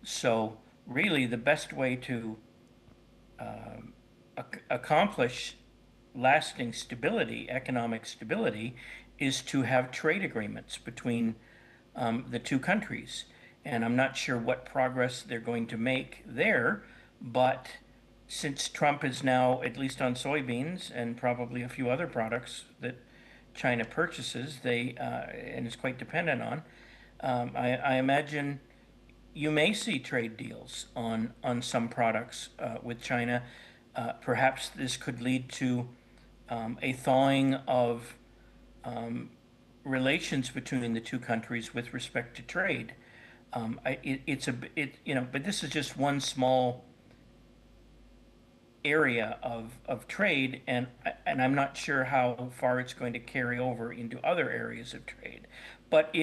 So really, the best way to accomplish lasting stability, economic stability, is to have trade agreements between the two countries. And I'm not sure what progress they're going to make there, but since Trump is now, at least on soybeans and probably a few other products that China purchases, and is quite dependent on, I imagine you may see trade deals on some products with China. Perhaps this could lead to a thawing of relations between the two countries with respect to trade. But this is just one small area of trade, and I'm not sure how far it's going to carry over into other areas of trade. But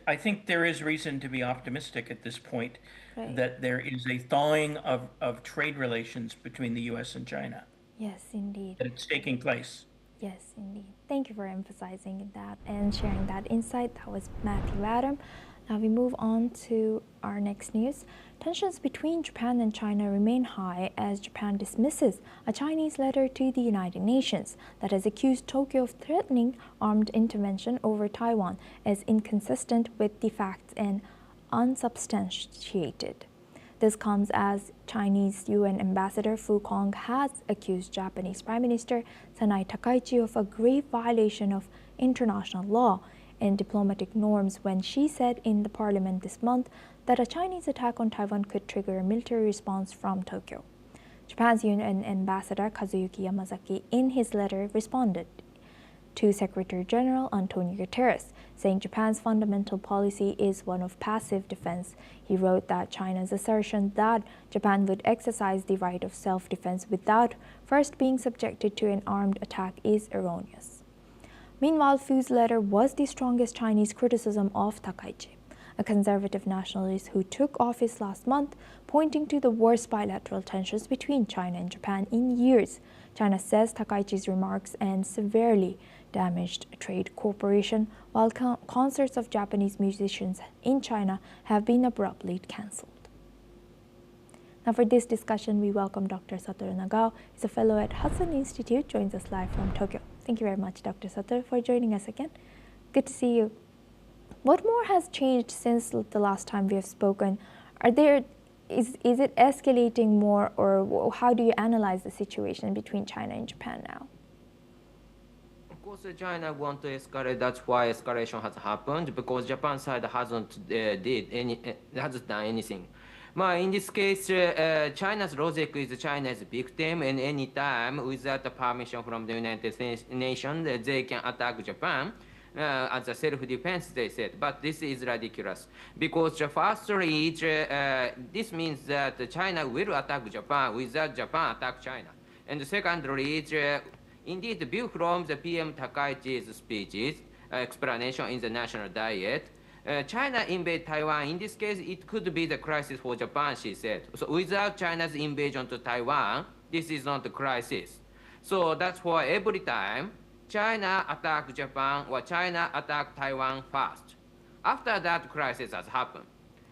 I think there is reason to be optimistic at this point Right. that there is a thawing of trade relations between the US and China, Yes, indeed. that it's taking place. Yes, indeed. Thank you for emphasizing that and sharing that insight. That was Matthew Adam. Now we move on to our next news. Tensions between Japan and China remain high as Japan dismisses a Chinese letter to the United Nations that has accused Tokyo of threatening armed intervention over Taiwan as inconsistent with the facts and unsubstantiated. This comes as Chinese UN Ambassador Fu Kong has accused Japanese Prime Minister Takaichi of a grave violation of international law and diplomatic norms when she said in the parliament this month that a Chinese attack on Taiwan could trigger a military response from Tokyo. Japan's UN Ambassador Kazuyuki Yamazaki, in his letter, responded to Secretary General Antonio Guterres, saying Japan's fundamental policy is one of passive defense. He wrote that China's assertion that Japan would exercise the right of self-defense without first being subjected to an armed attack is erroneous. Meanwhile, Fu's letter was the strongest Chinese criticism of Takaichi, a conservative nationalist who took office last month, pointing to the worst bilateral tensions between China and Japan in years. China says Takaichi's remarks and severely damaged trade cooperation, while concerts of Japanese musicians in China have been abruptly cancelled. Now for this discussion, we welcome Dr. Satoru Nagao. He's a fellow at Hudson Institute, joins us live from Tokyo. Thank you very much, Dr. Satoru, for joining us again. Good to see you. What more has changed since the last time we have spoken? Is it escalating more, or how do you analyze the situation between China and Japan now? Of course, China want to escalate. That's why escalation has happened, because Japan side hasn't done anything. In this case, China's logic is China is a victim, and any time without the permission from the United Nations, they can attack Japan. As a self-defense, they said, but this is ridiculous, because firstly, this means that China will attack Japan without Japan attack China, and secondly, indeed, view from the PM Takaichi's speeches, explanation in the national diet, China invade Taiwan. In this case, it could be the crisis for Japan, she said. So without China's invasion to Taiwan, this is not a crisis. So that's why every time China attack Japan or China attack Taiwan first. After that, crisis has happened.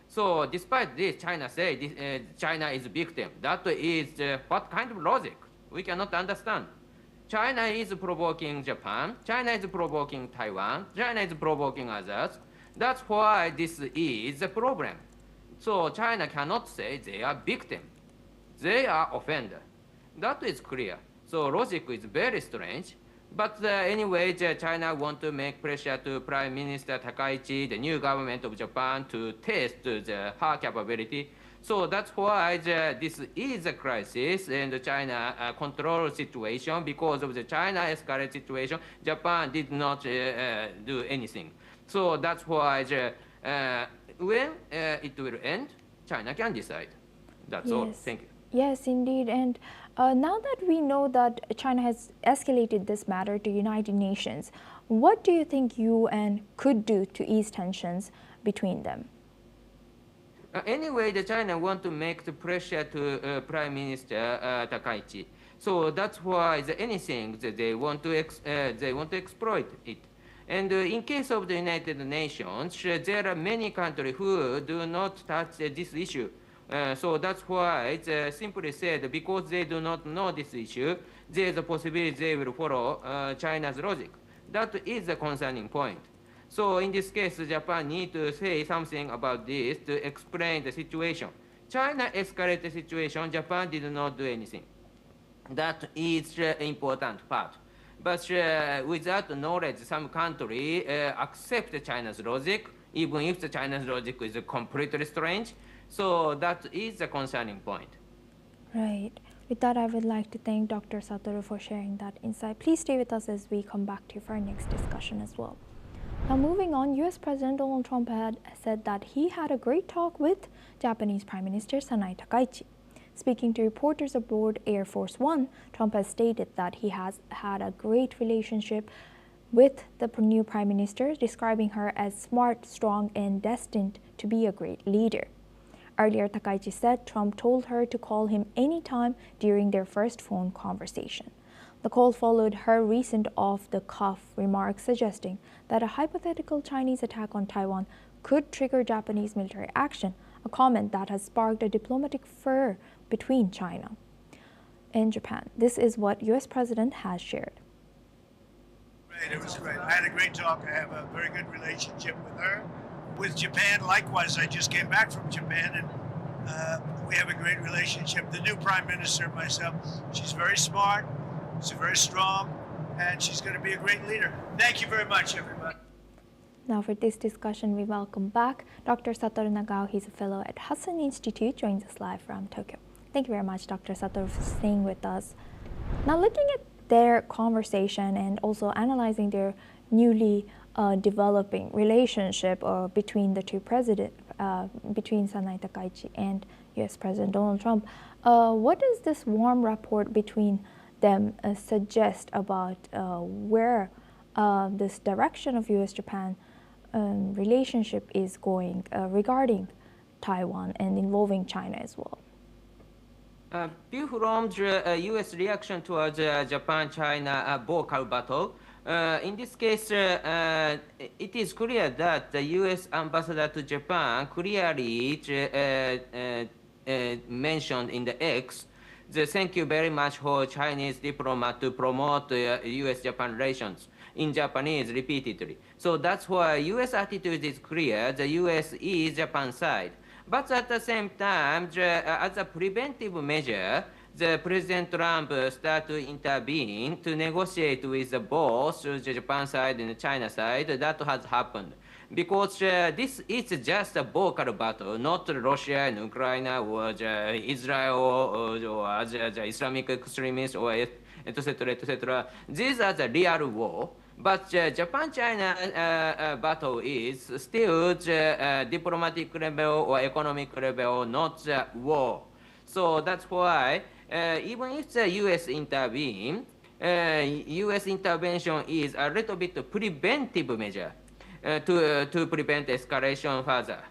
So despite this, China say China is a victim. That is what kind of logic? We cannot understand. China is provoking Japan. China is provoking Taiwan. China is provoking others. That's why this is a problem. So China cannot say they are victim. They are offender. That is clear. So logic is very strange. But anyway, China want to make pressure to Prime Minister Takaichi, the new government of Japan, to test her capability. So that's why this is a crisis, and China control situation. Because of the China escalate situation, Japan did not do anything. So that's why when it will end, China can decide. That's all. Thank you. Yes, indeed. And now that we know that China has escalated this matter to United Nations, what do you think UN could do to ease tensions between them? Anyway, the China want to make the pressure to Prime Minister Takaichi. So that's why anything that they want to exploit it. And in case of the United Nations, there are many countries who do not touch this issue. So that's why it's simply said, because they do not know this issue, there is a possibility they will follow China's logic. That is a concerning point. So in this case, Japan needs to say something about this to explain the situation. China escalated the situation, Japan did not do anything. That is important part. But without knowledge, some country accept China's logic, even if the China's logic is completely strange. So that is a concerning point. Right. With that, I would like to thank Dr. Satoru for sharing that insight. Please stay with us as we come back to you for our next discussion as well. Now, moving on, U.S. President Donald Trump had said that he had a great talk with Japanese Prime Minister Takaichi. Speaking to reporters aboard Air Force One, Trump has stated that he has had a great relationship with the new Prime Minister, describing her as smart, strong, and destined to be a great leader. Earlier, Takaichi said Trump told her to call him anytime during their first phone conversation. The call followed her recent off-the-cuff remarks suggesting that a hypothetical Chinese attack on Taiwan could trigger Japanese military action, a comment that has sparked a diplomatic furor between China and Japan. This is what U.S. President has shared. Great, it was great. I had a great talk. I have a very good relationship with her. With Japan, likewise, I just came back from Japan, and we have a great relationship. The new Prime Minister, myself, she's very smart, she's very strong, and she's going to be a great leader. Thank you very much, everybody. Now for this discussion, we welcome back Dr. Satoru Nagao. He's a fellow at Hudson Institute, joins us live from Tokyo. Thank you very much, Dr. Satoru, for staying with us. Now, looking at their conversation and also analyzing their newly developing relationship between the two presidents, between Sanai Takaichi and U.S. President Donald Trump, what does this warm rapport between them suggest about where this direction of U.S.-Japan relationship is going regarding Taiwan and involving China as well? View from the U.S. reaction towards Japan-China vocal battle. In this case, it is clear that the U.S. ambassador to Japan clearly mentioned in the X, thank you very much for Chinese diplomat to promote U.S.-Japan relations in Japanese repeatedly. So that's why U.S. attitude is clear. The U.S. is Japan's side. But at the same time, as a preventive measure, the President Trump started to intervene to negotiate with both the Japan side and the China side. That has happened. Because this is just a vocal battle, not Russia and Ukraine or Israel or the Islamic extremists or etc., etc. These are the real war. But Japan-China battle is still the diplomatic level or economic level, not the war. So that's why even if the U.S. intervene, U.S. intervention is a little bit preventive measure to prevent escalation further.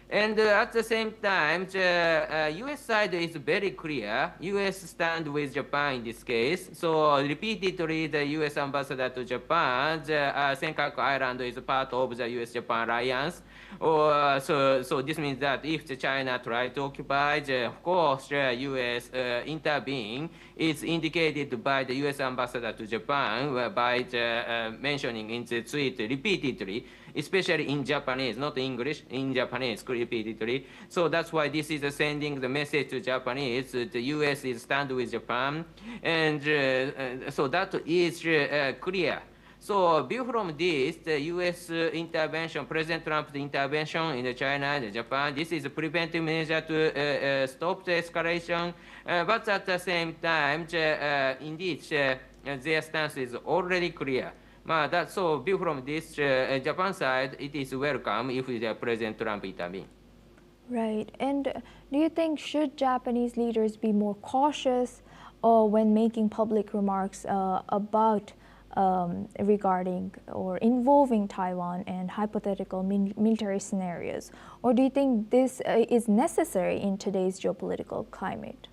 And at the same time, the U.S. side is very clear. U.S. stand with Japan in this case. So repeatedly, the U.S. ambassador to Japan, the Senkaku Island is part of the U.S.-Japan alliance. So this means that if the China try to occupy, of course, the U.S. intervene. It's indicated by the U.S. ambassador to Japan by mentioning in the tweet repeatedly, especially in Japanese, not English, in Japanese repeatedly. So that's why this is sending the message to Japanese. The U.S. is stand with Japan, and so that is clear. So view from this, the U.S. intervention, President Trump's intervention in China and Japan, this is a preventive measure to stop the escalation. But at the same time, indeed, their stance is already clear. So view from this, Japan side, it is welcome if President Trump intervene. Right. And do you think should Japanese leaders be more cautious when making public remarks about regarding or involving Taiwan and hypothetical military scenarios? Or do you think this is necessary in today's geopolitical climate?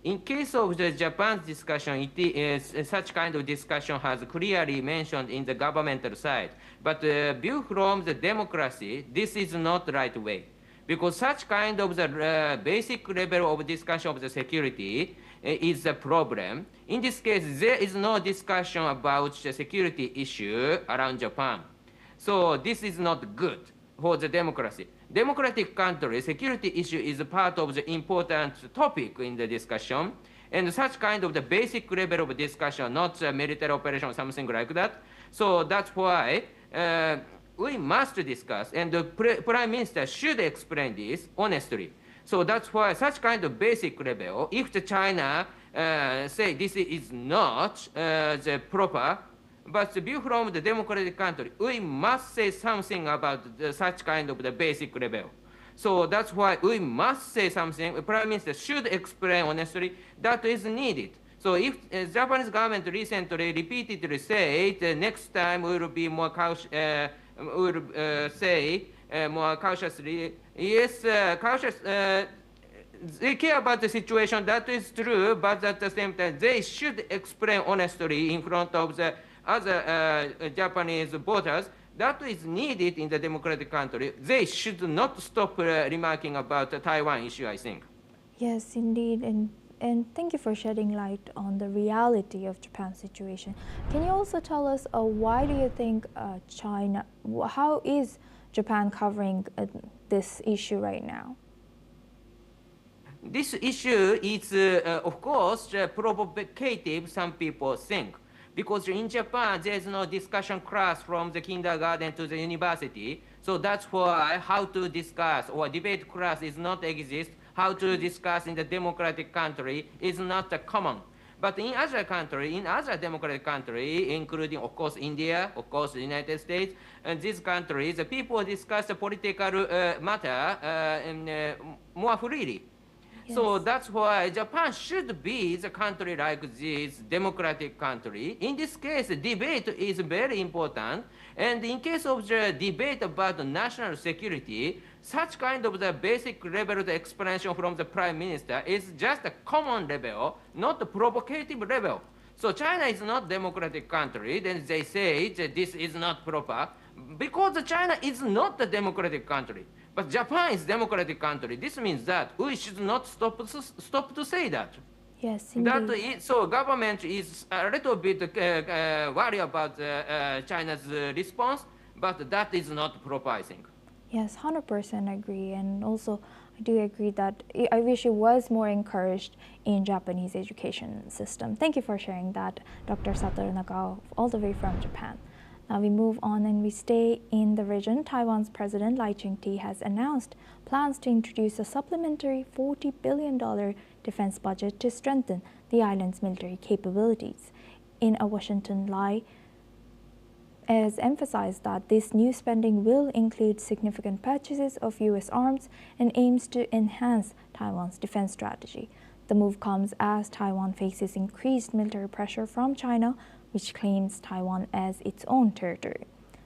In case of the Japan's discussion, it is such kind of discussion has clearly mentioned in the governmental side. But view from the democracy, this is not the right way. Because such kind of the basic level of discussion of the security is a problem. In this case, there is no discussion about the security issue around Japan. So this is not good for the democracy. Democratic country, security issue is a part of the important topic in the discussion. And such kind of the basic level of discussion, not a military operation or something like that. So that's why we must discuss, and the Prime Minister should explain this honestly. So that's why such kind of basic level, if the China say this is not the proper, but the view from the democratic country, we must say something about such kind of the basic level. So that's why we must say something. The Prime Minister should explain honestly that is needed. So if Japanese government recently repeatedly said next time we will be more cautious, will say more cautiously, yes, cautious. They care about the situation, that is true, but at the same time, they should explain honestly in front of the other Japanese voters that is needed in the democratic country. They should not stop remarking about the Taiwan issue, I think. Yes, indeed. And thank you for shedding light on the reality of Japan's situation. Can you also tell us why do you think China, how is Japan covering this issue right now? This issue is, of course, provocative, some people think. Because in Japan, there is no discussion class from the kindergarten to the university. So that's why how to discuss or debate class is not exist. How to discuss in the democratic country is not common. But in other country, in other democratic country, including, of course, India, of course, the United States, and these countries, the people discuss the political matter more freely. Yes. So that's why Japan should be the country like this democratic country. In this case, debate is very important. And in case of the debate about national security, such kind of the basic level of explanation from the Prime Minister is just a common level, not a provocative level. So China is not democratic country, then they say that this is not proper, because China is not a democratic country. But Japan is a democratic country. This means that we should not stop to say that. Yes, indeed. So government is a little bit worried about China's response, but that is not proper, I think. Yes, 100% agree. And also, I do agree that I wish it was more encouraged in Japanese education system. Thank you for sharing that, Dr. Satoru Nagao, all the way from Japan. Now we move on and we stay in the region. Taiwan's President Lai Ching-te has announced plans to introduce a supplementary $40 billion defense budget to strengthen the island's military capabilities. In a Washington, Lai has emphasized that this new spending will include significant purchases of U.S. arms and aims to enhance Taiwan's defense strategy. The move comes as Taiwan faces increased military pressure from China, which claims Taiwan as its own territory.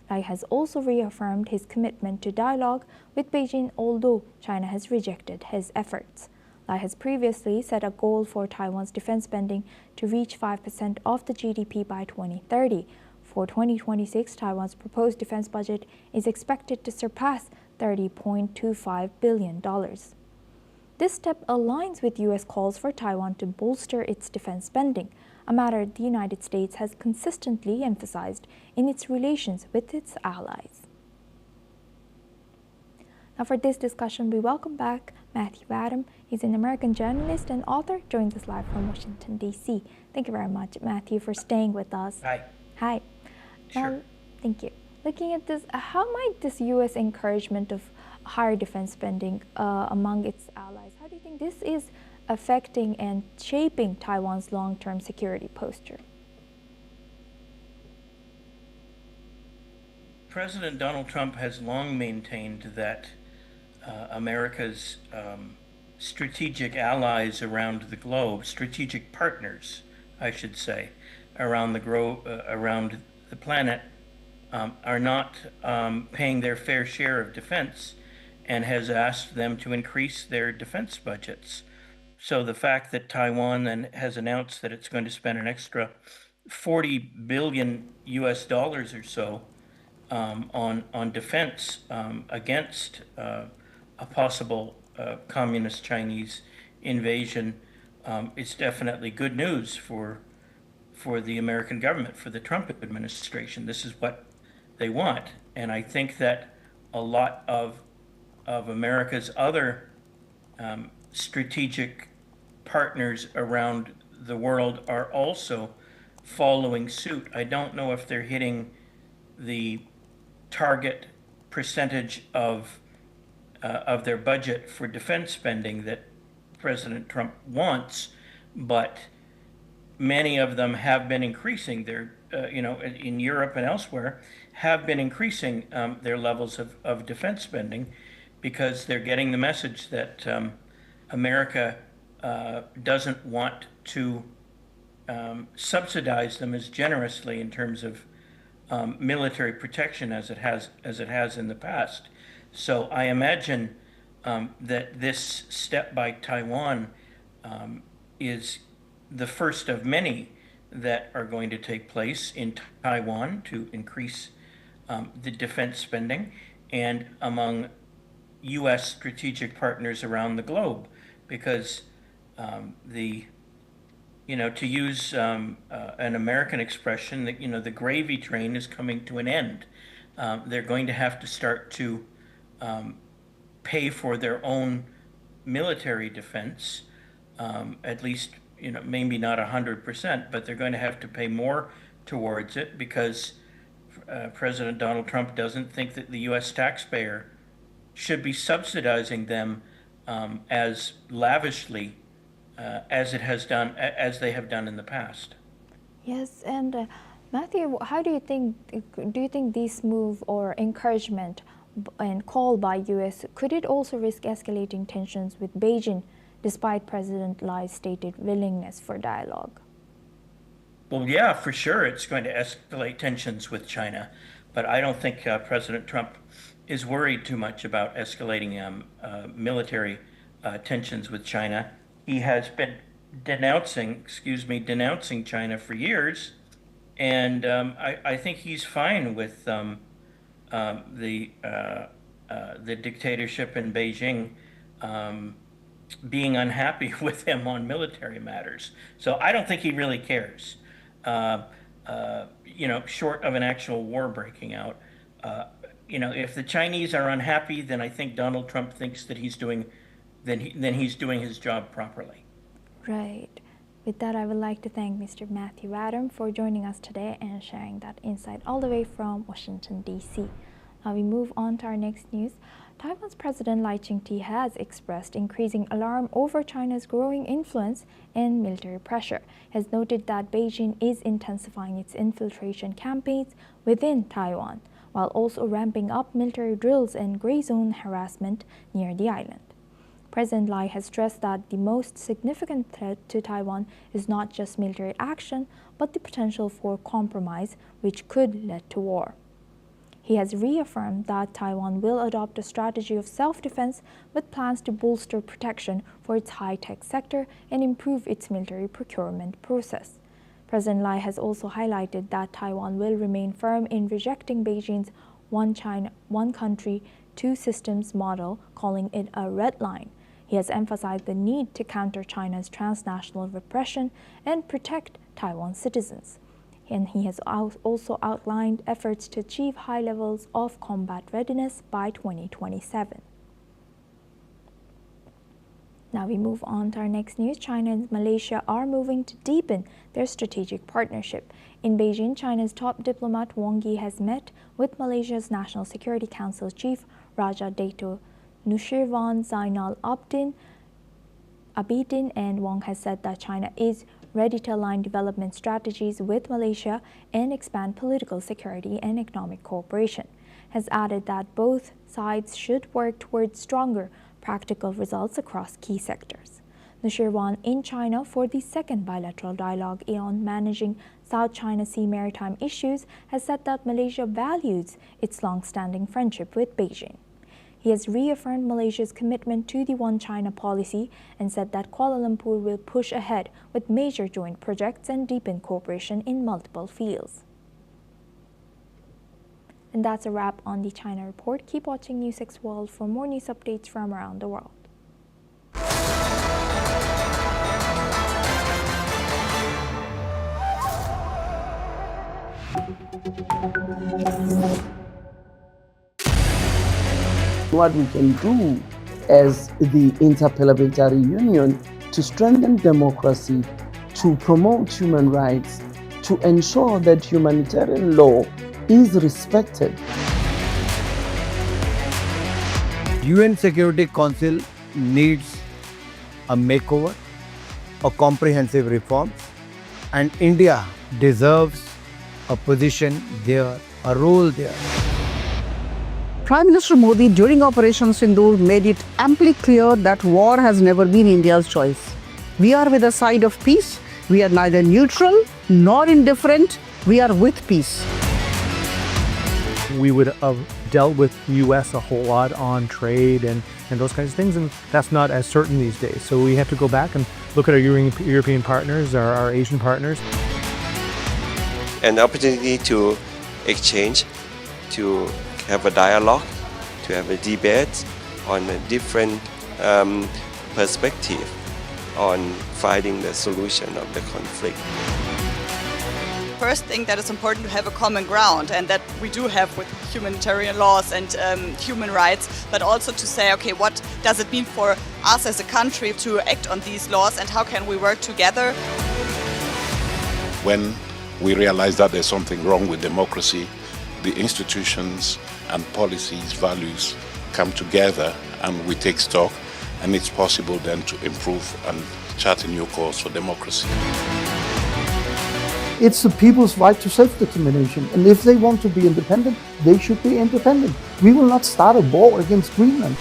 Lai has also reaffirmed his commitment to dialogue with Beijing, although China has rejected his efforts. Lai has previously set a goal for Taiwan's defense spending to reach 5% of the GDP by 2030. For 2026, Taiwan's proposed defense budget is expected to surpass $30.25 billion. This step aligns with U.S. calls for Taiwan to bolster its defense spending, a matter the United States has consistently emphasized in its relations with its allies. Now for this discussion, we welcome back Matthew Adam. He's an American journalist and author, joins us live from Washington, D.C. Thank you very much, Matthew, for staying with us. Hi. Hi. Sure. Thank you. Looking at this, how might this U.S. encouragement of higher defense spending among its allies, how do you think this is affecting and shaping Taiwan's long-term security posture? President Donald Trump has long maintained that America's strategic allies around the globe, strategic partners, I should say, around the planet, are not paying their fair share of defense, and has asked them to increase their defense budgets. So the fact that Taiwan then has announced that it's going to spend an extra 40 billion US dollars or so on defense against a possible communist Chinese invasion is definitely good news for the American government, for the Trump administration. This is what they want, and I think that a lot of America's other strategic partners around the world are also following suit. I don't know if they're hitting the target percentage of their budget for defense spending that President Trump wants, but many of them have been increasing their, in Europe and elsewhere, have been increasing their levels of defense spending because they're getting the message that America doesn't want to subsidize them as generously in terms of military protection as it has in the past. So I imagine that this step by Taiwan is the first of many that are going to take place in Taiwan to increase the defense spending and among U.S. strategic partners around the globe, because to use an American expression, that the gravy train is coming to an end. They're going to have to start to pay for their own military defense, at least maybe not 100%, but they're going to have to pay more towards it because President Donald Trump doesn't think that the U.S. taxpayer should be subsidizing them as lavishly as they have done in the past. Yes, and Matthew, how do you think this move or encouragement and call by U.S. could it also risk escalating tensions with Beijing, despite President Li's stated willingness for dialogue? Well, yeah, for sure, it's going to escalate tensions with China, but I don't think President Trump is worried too much about escalating military tensions with China. He has been denouncing China for years, and I think he's fine with the dictatorship in Beijing being unhappy with him on military matters. So I don't think he really cares. Short of an actual war breaking out, if the Chinese are unhappy, then I think Donald Trump thinks that he's doing his job properly. Right. With that, I would like to thank Mr. Matthew Adam for joining us today and sharing that insight all the way from Washington, D.C. Now we move on to our next news. Taiwan's President Lai Ching-te has expressed increasing alarm over China's growing influence and military pressure. He has noted that Beijing is intensifying its infiltration campaigns within Taiwan, while also ramping up military drills and gray zone harassment near the island. President Lai has stressed that the most significant threat to Taiwan is not just military action, but the potential for compromise, which could lead to war. He has reaffirmed that Taiwan will adopt a strategy of self-defense with plans to bolster protection for its high-tech sector and improve its military procurement process. President Lai has also highlighted that Taiwan will remain firm in rejecting Beijing's one China, one country, two systems model, calling it a red line. He has emphasized the need to counter China's transnational repression and protect Taiwan's citizens. And he has also outlined efforts to achieve high levels of combat readiness by 2027. Now we move on to our next news. China and Malaysia are moving to deepen their strategic partnership. In Beijing, China's top diplomat Wang Yi has met with Malaysia's National Security Council Chief Raja Dato' Nushirwan Zainal Abidin, and Wang has said that China is ready to align development strategies with Malaysia and expand political security and economic cooperation. Has added that both sides should work towards stronger practical results across key sectors. Nushirwan in China for the second bilateral dialogue on managing South China Sea maritime issues has said that Malaysia values its long-standing friendship with Beijing. He has reaffirmed Malaysia's commitment to the One China policy and said that Kuala Lumpur will push ahead with major joint projects and deepen cooperation in multiple fields. And that's a wrap on the China Report. Keep watching NewsX World for more news updates from around the world. What we can do as the Interparliamentary Union to strengthen democracy, to promote human rights, to ensure that humanitarian law is respected. UN Security Council needs a makeover, a comprehensive reform, and India deserves a position there, a role there. Prime Minister Modi during Operation Sindoor made it amply clear that war has never been India's choice. We are with the side of peace. We are neither neutral nor indifferent. We are with peace. We would have dealt with the US a whole lot on trade and those kinds of things, and that's not as certain these days. So we have to go back and look at our European partners, our Asian partners. An opportunity to exchange, to have a dialogue, to have a debate on a different perspective on finding the solution of the conflict. First thing that is important to have a common ground, and that we do have with humanitarian laws and human rights, but also to say, okay, what does it mean for us as a country to act on these laws and how can we work together? When we realize that there's something wrong with democracy, the institutions and policies, values come together and we take stock, and it's possible then to improve and chart a new course for democracy. It's the people's right to self-determination, and if they want to be independent, they should be independent. We will not start a war against Greenland.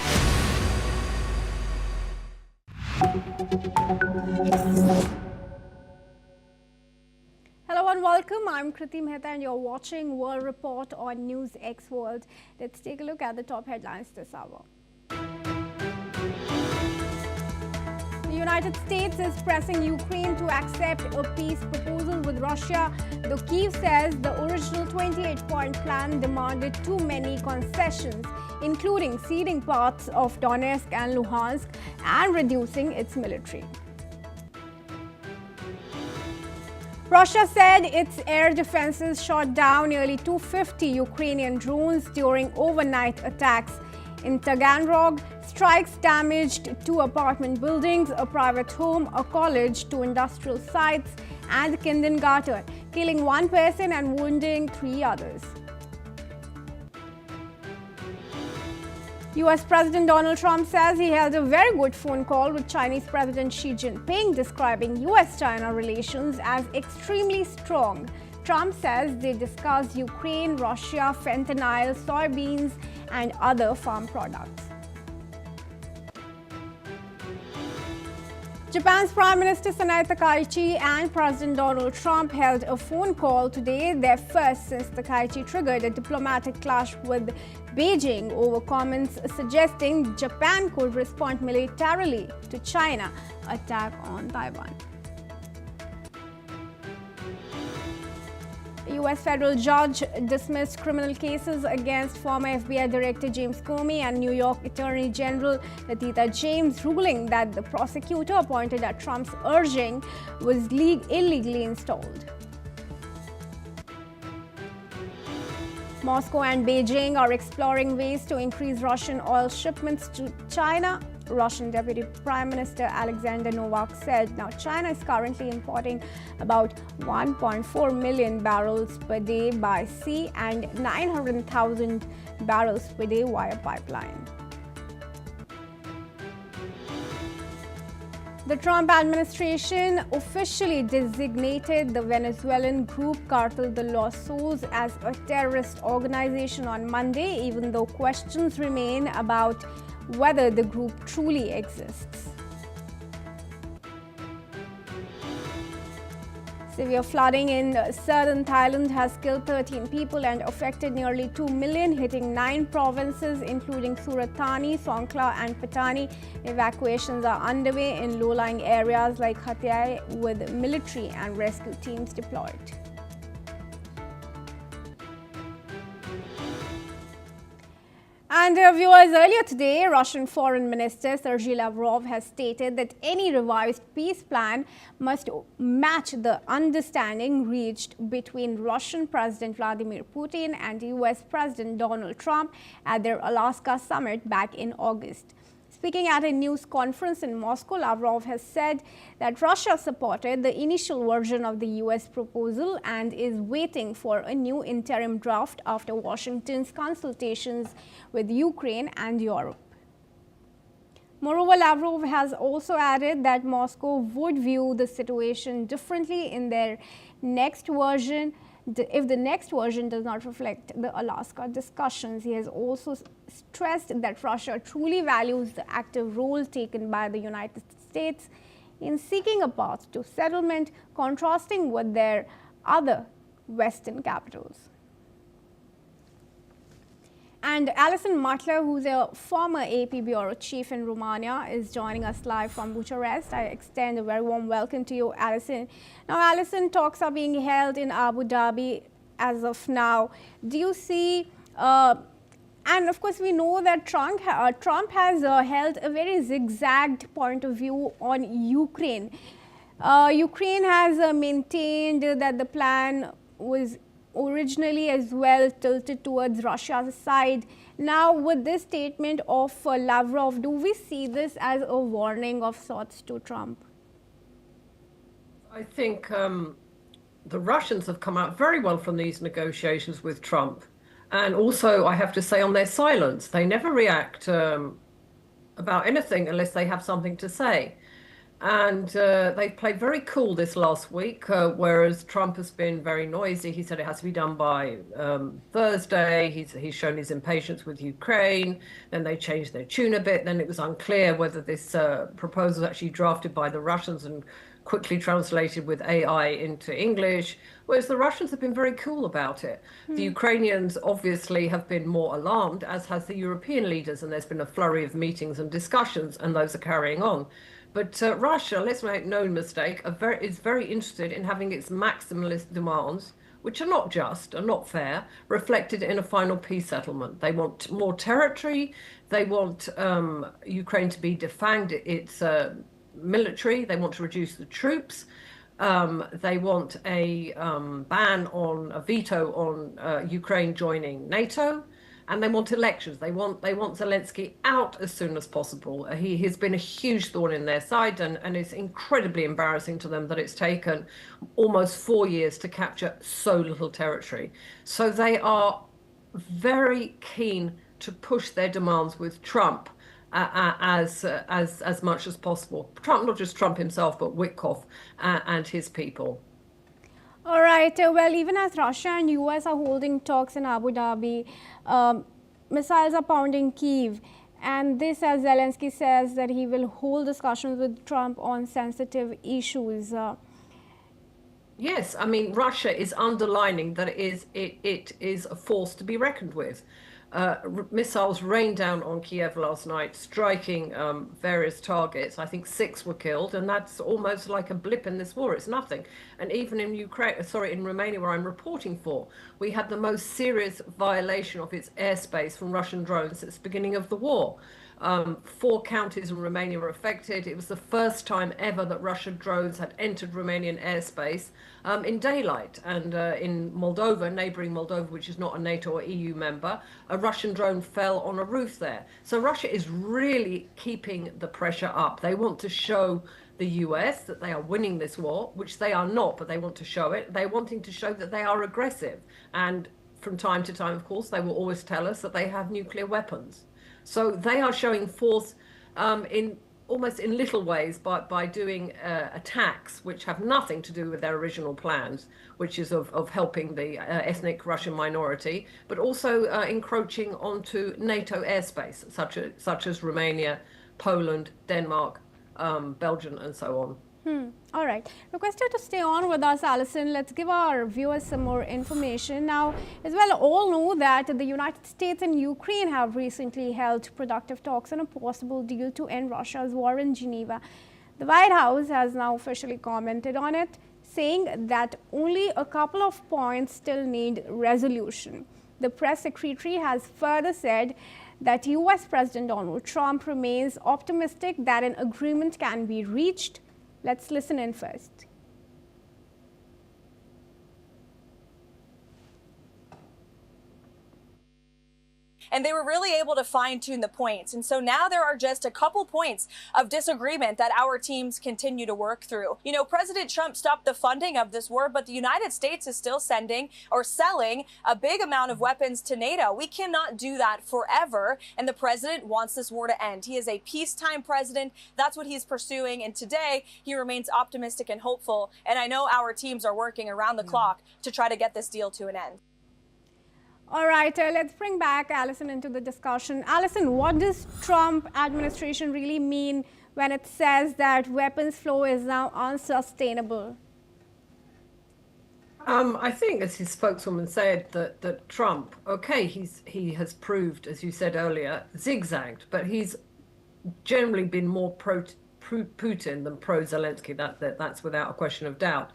Hello and welcome. I'm Kriti Mehta and you're watching World Report on NewsX World. Let's take a look at the top headlines this hour. The United States is pressing Ukraine to accept a peace proposal with Russia, though Kyiv says the original 28-point plan demanded too many concessions, including ceding parts of Donetsk and Luhansk and reducing its military. Russia said its air defenses shot down nearly 250 Ukrainian drones during overnight attacks. In Taganrog, strikes damaged 2 apartment buildings, a private home, a college, 2 industrial sites, and a kindergarten, killing 1 person and wounding 3 others. US President Donald Trump says he held a very good phone call with Chinese President Xi Jinping, describing US-China relations as extremely strong. Trump says they discussed Ukraine, Russia, fentanyl, soybeans, and other farm products. Japan's Prime Minister Takaichi and President Donald Trump held a phone call today, their first since Takaichi triggered a diplomatic clash with Beijing over comments suggesting Japan could respond militarily to China's attack on Taiwan. A U.S. federal judge dismissed criminal cases against former FBI Director James Comey and New York Attorney General Letitia James, ruling that the prosecutor appointed at Trump's urging was illegally installed. Moscow and Beijing are exploring ways to increase Russian oil shipments to China. Russian Deputy Prime Minister Alexander Novak said now China is currently importing about 1.4 million barrels per day by sea and 900,000 barrels per day via pipeline. The Trump administration officially designated the Venezuelan group Cartel de los Soles as a terrorist organization on Monday, even though questions remain about whether the group truly exists. Severe flooding in southern Thailand has killed 13 people and affected nearly 2 million, hitting 9 provinces including Surat Thani, Songkhla and Patani. Evacuations are underway in low-lying areas like Hatay with military and rescue teams deployed. And viewers, earlier today, Russian Foreign Minister Sergei Lavrov has stated that any revised peace plan must match the understanding reached between Russian President Vladimir Putin and US President Donald Trump at their Alaska summit back in August. Speaking at a news conference in Moscow, Lavrov has said that Russia supported the initial version of the US proposal and is waiting for a new interim draft after Washington's consultations with Ukraine and Europe. Moreover, Lavrov has also added that Moscow would view the situation differently in their next version if the next version does not reflect the Alaska discussions. He has also stressed that Russia truly values the active role taken by the United States in seeking a path to settlement, contrasting with their other Western capitals. And Alison Matler, who's a former AP Bureau Chief in Romania, is joining us live from Bucharest. I extend a very warm welcome to you, Alison. Now, Alison, talks are being held in Abu Dhabi as of now. Do you see, and of course we know that Trump has held a very zigzagged point of view on Ukraine. Ukraine has maintained that the plan was originally as well tilted towards Russia's side. Now, with this statement of Lavrov, do we see this as a warning of sorts to Trump? I think the Russians have come out very well from these negotiations with Trump. And also, I have to say, on their silence, they never react about anything unless they have something to say. And they played very cool this last week, whereas Trump has been very noisy. He said it has to be done by Thursday. He's shown his impatience with Ukraine. Then they changed their tune a bit. Then it was unclear whether this proposal was actually drafted by the Russians and quickly translated with AI into English, whereas the Russians have been very cool about it. The Ukrainians obviously have been more alarmed, as has the European leaders, and there's been a flurry of meetings and discussions, and those are carrying on. But Russia, let's make no mistake, is very interested in having its maximalist demands, which are not just, are not fair, reflected in a final peace settlement. They want more territory. They want Ukraine to be defanged its military. They want to reduce the troops. They want a ban on a veto on Ukraine joining NATO. And they want elections. They want Zelensky out as soon as possible. He has been a huge thorn in their side, and it's incredibly embarrassing to them that it's taken almost 4 years to capture so little territory. So they are very keen to push their demands with Trump as much as possible. Trump, not just Trump himself, but Witkoff and his people. All right. Well, even as Russia and US are holding talks in Abu Dhabi, missiles are pounding Kyiv. And this, as Zelensky says, that he will hold discussions with Trump on sensitive issues. Yes, I mean, Russia is underlining that it is a force to be reckoned with. Missiles rained down on Kiev last night, striking various targets. I think 6 were killed, and that's almost like a blip in this war. It's nothing. And even in in Romania, where I'm reporting for, we had the most serious violation of its airspace from Russian drones since the beginning of the war. 4 counties in Romania were affected. It was the first time ever that Russian drones had entered Romanian airspace in daylight. And in Moldova, neighboring Moldova, which is not a NATO or EU member, a Russian drone fell on a roof there. So Russia is really keeping the pressure up. They want to show the US that they are winning this war, which they are not, but they want to show it. They're wanting to show that they are aggressive. And from time to time, of course, they will always tell us that they have nuclear weapons. So they are showing force in almost in little ways by doing attacks which have nothing to do with their original plans, which is of helping the ethnic Russian minority, but also encroaching onto NATO airspace, such as Romania, Poland, Denmark, Belgium, and so on. All right. Requested to stay on with us, Alison. Let's give our viewers some more information. Now, as well, all know that the United States and Ukraine have recently held productive talks on a possible deal to end Russia's war in Geneva. The White House has now officially commented on it, saying that only a couple of points still need resolution. The press secretary has further said that US President Donald Trump remains optimistic that an agreement can be reached. Let's listen in first. And they were really able to fine-tune the points. And so now there are just a couple points of disagreement that our teams continue to work through. You know, President Trump stopped the funding of this war, but the United States is still sending or selling a big amount of weapons to NATO. We cannot do that forever. And the president wants this war to end. He is a peacetime president. That's what he's pursuing. And today he remains optimistic and hopeful. And I know our teams are working around the clock to try to get this deal to an end. All right, let's bring back Alison into the discussion. Alison, what does Trump administration really mean when it says that weapons flow is now unsustainable? I think, as his spokeswoman said, that Trump, okay, he has proved, as you said earlier, zigzagged, but he's generally been more pro-Putin than pro-Zelensky. That's without a question of doubt.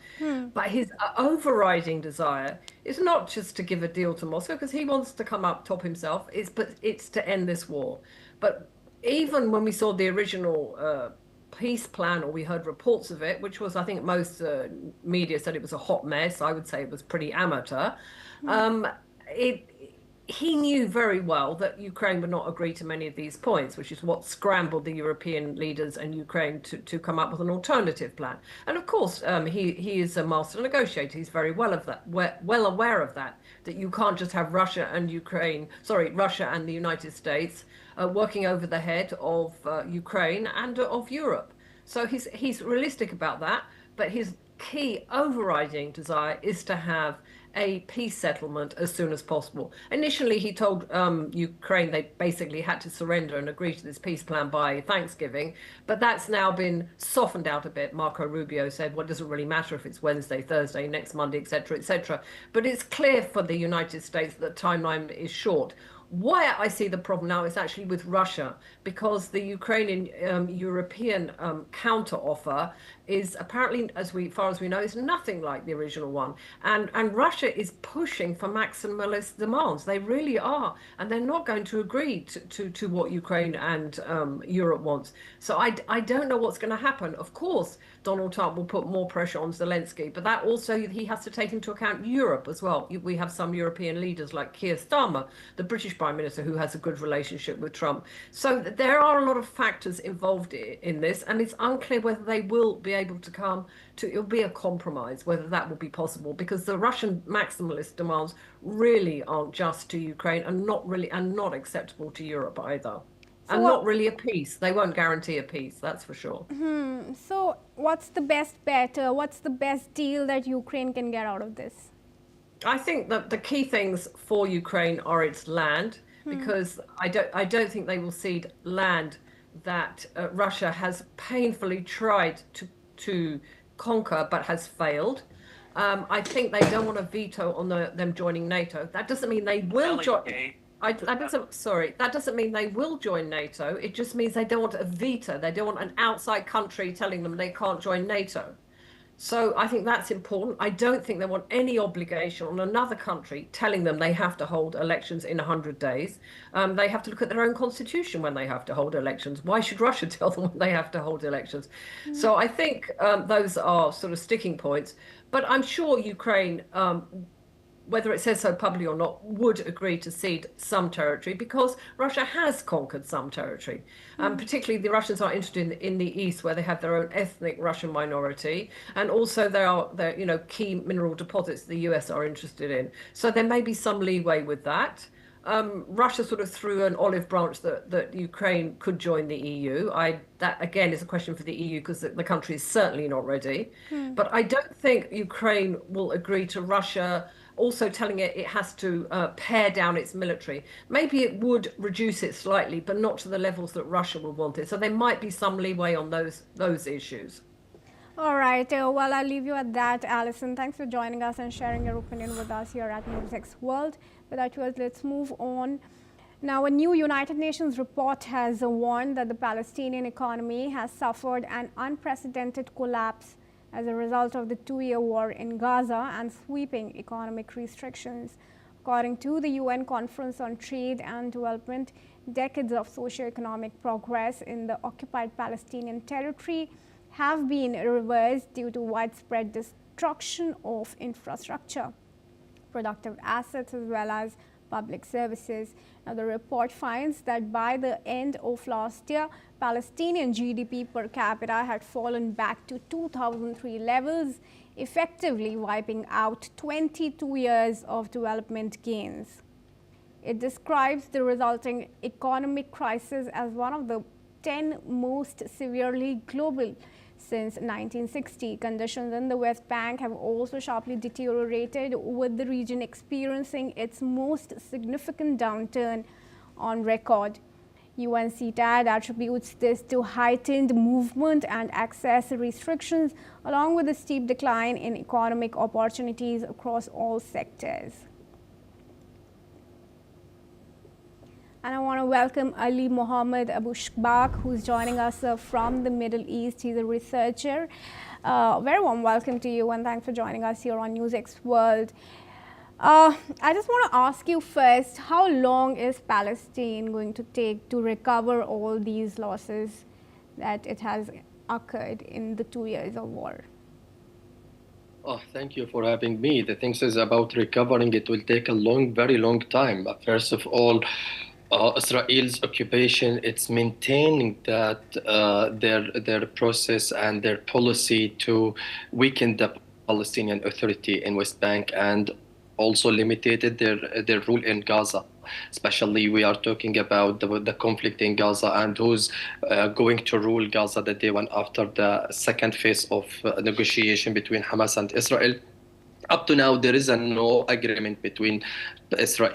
But his overriding desire is not just to give a deal to Moscow, because he wants to come up top himself, but it's to end this war. But even when we saw the original peace plan, or we heard reports of it, which was, I think most media said it was a hot mess. I would say it was pretty amateur. He knew very well that Ukraine would not agree to many of these points, which is what scrambled the European leaders and Ukraine to come up with an alternative plan. And of course, he is a master negotiator. He's very well aware of that you can't just have Russia and the United States working over the head of Ukraine and of Europe. So he's realistic about that, but his key overriding desire is to have a peace settlement as soon as possible. Initially, he told Ukraine they basically had to surrender and agree to this peace plan by Thanksgiving, but that's now been softened out a bit. Marco Rubio said, well, it doesn't really matter if it's Wednesday, Thursday, next Monday, etc., etc. But it's clear for the United States that the timeline is short. Why I see the problem now is actually with Russia, because the Ukrainian European counter-offer is apparently, as far as we know, is nothing like the original one. And Russia is pushing for maximalist demands. They really are. And they're not going to agree to what Ukraine and Europe wants. So I don't know what's going to happen. Of course, Donald Trump will put more pressure on Zelensky, but that also, he has to take into account Europe as well. We have some European leaders like Keir Starmer, the British Prime Minister, who has a good relationship with Trump. So there are a lot of factors involved in this, and it's unclear whether they will be able to come to, it'll be a compromise, whether that will be possible, because the Russian maximalist demands really aren't just to Ukraine and not acceptable to Europe either. And not really a peace. They won't guarantee a peace, that's for sure. So what's the best bet? What's the best deal that Ukraine can get out of this? I think that the key things for Ukraine are its land, because I don't think they will cede land that Russia has painfully tried to conquer but has failed. I think they don't want a veto on them joining NATO. That doesn't mean they will join. That doesn't mean they will join NATO. It just means they don't want a veto. They don't want an outside country telling them they can't join NATO. So I think that's important. I don't think they want any obligation on another country telling them they have to hold elections in 100 days. They have to look at their own constitution when they have to hold elections. Why should Russia tell them when they have to hold elections? So I think those are sort of sticking points. But I'm sure Ukraine, whether it says so publicly or not, would agree to cede some territory, because Russia has conquered some territory. Particularly the Russians are interested in the east, where they have their own ethnic Russian minority, and also there are key mineral deposits the US are interested in. So there may be some leeway with that. Russia sort of threw an olive branch that Ukraine could join the EU. That again is a question for the EU, because the country is certainly not ready. But I don't think Ukraine will agree to Russia also telling it has to pare down its military. Maybe it would reduce it slightly, but not to the levels that Russia would want it. So there might be some leeway on those issues. All right. Well, I'll leave you at that, Alison. Thanks for joining us and sharing your opinion with us here at NewsX World. Without words, let's move on. Now, a new United Nations report has warned that the Palestinian economy has suffered an unprecedented collapse as a result of the two-year war in Gaza and sweeping economic restrictions. According to the UN Conference on Trade and Development, decades of socio-economic progress in the occupied Palestinian territory have been reversed due to widespread destruction of infrastructure, productive assets, as well as public services. Now, the report finds that by the end of last year, Palestinian GDP per capita had fallen back to 2003 levels, effectively wiping out 22 years of development gains. It describes the resulting economic crisis as one of the 10 most severely global since 1960. Conditions in the West Bank have also sharply deteriorated, with the region experiencing its most significant downturn on record. UNCTAD attributes this to heightened movement and access restrictions, along with a steep decline in economic opportunities across all sectors. And I want to welcome Ali Mohammed Abu Shbak, who's joining us from the Middle East. He's a researcher. Very warm welcome to you, and thanks for joining us here on NewsX World. I just want to ask you first, how long is Palestine going to take to recover all these losses that it has occurred in the 2 years of war? Oh, thank you for having me. The thing is about recovering, it will take a very long time. But first of all, Israel's occupation, it's maintaining that their process and their policy to weaken the Palestinian Authority in West Bank, and also limited their rule in Gaza. Especially we are talking about the conflict in Gaza and who's going to rule Gaza the day one after the second phase of negotiation between Hamas and Israel. Up to now, there is no agreement between Israel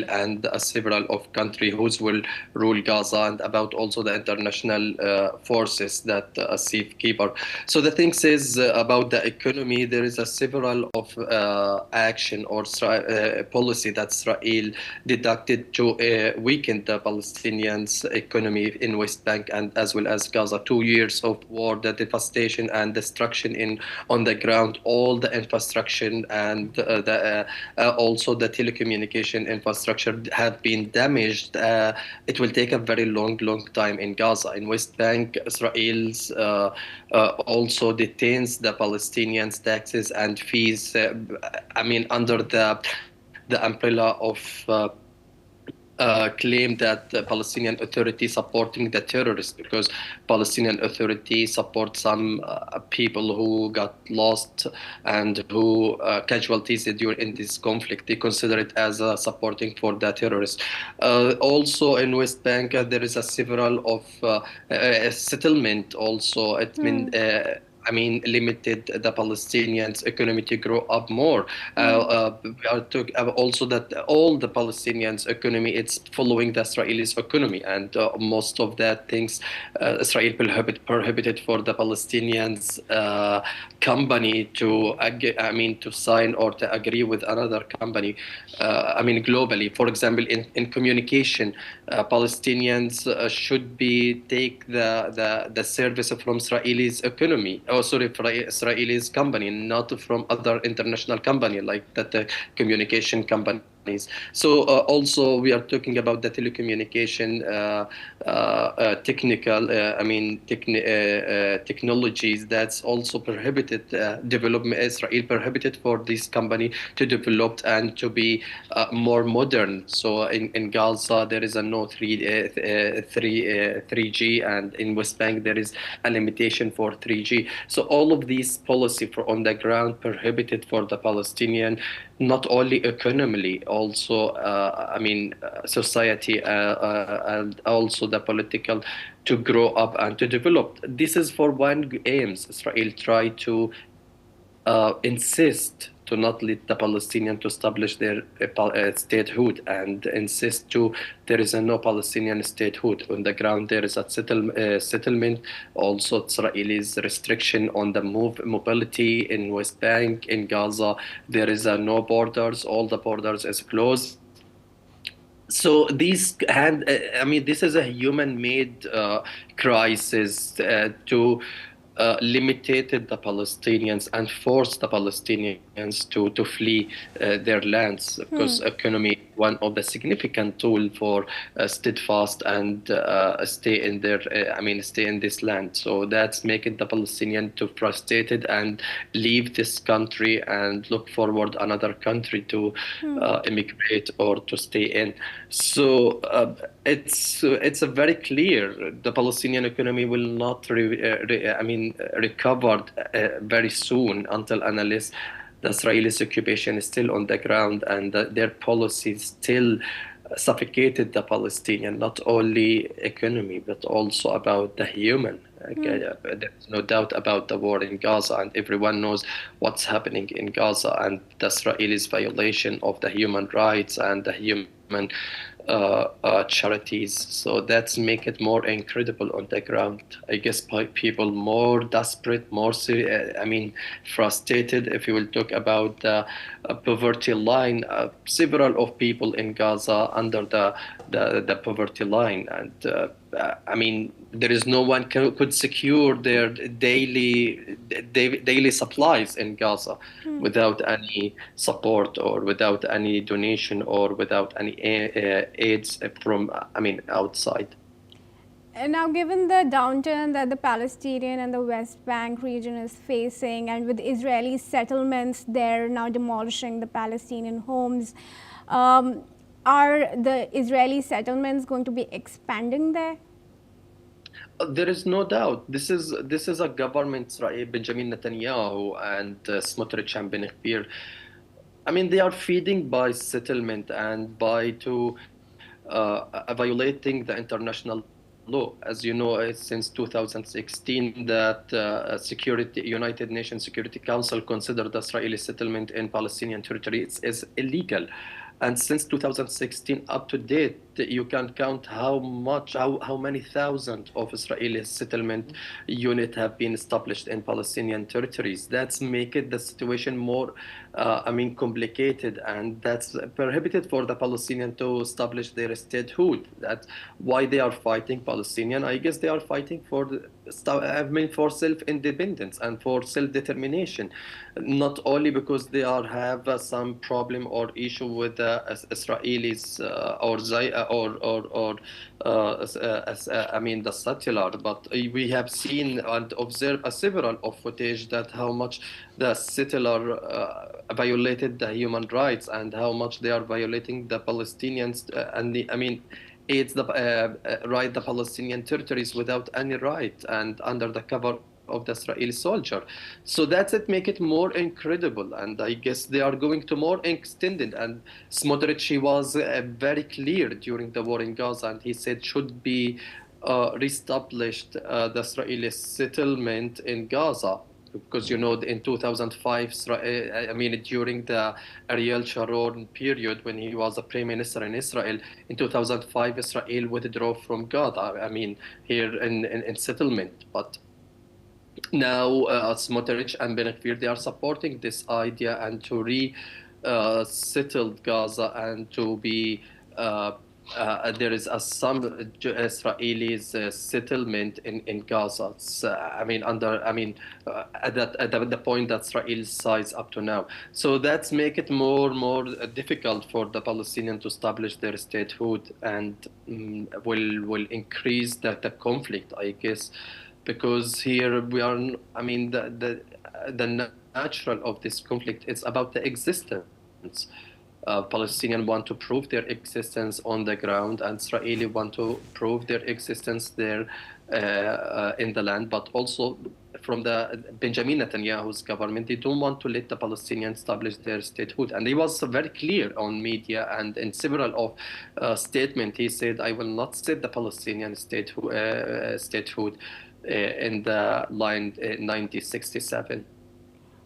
and several of countries who will rule Gaza, and about also the international forces that safekeeper. So the thing is about the economy, there is a several of action or policy that Israel deducted to weaken the Palestinians' economy in West Bank and as well as Gaza. 2 years of war, the devastation and destruction on the ground, all the infrastructure and also the telecommunication infrastructure have been damaged. It will take a very long time in Gaza. In West Bank, Israel's also detains the Palestinians' taxes and fees. Under the umbrella of claim that the Palestinian Authority supporting the terrorists, because Palestinian Authority support some people who got lost and who casualties during this conflict. They consider it as supporting for the terrorists. Also in West Bank, there is a several of settlement also. Limited the Palestinians' economy to grow up more. We are talking also that all the Palestinians' economy, it's following the Israelis' economy, and most of that things Israel prohibited for the Palestinians' company to sign or to agree with another company. Globally, for example, in communication, Palestinians should take the service from Israelis' economy. For Israelis company, not from other international company like that communication companies. So also we are talking about the telecommunication technologies that's also prohibited development. Israel prohibited for this company to develop and to be more modern. So in Gaza there is a no 3G, and in West Bank there is a limitation for 3G. So all of these policy on the ground prohibited for the Palestinian, not only economically, also society and also the political to grow up and to develop. This is for one aims. Israel try to insist to not let the Palestinians to establish their statehood and insist there is no Palestinian statehood. On the ground, there is a settlement. Also, Israelis restriction on the mobility in West Bank, in Gaza. There is no borders. All the borders is closed. So this is a human-made crisis to limited the Palestinians and forced the Palestinians to flee their lands, because economy one of the significant tool for steadfast and stay in this land. So that's making the Palestinian too frustrated and leave this country and look forward another country to immigrate or to stay in. So it's a very clear the Palestinian economy will not recover very soon unless the Israeli occupation is still on the ground and their policies still suffocated the Palestinian, not only economy but also about the human. There's no doubt about the war in Gaza, and everyone knows what's happening in Gaza and the Israelis' violation of the human rights and the human charities. So that's make it more incredible on the ground. I guess people more desperate, more frustrated. If you will talk about the poverty line, several of people in Gaza under the poverty line, and there is no one could secure their daily supplies in Gaza without any support or without any donation or without any aids from outside. And now, given the downturn that the Palestinian and the West Bank region is facing, and with Israeli settlements there now demolishing the Palestinian homes, are the Israeli settlements going to be expanding there? There is no doubt. This is a government, Benjamin Netanyahu and Smotrich and Ben Gvir. They are feeding by settlement and by violating the international law. As you know, since 2016 that United Nations Security Council considered the Israeli settlement in Palestinian territory is illegal. And since 2016 up to date, you can count how many thousands of Israeli settlement units have been established in Palestinian territories. That's make it the situation more complicated, and that's prohibited for the Palestinian to establish their statehood. That's why they are fighting Palestinian. I guess they are fighting for self-independence and for self-determination, not only because they have some problem or issue with the Israelis the settler, but we have seen and observed several of footage that how much the settler violated the human rights and how much they are violating the Palestinians it's the Palestinian territories without any right and under the cover of the Israeli soldier. So that's it make it more incredible, and I guess they are going to more extended. And Smotrich was very clear during the war in Gaza, and he said should be reestablished the Israeli settlement in Gaza. Because in 2005, during the Ariel Sharon period when he was a prime minister in Israel, in 2005 Israel withdrew from Gaza. Here in settlement, but now Smotrich and Ben Gvir, they are supporting this idea and to resettle Gaza and to be. There is some Israelis settlement in Gaza. At the point that Israel size up to now. So that's make it more difficult for the Palestinians to establish their statehood, and will increase the conflict, I guess, because here we are. The natural of this conflict is about the existence. Palestinians want to prove their existence on the ground, and Israeli want to prove their existence there in the land. But also from the Benjamin Netanyahu's government, they don't want to let the Palestinians establish their statehood. And he was very clear on media and in several of statements. He said, "I will not set the Palestinian statehood in the line 1967."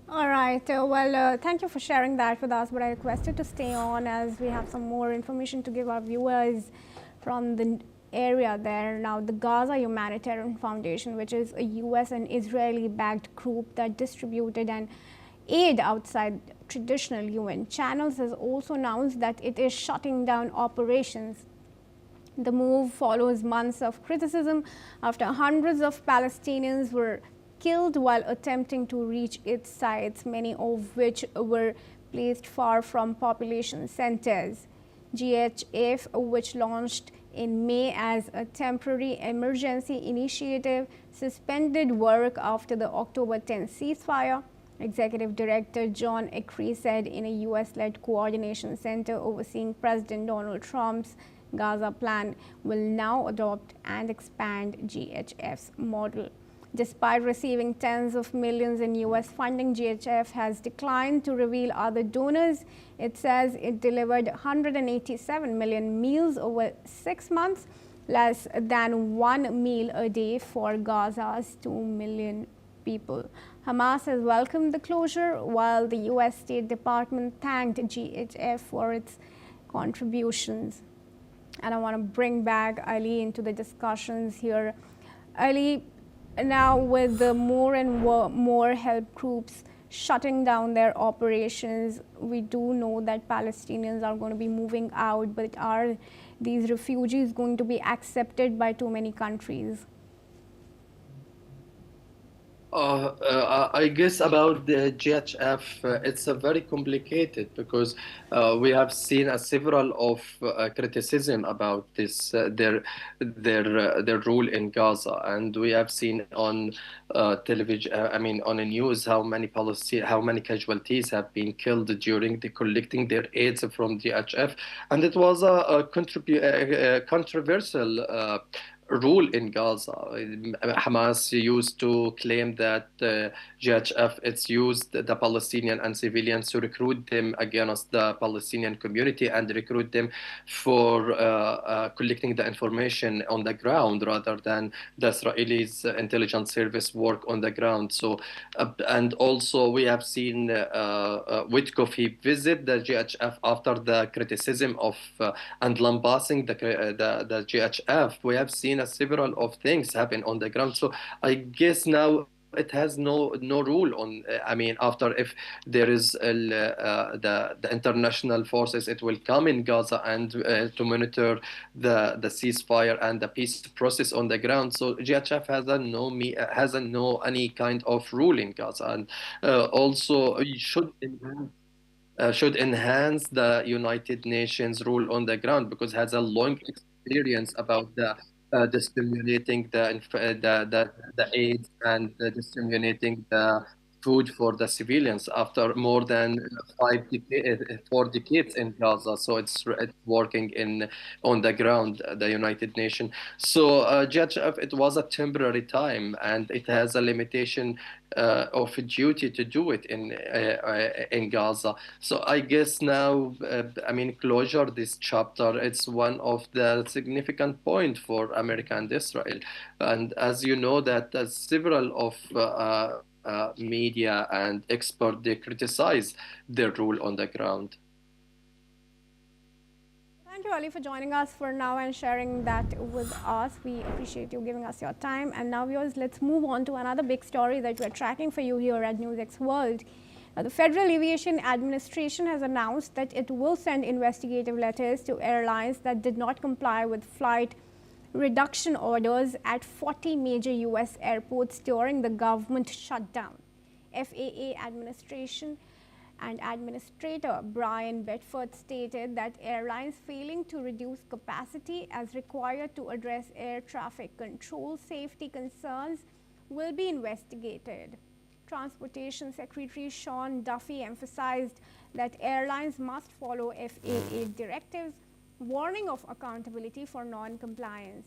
All right. Thank you for sharing that with us. But I requested to stay on as we have some more information to give our viewers from the area there. Now, the Gaza Humanitarian Foundation, which is a US and Israeli-backed group that distributed an aid outside traditional UN channels, has also announced that it is shutting down operations. The move follows months of criticism after hundreds of Palestinians were killed while attempting to reach its sites, many of which were placed far from population centers. GHF, which launched in May as a temporary emergency initiative, suspended work after the October 10 ceasefire. Executive Director John Ekry said in a US-led coordination center overseeing President Donald Trump's Gaza plan will now adopt and expand GHF's model. Despite receiving tens of millions in US funding, GHF has declined to reveal other donors. It says it delivered 187 million meals over 6 months, less than 1 meal a day for Gaza's 2 million people. Hamas has welcomed the closure, while the US State Department thanked GHF for its contributions. And I want to bring back Ali into the discussions here. Ali, now with the more and more help groups shutting down their operations, we do know that Palestinians are going to be moving out, but are these refugees going to be accepted by too many countries? I guess about the GHF, it's a very complicated because we have seen several of criticism about this their rule in Gaza, and we have seen on television, on the news, how many casualties have been killed during the collecting their aids from GHF, and it was a controversial rule in Gaza. Hamas used to claim that GHF it's used the Palestinian and civilians to recruit them against the Palestinian community and recruit them for collecting the information on the ground rather than the Israelis' intelligence service work on the ground. So, and also we have seen Witkoff, he visit the GHF after the criticism of and lambasting the GHF. We have seen several of things happen on the ground. So I guess now it has no rule on. After if there is the international forces, it will come in Gaza and to monitor the ceasefire and the peace process on the ground. So GHF hasn't no any kind of rule in Gaza, and also should enhance the United Nations rule on the ground because it has a long experience about the disseminating the aid and disseminating the food for the civilians after more than 4 decades in Gaza. So it's working on the ground, the United Nations. So GHF, it was a temporary time, and it has a limitation of duty to do it in Gaza. So I guess now, closure this chapter, it's one of the significant point for America and Israel. And as you know that several of media and experts, they criticize their rule on the ground. Thank you, Ali, for joining us for now and sharing that with us. We appreciate you giving us your time. And now, viewers, let's move on to another big story that we're tracking for you here at NewsX World. The Federal Aviation Administration has announced that it will send investigative letters to airlines that did not comply with flight reduction orders at 40 major US airports during the government shutdown. FAA administration and Administrator Brian Bedford stated that airlines failing to reduce capacity as required to address air traffic control safety concerns will be investigated. Transportation Secretary Sean Duffy emphasized that airlines must follow FAA directives, warning of accountability for non-compliance.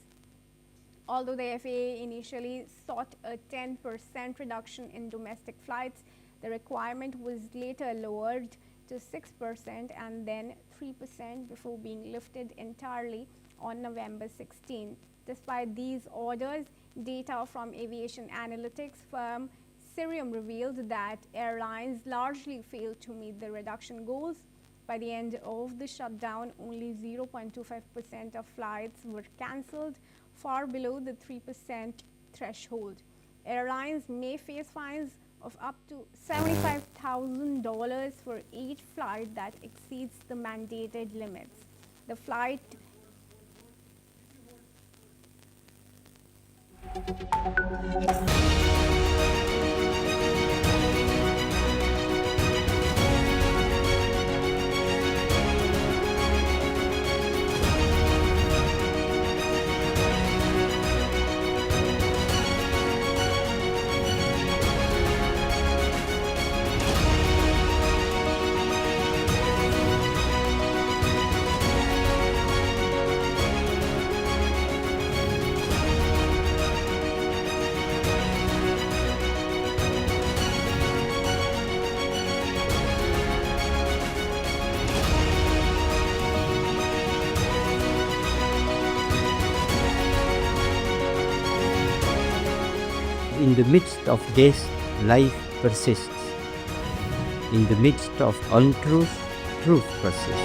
Although the FAA initially sought a 10% reduction in domestic flights, the requirement was later lowered to 6% and then 3% before being lifted entirely on November 16. Despite these orders, data from aviation analytics firm Cirium revealed that airlines largely failed to meet the reduction goals. By the end of the shutdown, only 0.25% of flights were cancelled, far below the 3% threshold. Airlines may face fines of up to $75,000 for each flight that exceeds the mandated limits. The flight In the midst of this, life persists. In the midst of untruth, truth persists.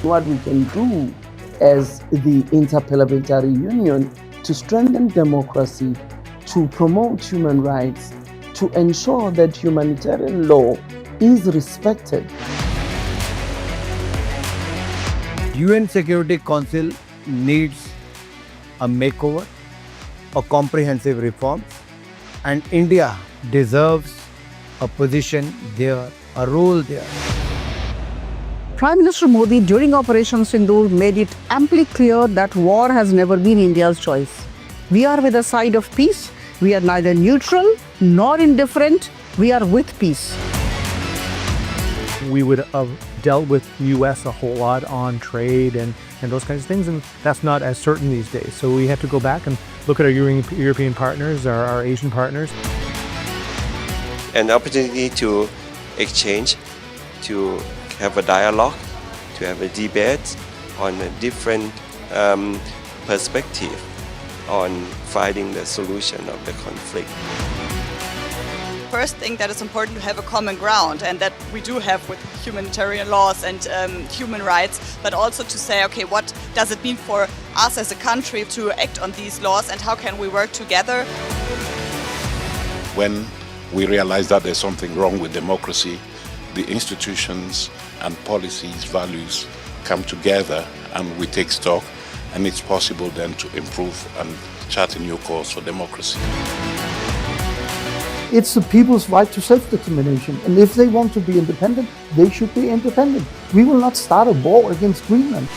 What we can do as the Interparliamentary Union to strengthen democracy, to promote human rights, to ensure that humanitarian law is respected. UN Security Council needs a makeover, a comprehensive reform, and India deserves a position there, a role there. Prime Minister Modi during Operation Sindoor made it amply clear that war has never been India's choice. We are with the side of peace. We are neither neutral nor indifferent. We are with peace. We would have dealt with US a whole lot on trade and those kinds of things, and that's not as certain these days. So we have to go back and look at our European partners, our Asian partners. An opportunity to exchange, to have a dialogue, to have a debate on a different perspective on finding the solution of the conflict. First thing that is important to have a common ground, and that we do have with humanitarian laws and human rights, but also to say, okay, what does it mean for us as a country to act on these laws, and how can we work together? When we realize that there's something wrong with democracy, the institutions and policies, values come together and we take stock, and it's possible then to improve and chart a new course for democracy. It's the people's right to self-determination, and if they want to be independent, they should be independent. We will not start a war against Greenland.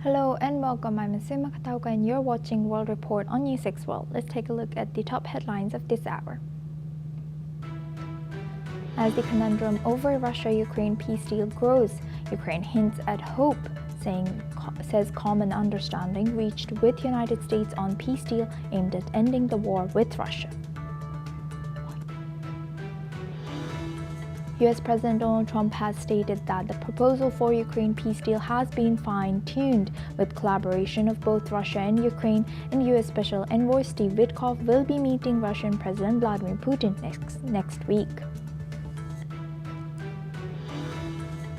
Hello and welcome. I'm Sima Katauka and you're watching World Report on NewsX World. Let's take a look at the top headlines of this hour. As the conundrum over Russia-Ukraine peace deal grows, Ukraine hints at hope, says common understanding reached with United States on peace deal aimed at ending the war with Russia. US President Donald Trump has stated that the proposal for Ukraine peace deal has been fine-tuned with collaboration of both Russia and Ukraine, and US Special Envoy Steve Witkoff will be meeting Russian President Vladimir Putin next week.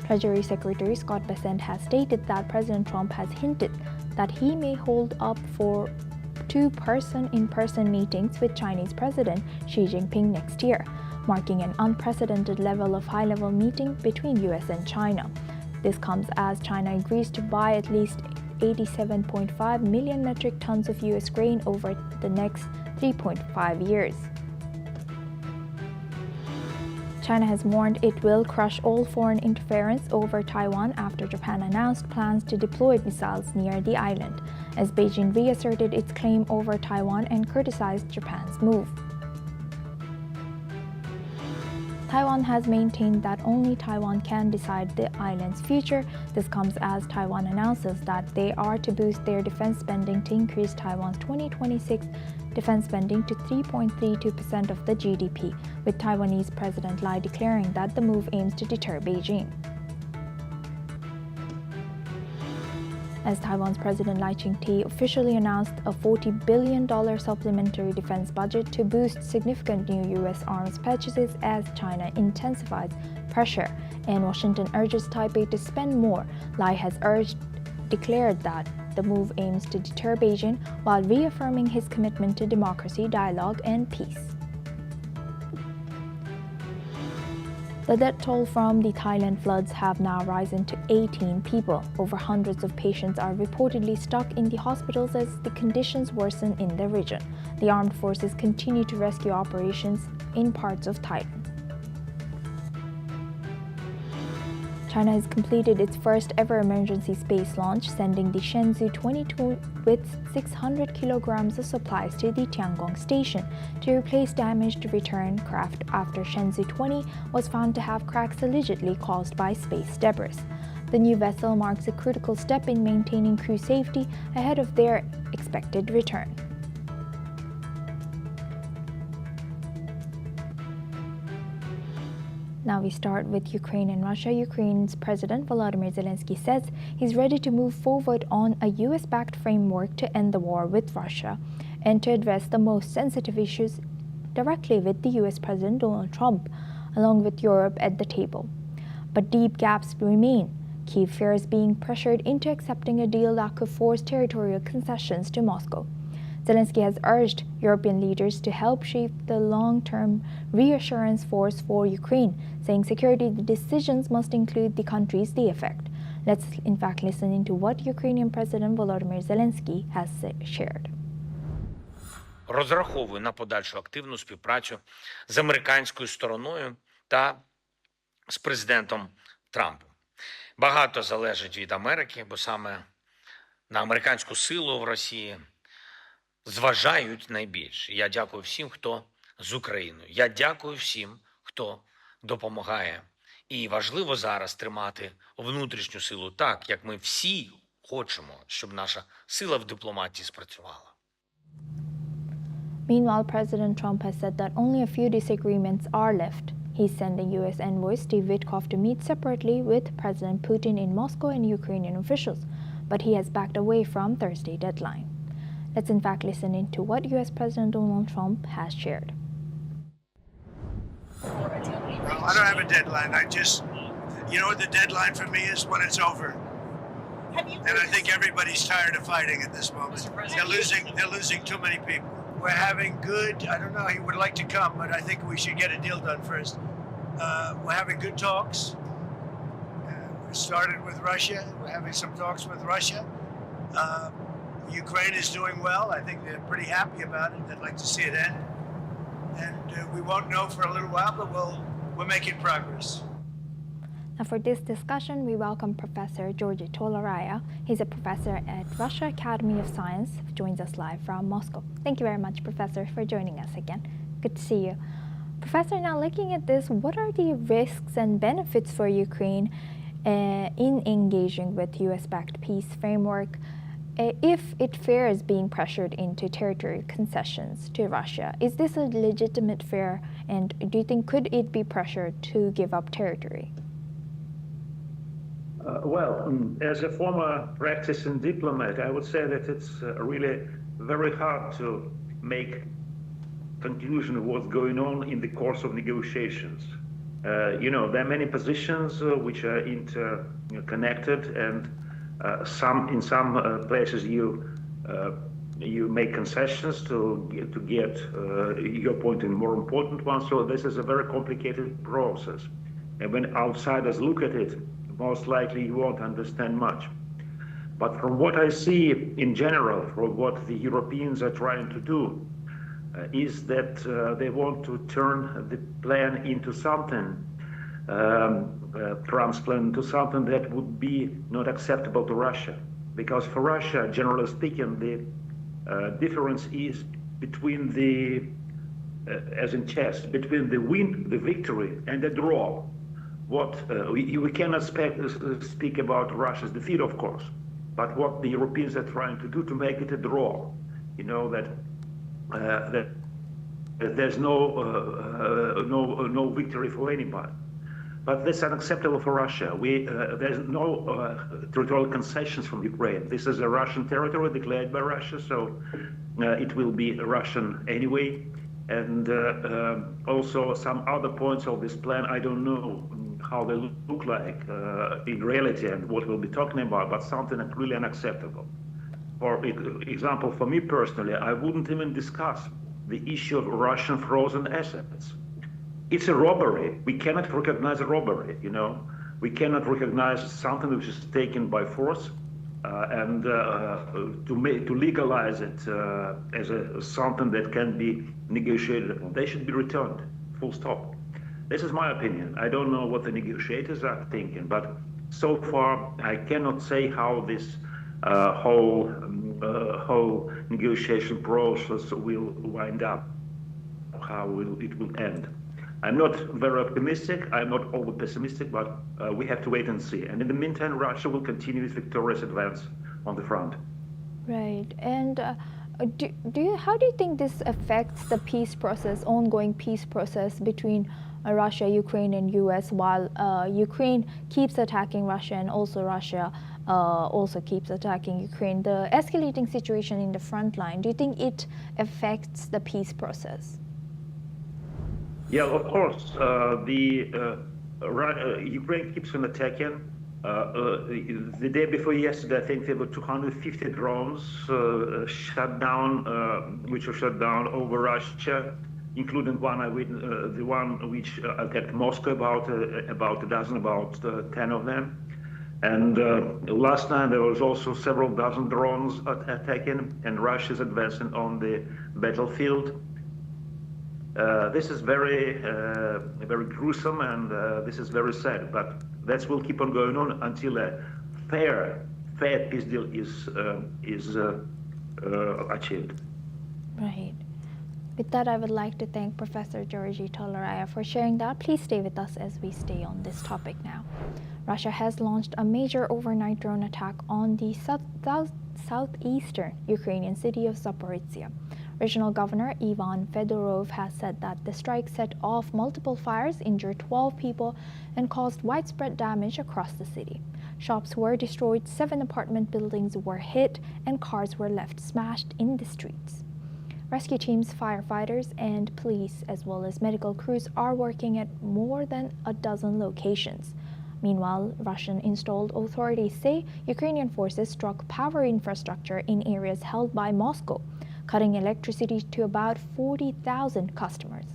Treasury Secretary Scott Bessent has stated that President Trump has hinted that he may hold up for two in-person meetings with Chinese President Xi Jinping next year, marking an unprecedented level of high-level meeting between US and China. This comes as China agrees to buy at least 87.5 million metric tons of US grain over the next 3.5 years. China has warned it will crush all foreign interference over Taiwan after Japan announced plans to deploy missiles near the island, as Beijing reasserted its claim over Taiwan and criticized Japan's move. Taiwan has maintained that only Taiwan can decide the island's future. This comes as Taiwan announces that they are to boost their defense spending to increase Taiwan's 2026 defense spending to 3.32% of the GDP, with Taiwanese President Lai declaring that the move aims to deter Beijing. As Taiwan's President Lai Ching-te officially announced a $40 billion supplementary defense budget to boost significant new U.S. arms purchases as China intensifies pressure and Washington urges Taipei to spend more, Lai has declared that the move aims to deter Beijing while reaffirming his commitment to democracy, dialogue, and peace. The death toll from the Thailand floods have now risen to 18 people. Over hundreds of patients are reportedly stuck in the hospitals as the conditions worsen in the region. The armed forces continue to rescue operations in parts of Thailand. China has completed its first ever emergency space launch, sending the Shenzhou 22 with 600 kilograms of supplies to the Tiangong station to replace damaged return craft after Shenzhou 20 was found to have cracks allegedly caused by space debris. The new vessel marks a critical step in maintaining crew safety ahead of their expected return. Now we start with Ukraine and Russia. Ukraine's President Volodymyr Zelensky says he's ready to move forward on a US-backed framework to end the war with Russia and to address the most sensitive issues directly with the US President Donald Trump, along with Europe at the table. But deep gaps remain. Kyiv fears being pressured into accepting a deal that could force territorial concessions to Moscow. Zelensky has urged European leaders to help shape the long-term reassurance force for Ukraine, saying security decisions must include the countries they affect. Let's in fact listen into what Ukrainian President Volodymyr Zelensky has shared. Розраховую на подальшу активну співпрацю з американською стороною та з президентом Трампом. Багато залежить від Америки, бо саме на американську силу в Росії зважають найбільше. Я дякую всім, хто з Україною. Я дякую всім, хто допомагає. І важливо зараз тримати внутрішню силу так, як ми всі хочемо, щоб наша сила в дипломатії спрацювала. Meanwhile, President Trump has said that only a few disagreements are left. He's sending U.S. envoy Steve Witkoff to meet separately with President Putin in Moscow and Ukrainian officials, but he has backed away from Thursday's deadline. Let's in fact listen into what U.S. President Donald Trump has shared. Well, I don't have a deadline. You know what the deadline for me is? When it's over. And I think everybody's tired of fighting at this moment. They're losing too many people. We're having I don't know, he would like to come, but I think we should get a deal done first. We're having good talks. We started with Russia. We're having some talks with Russia. Ukraine is doing well. I think they're pretty happy about it. They'd like to see it end. And we won't know for a little while, but we're making progress. Now for this discussion, we welcome Professor Georgi Tolaraya. He's a professor at Russia Academy of Science, who joins us live from Moscow. Thank you very much, Professor, for joining us again. Good to see you. Professor, now looking at this, what are the risks and benefits for Ukraine in engaging with US-backed peace framework if it fears being pressured into territory concessions to Russia? Is this a legitimate fear, and do you think could it be pressured to give up territory? As a former practicing diplomat, I would say that it's really very hard to make conclusion of what's going on in the course of negotiations. There are many positions which are interconnected, and in some places you make concessions to get your point in more important ones. So this is a very complicated process, and when outsiders look at it, most likely you won't understand much. But from what I see in general, from what the Europeans are trying to do, is that they want to turn the plan into something, Trump's plan into something that would be not acceptable to Russia. Because for Russia, generally speaking, the difference is between the as in chess, between the victory and the draw. We cannot speak about Russia's defeat, of course, but what the Europeans are trying to do to make it a draw. You know that there's no victory for anybody. But that's unacceptable for Russia. There's no territorial concessions from Ukraine. This is a Russian territory declared by Russia, so it will be Russian anyway. And also some other points of this plan, I don't know how they look like in reality and what we'll be talking about, but something really unacceptable. For example, for me personally, I wouldn't even discuss the issue of Russian frozen assets. It's a robbery. We cannot recognize a robbery, you know. We cannot recognize something which is taken by force and to legalize it as something that can be negotiated upon. They should be returned, full stop. This is my opinion. I don't know what the negotiators are thinking, but so far I cannot say how this whole negotiation process will wind up, how it will end. I'm not very optimistic, I'm not over pessimistic, but we have to wait and see. And in the meantime, Russia will continue its victorious advance on the front. Right. And how do you think this affects the peace process, ongoing peace process between Russia, Ukraine, and US, while Ukraine keeps attacking Russia and also Russia also keeps attacking Ukraine? The escalating situation in the front line, do you think it affects the peace process? Yeah, of course. Ukraine keeps on attacking. The day before yesterday, I think there were 250 drones shut down, which were shut down over Russia, including the one which attacked Moscow, about 10 of them. And last night there was also several dozen drones attacking, and Russia is advancing on the battlefield. This is very gruesome, and this is very sad. But that will keep on going on until a fair peace deal is achieved. Right. With that, I would like to thank Professor Georgi Toleraya for sharing that. Please stay with us as we stay on this topic now. Russia has launched a major overnight drone attack on the southeastern Ukrainian city of Zaporizhia. Regional Governor Ivan Fedorov has said that the strike set off multiple fires, injured 12 people, and caused widespread damage across the city. Shops were destroyed, 7 apartment buildings were hit, and cars were left smashed in the streets. Rescue teams, firefighters, and police, as well as medical crews, are working at more than a dozen locations. Meanwhile, Russian-installed authorities say Ukrainian forces struck power infrastructure in areas held by Moscow, cutting electricity to about 40,000 customers.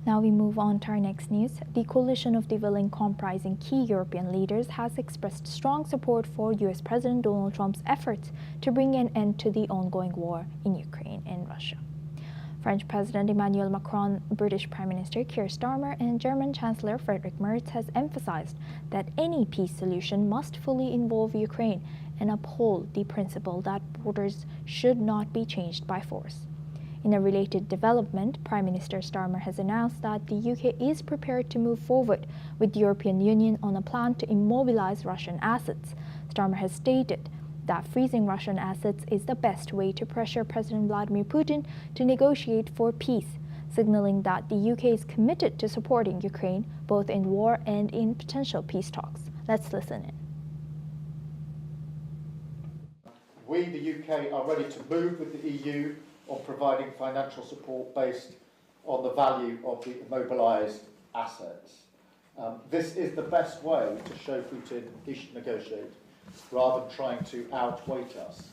Now we move on to our next news. The coalition of the willing, comprising key European leaders, has expressed strong support for US President Donald Trump's efforts to bring an end to the ongoing war in Ukraine and Russia. French President Emmanuel Macron, British Prime Minister Keir Starmer, and German Chancellor Friedrich Merz has emphasized that any peace solution must fully involve Ukraine and uphold the principle that borders should not be changed by force. In a related development, Prime Minister Starmer has announced that the UK is prepared to move forward with the European Union on a plan to immobilize Russian assets. Starmer has stated that freezing Russian assets is the best way to pressure President Vladimir Putin to negotiate for peace, signaling that the UK is committed to supporting Ukraine both in war and in potential peace talks. Let's listen in. We, the UK, are ready to move with the EU on providing financial support based on the value of the immobilised assets. This is the best way to show Putin he should negotiate, rather than trying to outweight us.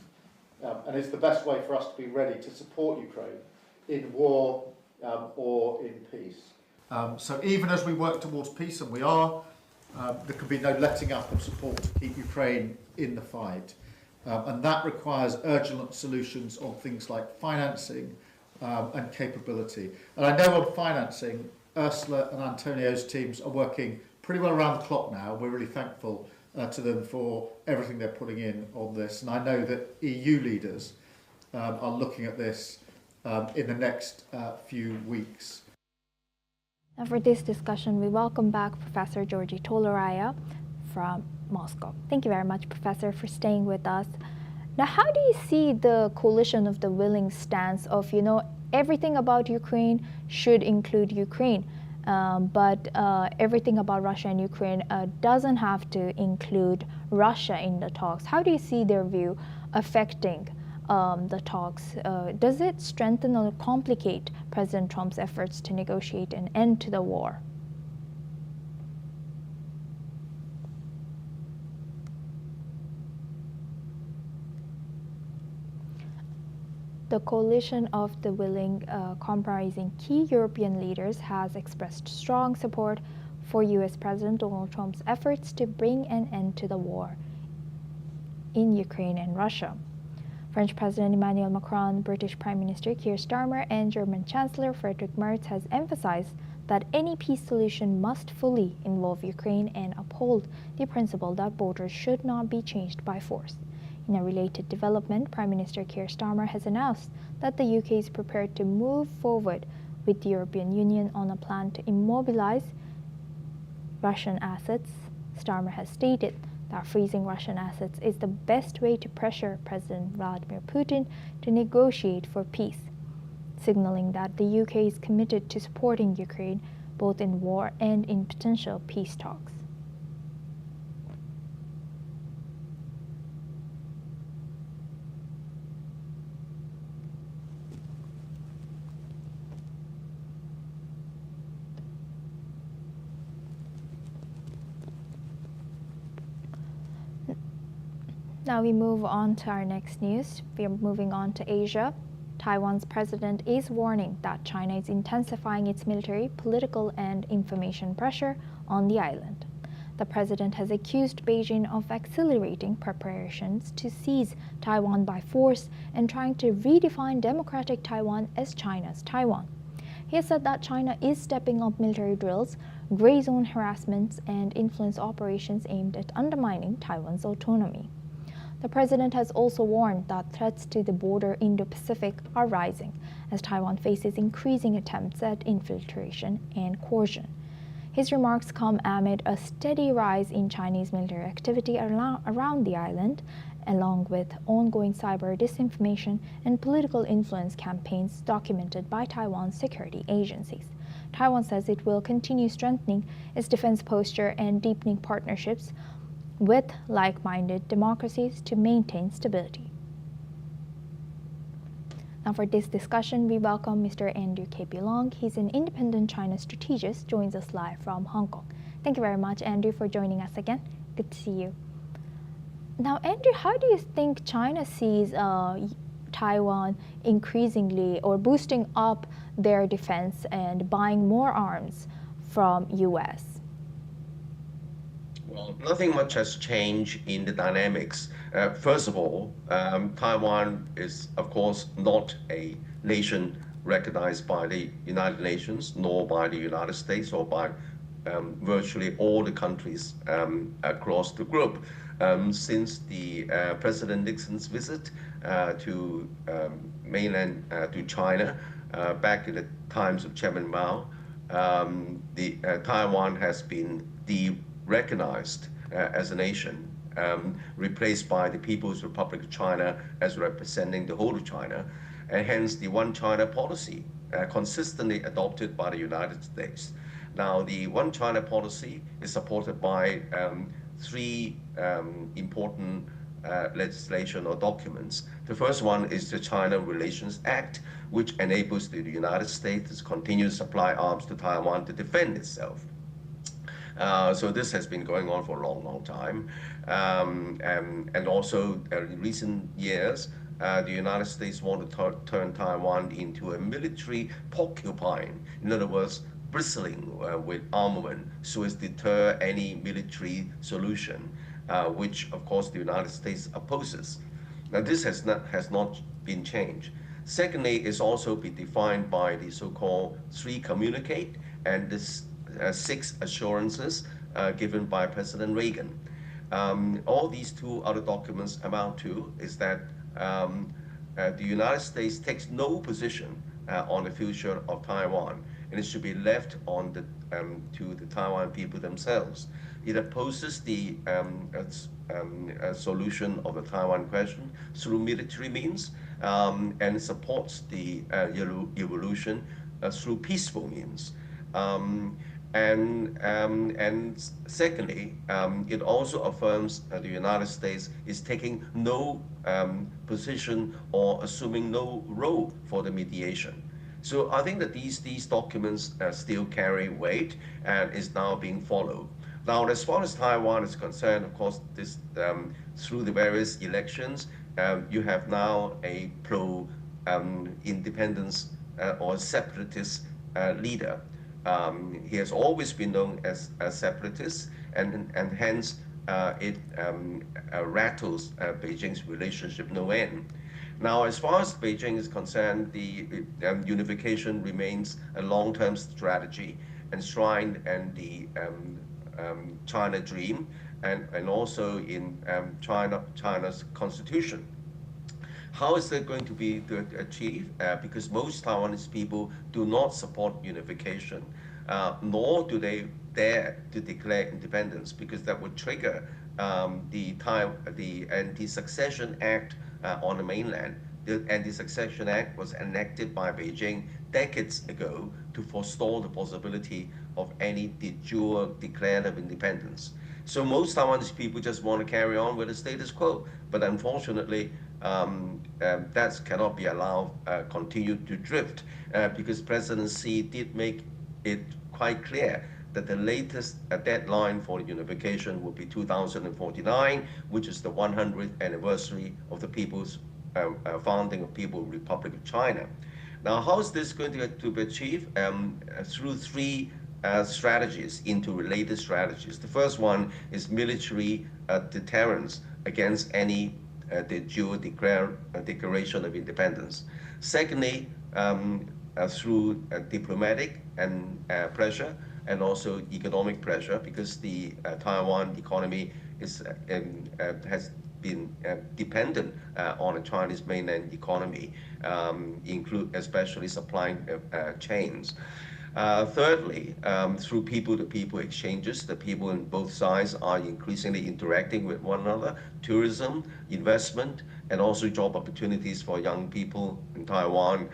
And it's the best way for us to be ready to support Ukraine in war or in peace. So even as we work towards peace, and we are, there can be no letting up of support to keep Ukraine in the fight. And that requires urgent solutions on things like financing and capability. And I know on financing, Ursula and Antonio's teams are working pretty well around the clock now. We're really thankful to them for everything they're putting in on this. And I know that EU leaders are looking at this in the next few weeks. Now for this discussion, we welcome back Professor Georgi Toloraya from Moscow. Thank you very much, Professor, for staying with us. Now, how do you see the coalition of the willing stance of, everything about Ukraine should include Ukraine, but everything about Russia and Ukraine doesn't have to include Russia in the talks? How do you see their view affecting the talks? Does it strengthen or complicate President Trump's efforts to negotiate an end to the war? The coalition of the willing, comprising key European leaders, has expressed strong support for U.S. President Donald Trump's efforts to bring an end to the war in Ukraine and Russia. French President Emmanuel Macron, British Prime Minister Keir Starmer, and German Chancellor Friedrich Merz has emphasized that any peace solution must fully involve Ukraine and uphold the principle that borders should not be changed by force. In a related development, Prime Minister Keir Starmer has announced that the UK is prepared to move forward with the European Union on a plan to immobilize Russian assets. Starmer has stated that freezing Russian assets is the best way to pressure President Vladimir Putin to negotiate for peace, signaling that the UK is committed to supporting Ukraine both in war and in potential peace talks. Now we move on to our next news. We are moving on to Asia. Taiwan's president is warning that China is intensifying its military, political, and information pressure on the island. The president has accused Beijing of accelerating preparations to seize Taiwan by force and trying to redefine democratic Taiwan as China's Taiwan. He has said that China is stepping up military drills, gray zone harassments, and influence operations aimed at undermining Taiwan's autonomy. The president has also warned that threats to the border Indo-Pacific are rising as Taiwan faces increasing attempts at infiltration and coercion. His remarks come amid a steady rise in Chinese military activity around the island, along with ongoing cyber disinformation and political influence campaigns documented by Taiwan's security agencies. Taiwan says it will continue strengthening its defense posture and deepening partnerships with like-minded democracies to maintain stability. Now for this discussion, we welcome Mr. Andrew K.P. Long. He's an independent China strategist, joins us live from Hong Kong. Thank you very much, Andrew, for joining us again. Good to see you. Now, Andrew, how do you think China sees Taiwan increasingly or boosting up their defense and buying more arms from U.S.? Well, nothing much has changed in the dynamics. First of all, Taiwan is, of course, not a nation recognized by the United Nations, nor by the United States, or by virtually all the countries across the group. Since the President Nixon's visit to mainland, to China, back in the times of Chairman Mao, Taiwan has been recognized as a nation, replaced by the People's Republic of China as representing the whole of China, and hence the One China policy consistently adopted by the United States. Now, the One China policy is supported by three important legislation or documents. The first one is the China Relations Act, which enables the United States to continue to supply arms to Taiwan to defend itself. So this has been going on for a long, long time. And also in recent years, the United States want to turn Taiwan into a military porcupine. In other words, bristling with armament so as to deter any military solution, which of course the United States opposes. Now this has not been changed. Secondly, it's also been defined by the so-called 3 communique and this 6 assurances given by President Reagan. All these 2 other documents amount to is that the United States takes no position on the future of Taiwan, and it should be left on the to the Taiwan people themselves. It opposes the solution of the Taiwan question through military means, and supports the evolution through peaceful means. And secondly, it also affirms the United States is taking no position or assuming no role for the mediation. So I think that these documents still carry weight and is now being followed. Now, as far as Taiwan is concerned, of course, this through the various elections, you have now a pro-independence or separatist leader. He has always been known as a separatist, and hence it rattles Beijing's relationship no end. Now, as far as Beijing is concerned, the unification remains a long-term strategy enshrined in the China dream and also in China's constitution. How is that going to be achieved? Because most Taiwanese people do not support unification, nor do they dare to declare independence, because that would trigger the Anti-Succession Act on the mainland. The Anti-Succession Act was enacted by Beijing decades ago to forestall the possibility of any de jure declaration of independence. So most Taiwanese people just want to carry on with the status quo, but unfortunately, that cannot be allowed continue to drift because President Xi did make it quite clear that the latest deadline for unification will be 2049, which is the 100th anniversary of the people's founding of People's Republic of China. Now, how is this going to be achieved? Through three strategies, interrelated strategies. The first one is military deterrence against any de jure declaration of independence. Secondly, through diplomatic and pressure and also economic pressure, because the Taiwan economy is has been dependent on the Chinese mainland economy, especially supply chains. Thirdly, through people-to-people exchanges, the people on both sides are increasingly interacting with one another, tourism, investment, and also job opportunities for young people in Taiwan,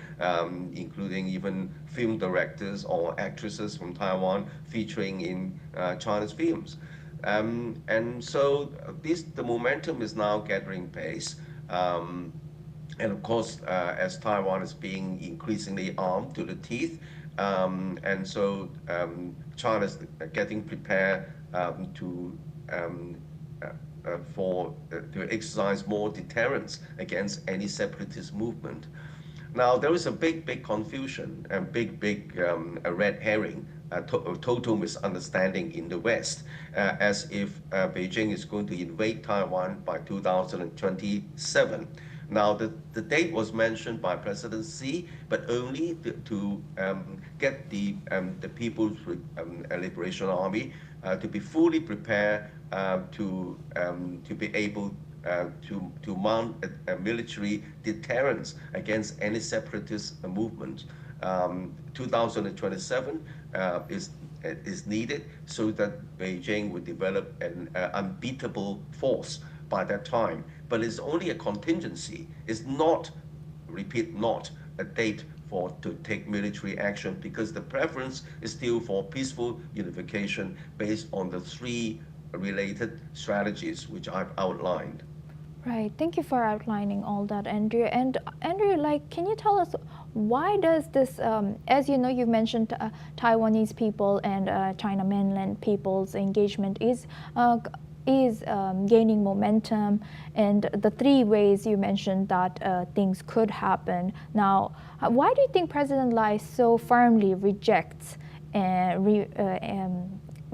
including even film directors or actresses from Taiwan featuring in China's films. And so the momentum is now gathering pace. And of course, as Taiwan is being increasingly armed to the teeth, and so China's getting prepared to exercise more deterrence against any separatist movement. Now, there is a big confusion and big red herring, total misunderstanding in the West, as if Beijing is going to invade Taiwan by 2027. Now, the date was mentioned by President Xi, but only to get the People's Liberation Army to be fully prepared to be able to mount a military deterrence against any separatist movement. 2027 is needed so that Beijing would develop an unbeatable force by that time. But it's only a contingency. It's not, repeat, not a date to take military action, because the preference is still for peaceful unification based on the three related strategies which I've outlined. Right. Thank you for outlining all that, Andrew. And Andrew, can you tell us why does this, as you know, you mentioned Taiwanese people and China mainland people's engagement is gaining momentum, and the three ways you mentioned that things could happen. Now, why do you think President Lai so firmly rejects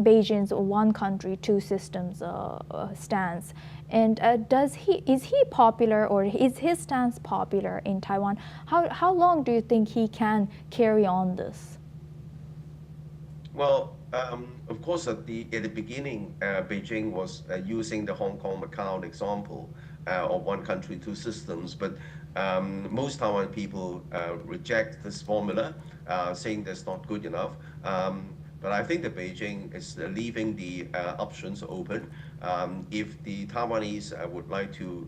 Beijing's one country, two systems stance? And is he popular, or is his stance popular in Taiwan? How long do you think he can carry on this? Well, of course, at the beginning, Beijing was using the Hong Kong-Macau example of one country, two systems. But Most Taiwan people reject this formula, saying that's not good enough. But I think that Beijing is leaving the options open. If the Taiwanese would like to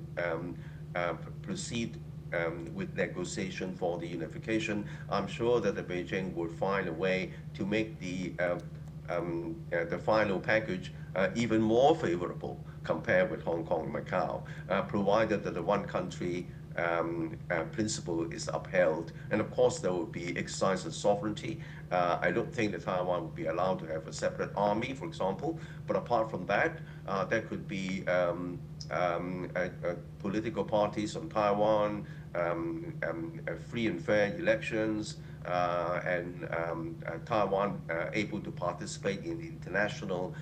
proceed with negotiation for the unification, I'm sure that the Beijing would find a way to make the final package even more favorable compared with Hong Kong and Macau, provided that the one country principle is upheld. And of course, there will be exercise of sovereignty. I don't think that Taiwan would be allowed to have a separate army, for example. But apart from that, there could be political parties from Taiwan, free and fair elections, and Taiwan able to participate in international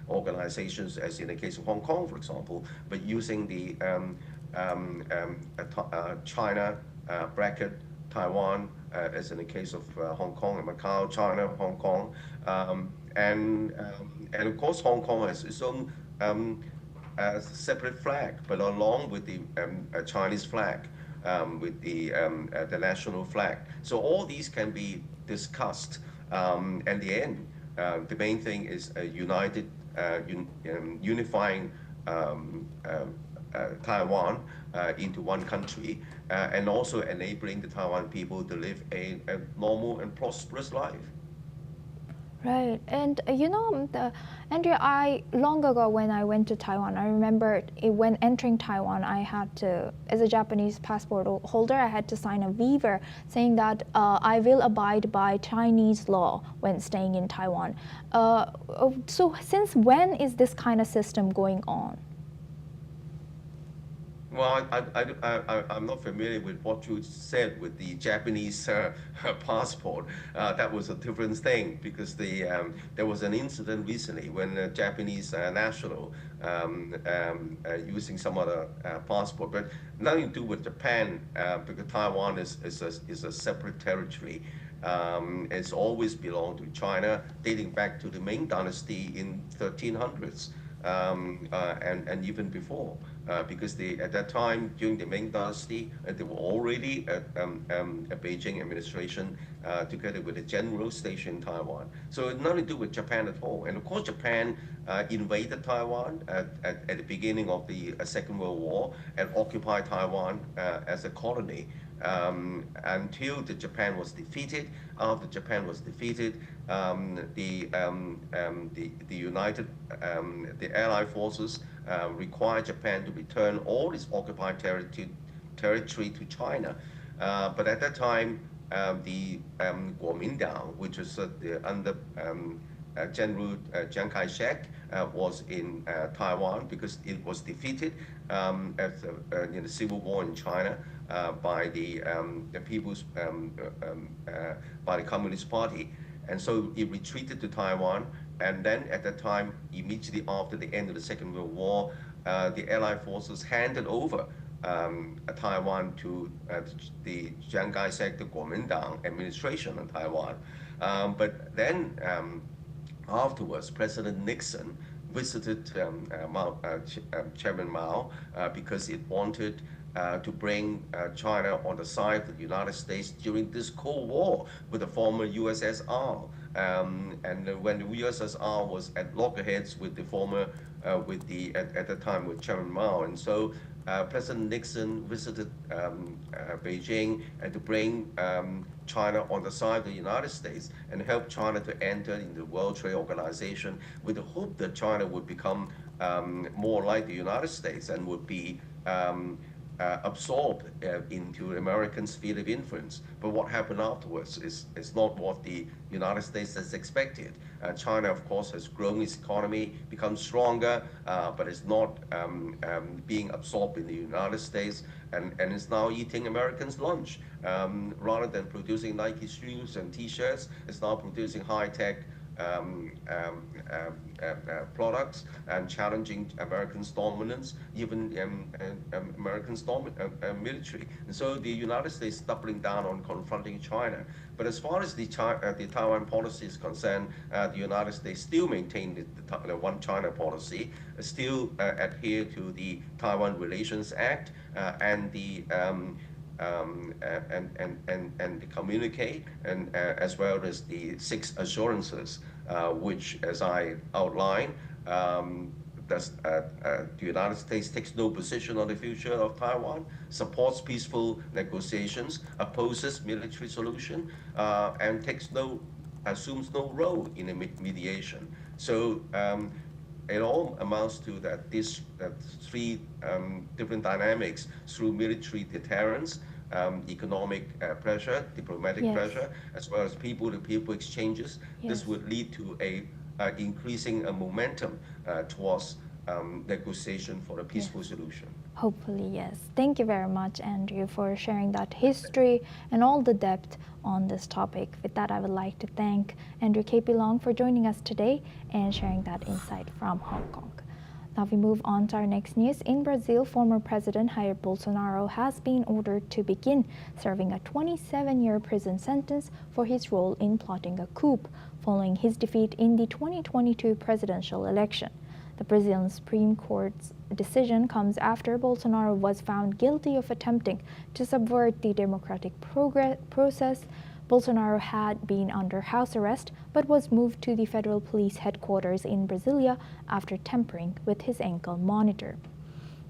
organizations, as in the case of Hong Kong, for example, but using the China bracket Taiwan, as in the case of Hong Kong and Macau, China, Hong Kong, and of course Hong Kong has its own separate flag, but along with the Chinese flag, with the national flag. So all these can be discussed. And the end, the main thing is a united, unifying Taiwan into one country, and also enabling the Taiwan people to live a normal and prosperous life. Right, and Andrea, long ago when I went to Taiwan, I remember when entering Taiwan, I had to, as a Japanese passport holder, I had to sign a waiver saying that I will abide by Chinese law when staying in Taiwan. So since when is this kind of system going on? Well, I'm not familiar with what you said with the Japanese passport. That was a different thing, because there was an incident recently when a Japanese national using some other passport, but nothing to do with Japan, because Taiwan is a separate territory. It's always belonged to China, dating back to the Ming Dynasty in 1300s. And even before, because at that time, during the Ming Dynasty, they were already a Beijing administration together with a general station in Taiwan. So it's nothing to do with Japan at all. And of course, Japan invaded Taiwan at the beginning of the Second World War and occupied Taiwan as a colony. Until Japan was defeated. After Japan was defeated, the Allied forces required Japan to return all its occupied territory to China. But at that time, the Kuomintang, which was under General Chiang Kai-shek, was in Taiwan because it was defeated in the civil war in China by the People's by the Communist Party, and so it retreated to Taiwan. And then at that time, immediately after the end of the Second World War, the Allied forces handed over Taiwan to the Chiang Kai-shek, the Kuomintang administration in Taiwan. But then afterwards, President Nixon visited Chairman Mao because it wanted to bring China on the side of the United States during this Cold War with the former USSR. And when the USSR was at loggerheads with the former, at the time with Chairman Mao. And so President Nixon visited Beijing and to bring China on the side of the United States and help China to enter into the World Trade Organization with the hope that China would become more like the United States and would be absorbed into American sphere of influence. But what happened afterwards is not what the United States has expected. China, of course, has grown its economy, become stronger, but it's not being absorbed in the United States, and is now eating Americans' lunch. Rather than producing Nike shoes and T-shirts, it's now producing high-tech products and challenging American's dominance, even American's military. And so the United States doubling down on confronting China. But as far as the Taiwan policy is concerned, the United States still maintain the one China policy, still adhere to the Taiwan Relations Act and the and communicate, and as well as the 6 assurances, which, as I outlined, the United States takes no position on the future of Taiwan, supports peaceful negotiations, opposes military solution, and assumes no role in a mediation. So it all amounts to that these 3 different dynamics through military deterrence, economic pressure, diplomatic pressure, as well as people-to-people exchanges. This would lead to a increasing momentum towards negotiation for a peaceful solution. Hopefully, yes. Thank you very much, Andrew, for sharing that history and all the depth on this topic. With that, I would like to thank Andrew K.P. Long for joining us today and sharing that insight from Hong Kong. Now we move on to our next news. In Brazil, former President Jair Bolsonaro has been ordered to begin serving a 27-year prison sentence for his role in plotting a coup following his defeat in the 2022 presidential election. The Brazilian Supreme Court's decision comes after Bolsonaro was found guilty of attempting to subvert the democratic process. Bolsonaro had been under house arrest but was moved to the federal police headquarters in Brasilia after tampering with his ankle monitor.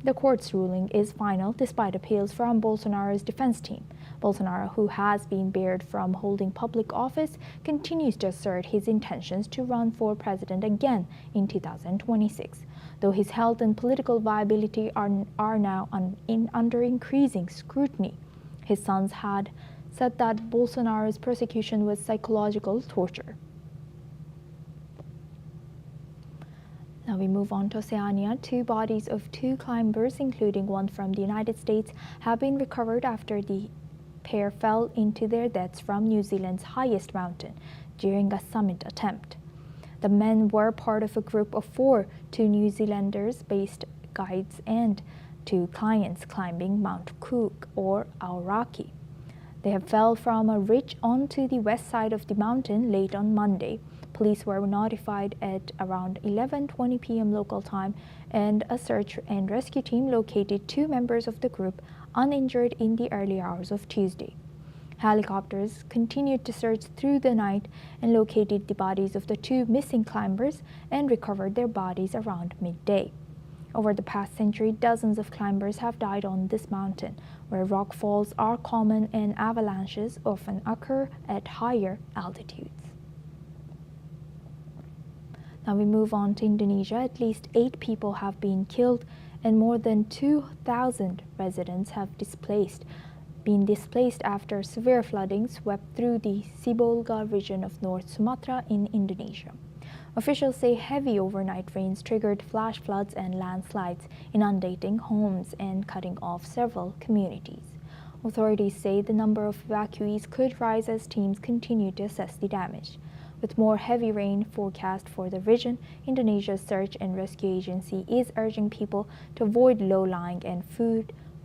The court's ruling is final despite appeals from Bolsonaro's defense team. Bolsonaro, who has been barred from holding public office, continues to assert his intentions to run for president again in 2026, though his health and political viability are now under increasing scrutiny. His sons had said that Bolsonaro's persecution was psychological torture. Now we move on to Oceania. 2 bodies of 2 climbers, including one from the United States, have been recovered after the pair fell into their deaths from New Zealand's highest mountain during a summit attempt. The men were part of a group of 4, 2 New Zealanders-based guides and 2 clients climbing Mount Cook or Aoraki. They have fell from a ridge onto the west side of the mountain late on Monday. Police were notified at around 11:20 p.m. local time, and a search and rescue team located 2 members of the group uninjured in the early hours of Tuesday. Helicopters continued to search through the night and located the bodies of the 2 missing climbers and recovered their bodies around midday. Over the past century, dozens of climbers have died on this mountain, where rock falls are common and avalanches often occur at higher altitudes. Now we move on to Indonesia. At least 8 people have been killed and more than 2,000 residents have been displaced after severe flooding swept through the Sibolga region of North Sumatra in Indonesia. Officials say heavy overnight rains triggered flash floods and landslides, inundating homes and cutting off several communities. Authorities say the number of evacuees could rise as teams continue to assess the damage. With more heavy rain forecast for the region, Indonesia's Search and Rescue Agency is urging people to avoid low-lying and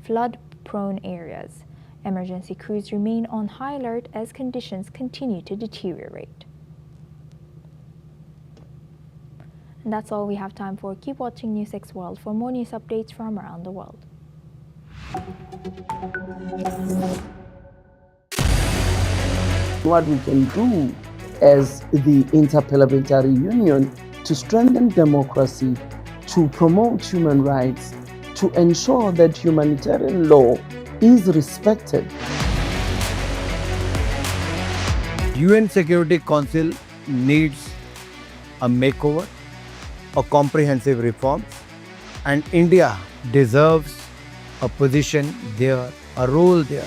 flood-prone areas. Emergency crews remain on high alert as conditions continue to deteriorate. And that's all we have time for. Keep watching NewsX World for more news updates from around the world. What we can do as the Interparliamentary Union to strengthen democracy, to promote human rights, to ensure that humanitarian law is respected. UN Security Council needs a makeover, a comprehensive reform, and India deserves a position there, a role there.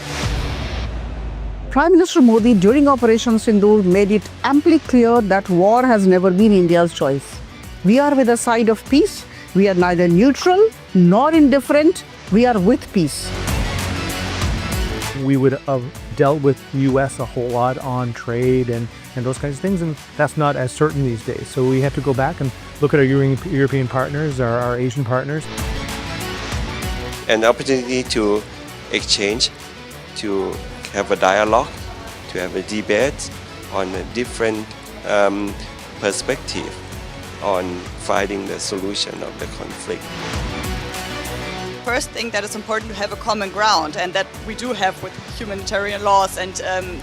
Prime Minister Modi during Operation Sindoor made it amply clear that war has never been India's choice. We are with the side of peace. We are neither neutral nor indifferent. We are with peace. We would have dealt with U.S. a whole lot on trade and those kinds of things, and that's not as certain these days. So we have to go back and look at our European partners, our Asian partners. An opportunity to exchange, to have a dialogue, to have a debate on a different perspective on finding the solution of the conflict. First thing that is important to have a common ground, and that we do have with humanitarian laws and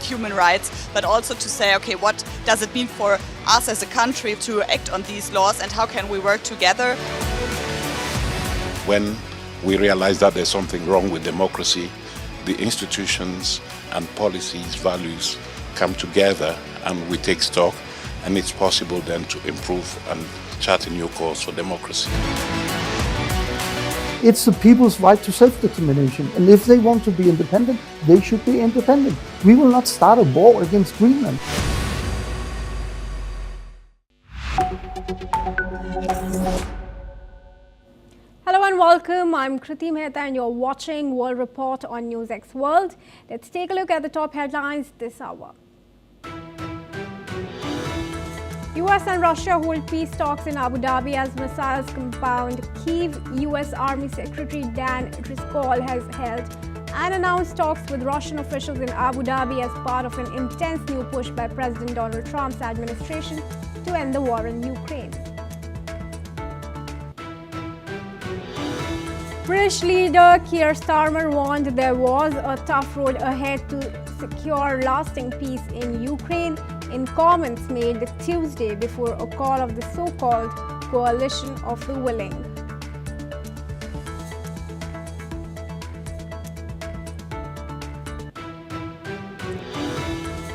human rights, but also to say, okay, what does it mean for us as a country to act on these laws and how can we work together? When we realize that there's something wrong with democracy, the institutions and policies, values come together and we take stock, and it's possible then to improve and chart a new course for democracy. It's the people's right to self-determination, and if they want to be independent, they should be independent. We will not start a war against Greenland. Hello and welcome. I'm Kriti Mehta and you're watching World Report on NewsX World. Let's take a look at the top headlines this hour. US and Russia hold peace talks in Abu Dhabi as missiles compound. Kyiv, US Army Secretary Dan Driscoll has held unannounced talks with Russian officials in Abu Dhabi as part of an intense new push by President Donald Trump's administration to end the war in Ukraine. British leader Keir Starmer warned there was a tough road ahead to secure lasting peace in Ukraine in comments made Tuesday before a call of the so-called Coalition of the Willing.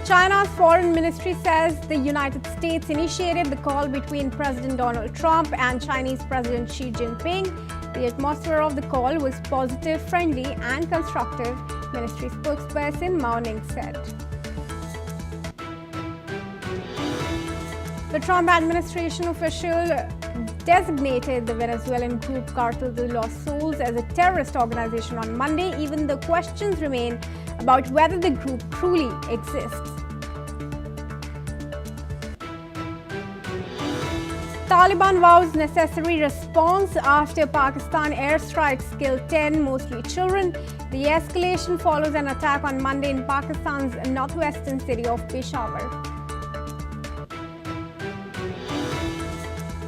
China's foreign ministry says the United States initiated the call between President Donald Trump and Chinese President Xi Jinping. The atmosphere of the call was positive, friendly, and constructive, ministry spokesperson Mao Ning said. The Trump administration official designated the Venezuelan group Cartel de los Soles as a terrorist organization on Monday, even though questions remain about whether the group truly exists. Taliban vows necessary response after Pakistan airstrikes killed 10, mostly children. The escalation follows an attack on Monday in Pakistan's northwestern city of Peshawar.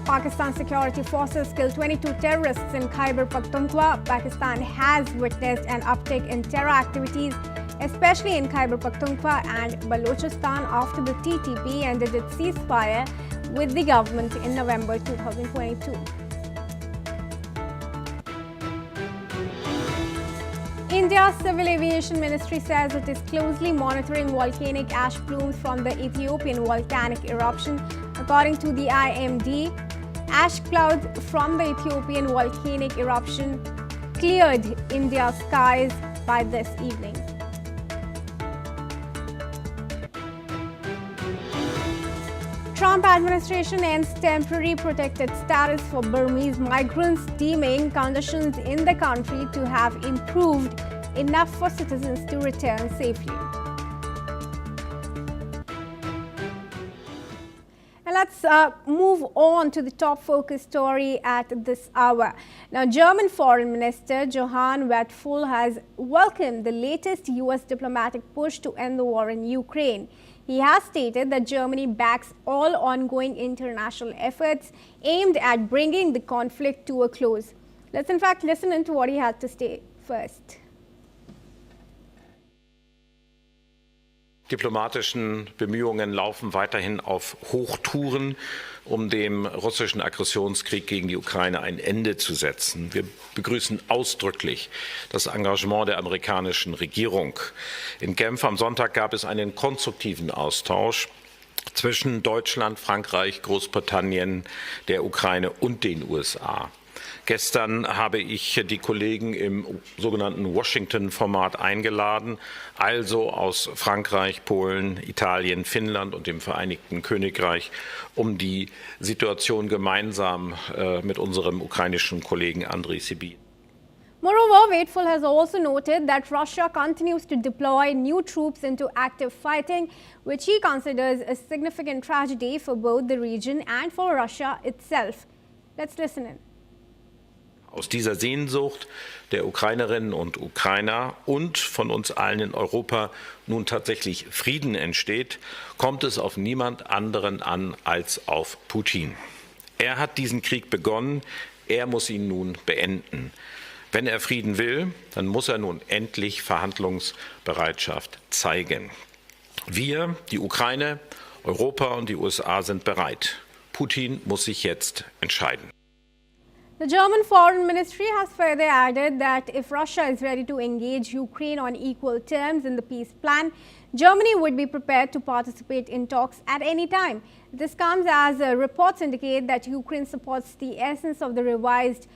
Pakistan security forces killed 22 terrorists in Khyber Pakhtunkhwa. Pakistan has witnessed an uptick in terror activities, especially in Khyber Pakhtunkhwa and Balochistan after the TTP ended its ceasefire with the government in November 2022. India's Civil Aviation Ministry says it is closely monitoring volcanic ash plumes from the Ethiopian volcanic eruption. According to the IMD, ash clouds from the Ethiopian volcanic eruption cleared India's skies by this evening. Trump administration ends temporary protected status for Burmese migrants, deeming conditions in the country to have improved enough for citizens to return safely. And let's move on to the top focus story at this hour. Now, German Foreign Minister Johann Wedful has welcomed the latest U.S. diplomatic push to end the war in Ukraine. He has stated that Germany backs all ongoing international efforts aimed at bringing the conflict to a close. Let's in fact listen into what he had to say first. Diplomatischen Bemühungen laufen weiterhin auf Hochtouren, um dem russischen Aggressionskrieg gegen die Ukraine ein Ende zu setzen. Wir begrüßen ausdrücklich das Engagement der amerikanischen Regierung. In Genf am Sonntag gab es einen konstruktiven Austausch zwischen Deutschland, Frankreich, Großbritannien, der Ukraine und den USA. Gestern habe ich die Kollegen im sogenannten Washington-Format eingeladen, also aus Frankreich, Polen, Italien, Finnland und dem Vereinigten Königreich, um die Situation gemeinsam mit unserem ukrainischen Kollegen Andriy Sybiha. Moreover, Waitful has also noted that Russia continues to deploy new troops into active fighting, which he considers a significant tragedy for both the region and for Russia itself. Let's listen in. Aus dieser Sehnsucht der Ukrainerinnen und Ukrainer und von uns allen in Europa nun tatsächlich Frieden entsteht, kommt es auf niemand anderen an als auf Putin. Er hat diesen Krieg begonnen, er muss ihn nun beenden. Wenn er Frieden will, dann muss er nun endlich Verhandlungsbereitschaft zeigen. Wir, die Ukraine, Europa und die USA sind bereit. Putin muss sich jetzt entscheiden. The German Foreign Ministry has further added that if Russia is ready to engage Ukraine on equal terms in the peace plan, Germany would be prepared to participate in talks at any time. This comes as reports indicate that Ukraine supports the essence of the revised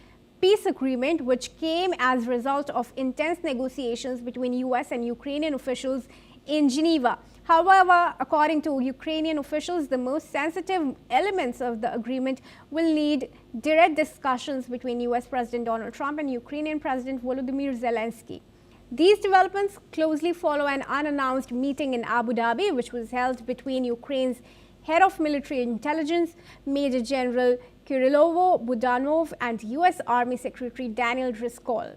peace agreement, which came as a result of intense negotiations between US and Ukrainian officials in Geneva. However, according to Ukrainian officials, the most sensitive elements of the agreement will need direct discussions between US President Donald Trump and Ukrainian President Volodymyr Zelensky. These developments closely follow an unannounced meeting in Abu Dhabi, which was held between Ukraine's head of military intelligence, Major General Kirillovo Budanov, and US Army Secretary Daniel Driscoll.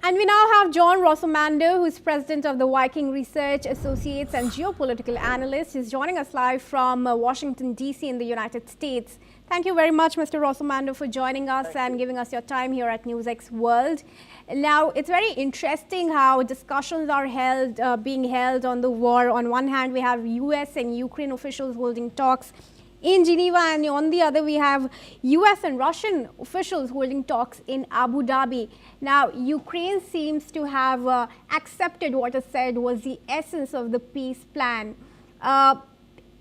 And we now have John Rosomander, who is president of the Viking Research Associates and geopolitical analyst. He's joining us live from Washington, D.C. in the United States. Thank you very much, Mr. Rosomander, for joining us and giving us your time here at NewsX World. Now, it's very interesting how discussions are being held on the war. On one hand, we have U.S. and Ukraine officials holding talks in Geneva, and on the other, we have US and Russian officials holding talks in Abu Dhabi. Now, Ukraine seems to have accepted what is said was the essence of the peace plan.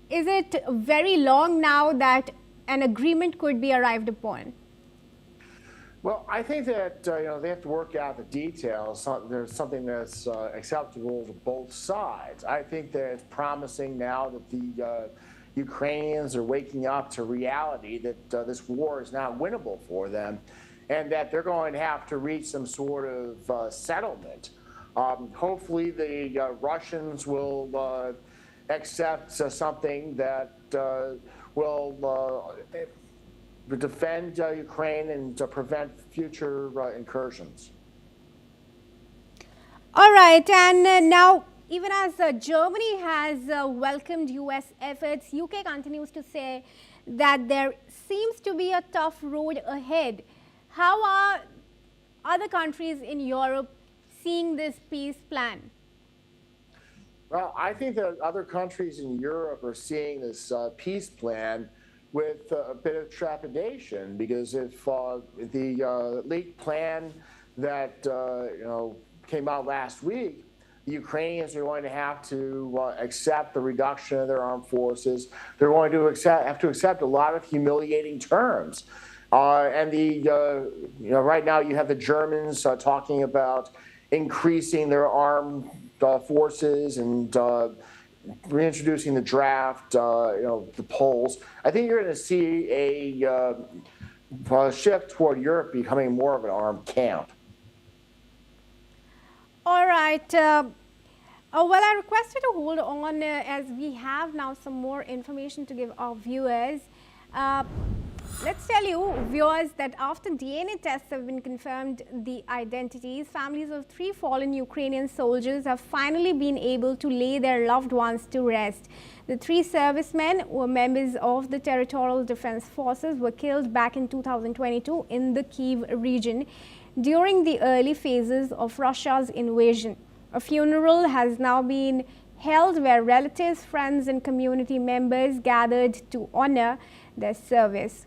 Is it very long now that an agreement could be arrived upon? Well, I think that they have to work out the details. There's something that's acceptable to both sides. I think that it's promising now that the Ukrainians are waking up to reality that this war is not winnable for them and that they're going to have to reach some sort of settlement. Hopefully the Russians will accept something that will defend Ukraine and prevent future incursions. All right, and now even as Germany has welcomed US efforts, UK continues to say that there seems to be a tough road ahead. How are other countries in Europe seeing this peace plan? Well, I think that other countries in Europe are seeing this peace plan with a bit of trepidation, because if the leaked plan that came out last week, the Ukrainians are going to have to accept the reduction of their armed forces. They're going to have to accept a lot of humiliating terms. And right now you have the Germans talking about increasing their armed forces and reintroducing the draft, the polls. I think you're going to see a shift toward Europe becoming more of an armed camp. All right. Well, I requested to hold on as we have now some more information to give our viewers. Let's tell you, viewers, that after DNA tests have been confirmed the identities, families of 3 fallen Ukrainian soldiers have finally been able to lay their loved ones to rest. The 3 servicemen were members of the Territorial Defense Forces, were killed back in 2022 in the Kyiv region during the early phases of Russia's invasion. A funeral has now been held where relatives, friends and community members gathered to honor their service.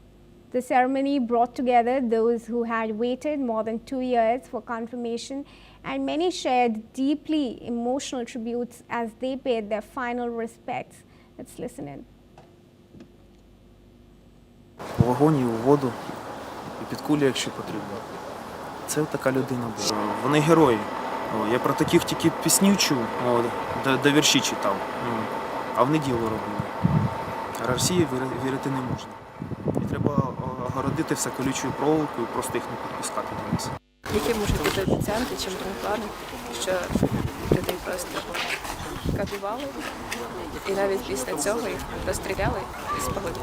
The ceremony brought together those who had waited more than 2 years for confirmation, and many shared deeply emotional tributes as they paid their final respects. Let's listen in. У вогоні, у воду і під кулі, якщо потрібно. Це така людина була. Вони герої. Я про таких тільки пісню чув, де вірші читав, а вони діло робили. А Росії вірити не можна. І треба загородити все колючою проволокою, просто їх не підпускати до нас. Які можуть бути обіцянки, чим плани, що людей просто катували, і навіть після цього їх розстріляли і спалили.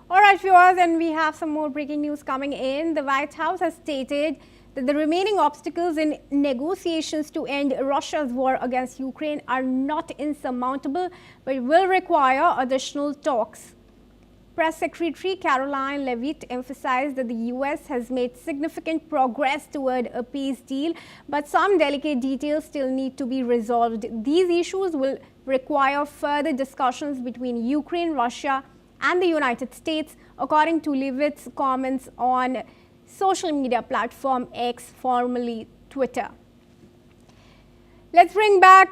All right, viewers, and we have some more breaking news coming in. The White House has stated that the remaining obstacles in negotiations to end Russia's war against Ukraine are not insurmountable, but will require additional talks. Press Secretary Caroline Leavitt emphasized that the U.S. has made significant progress toward a peace deal, but some delicate details still need to be resolved. These issues will require further discussions between Ukraine, Russia, and the United States, according to Leavitt's comments on social media platform X, formerly Twitter. Let's bring back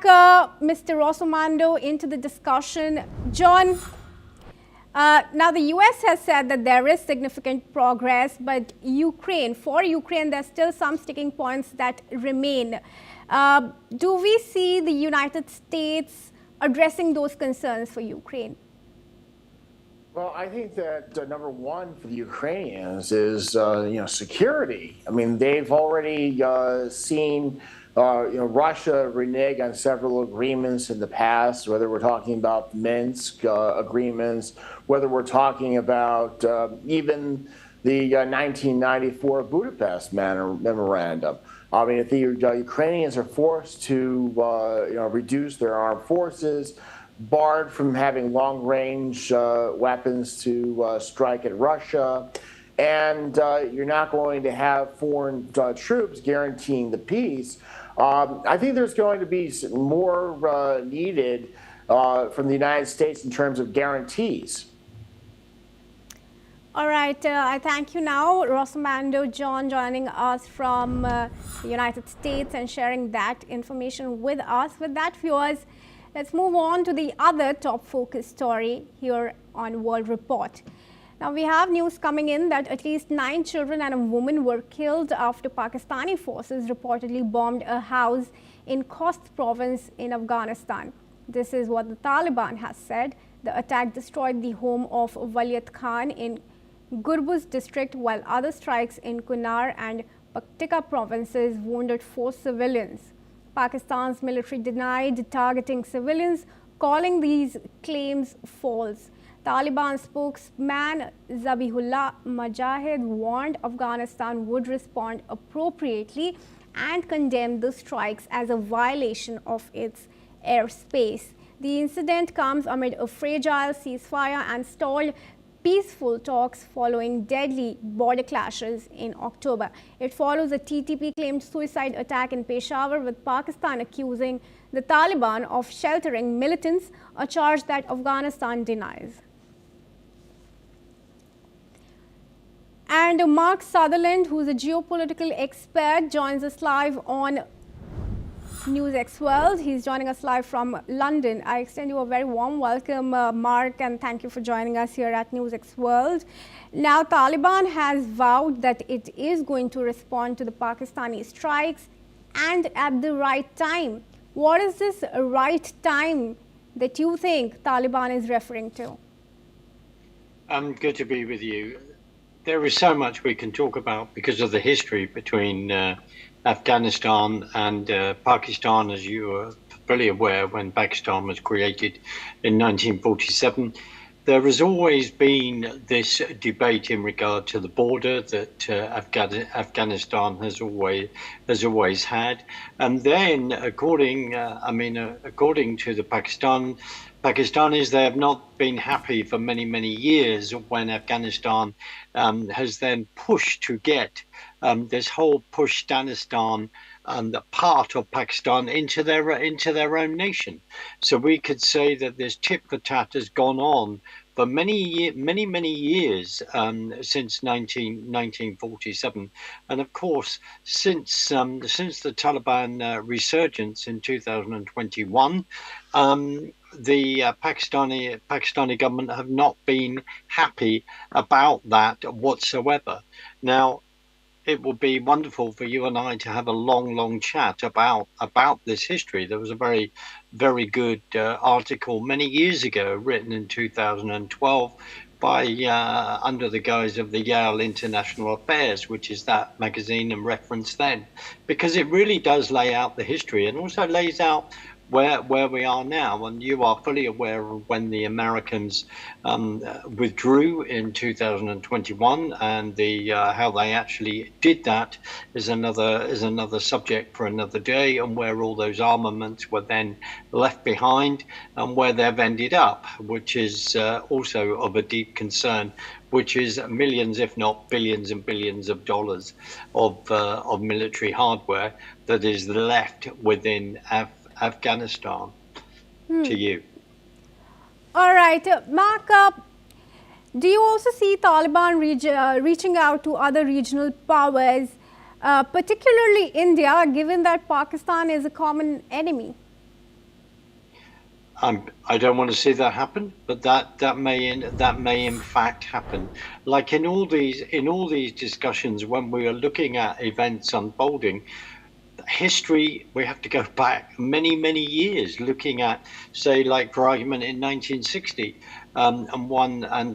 Mr. Rossomando into the discussion. John, now the US has said that there is significant progress, but for Ukraine, there's still some sticking points that remain. Do we see the United States addressing those concerns for Ukraine? Well, I think that number one for the Ukrainians is security. I mean, they've already seen Russia renege on several agreements in the past, whether we're talking about Minsk agreements, whether we're talking about even the 1994 Budapest memorandum. I mean, if the Ukrainians are forced to reduce their armed forces, barred from having long-range weapons to strike at Russia, and you're not going to have foreign troops guaranteeing the peace, I think there's going to be more needed from the United States in terms of guarantees. All right, I thank you now, Rossomando John, joining us from the United States and sharing that information with us. With that, viewers, let's move on to the other top focus story here on World Report. Now, we have news coming in that at least 9 children and a woman were killed after Pakistani forces reportedly bombed a house in Khost province in Afghanistan. This is what the Taliban has said. The attack destroyed the home of Waliat Khan in Gurbuz district, while other strikes in Kunar and Paktika provinces wounded 4 civilians. Pakistan's military denied targeting civilians, calling these claims false. Taliban spokesman Zabihullah Mujahid warned Afghanistan would respond appropriately and condemned the strikes as a violation of its airspace. The incident comes amid a fragile ceasefire and stalled peaceful talks following deadly border clashes in October. It follows a TTP-claimed suicide attack in Peshawar, with Pakistan accusing the Taliban of sheltering militants, a charge that Afghanistan denies. And Mark Sutherland, who's a geopolitical expert, joins us live on NewsX World. He's joining us live from London. I extend you a very warm welcome, Mark, and thank you for joining us here at NewsX World. Now, Taliban has vowed that it is going to respond to the Pakistani strikes and at the right time. What is this right time that you think Taliban is referring to? Good to be with you. There is so much we can talk about because of the history between Afghanistan and Pakistan, as you are fully aware, when Pakistan was created in 1947. There has always been this debate in regard to the border that Afghanistan has always had. And then, according to the Pakistanis, they have not been happy for many, many years when Afghanistan has then pushed to get this whole Pushtanistan the part of Pakistan into their own nation. So we could say that this tit for tat has gone on for many years since 1947, and of course since the Taliban resurgence in 2021. The Pakistani government have not been happy about that whatsoever. Now, it would be wonderful for you and I to have a long chat about this history. There was a very good article many years ago written in 2012 under the guise of the Yale International Affairs, which is that magazine and reference then, because it really does lay out the history and also lays out where we are now. And you are fully aware of when the Americans withdrew in 2021, and how they actually did that is another subject for another day, and where all those armaments were then left behind and where they've ended up, which is also of a deep concern, which is millions, if not billions and billions of dollars of military hardware that is left within Afghanistan. To you. All right, Mark, do you also see Taliban reaching out to other regional powers, particularly India, given that Pakistan is a common enemy? I don't want to see that happen, but that may in fact happen. Like in all these discussions, when we are looking at events unfolding, history, we have to go back many years, looking at, say, like for argument in 1960, and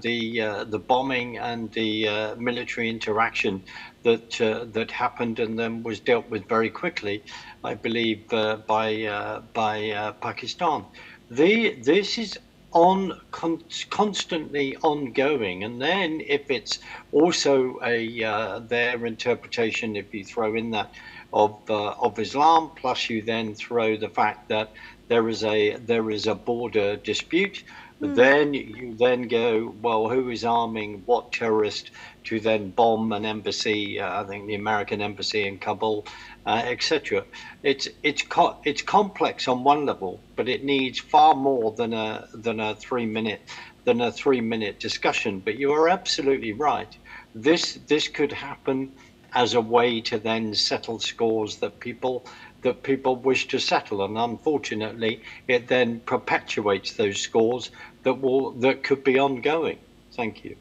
the bombing and the military interaction that happened and then was dealt with very quickly, I believe, by Pakistan. This is constantly ongoing, and then if it's also their interpretation, if you throw in that of Islam, plus you then throw the fact that there is a border dispute, then you then go, well, who is arming what terrorist to then bomb an embassy? I think the American embassy in Kabul, etc. It's complex on one level, but it needs far more than a 3-minute discussion. But you are absolutely right. This could happen as a way to then settle scores that people wish to settle, and unfortunately, it then perpetuates those scores that could be ongoing. Thank you.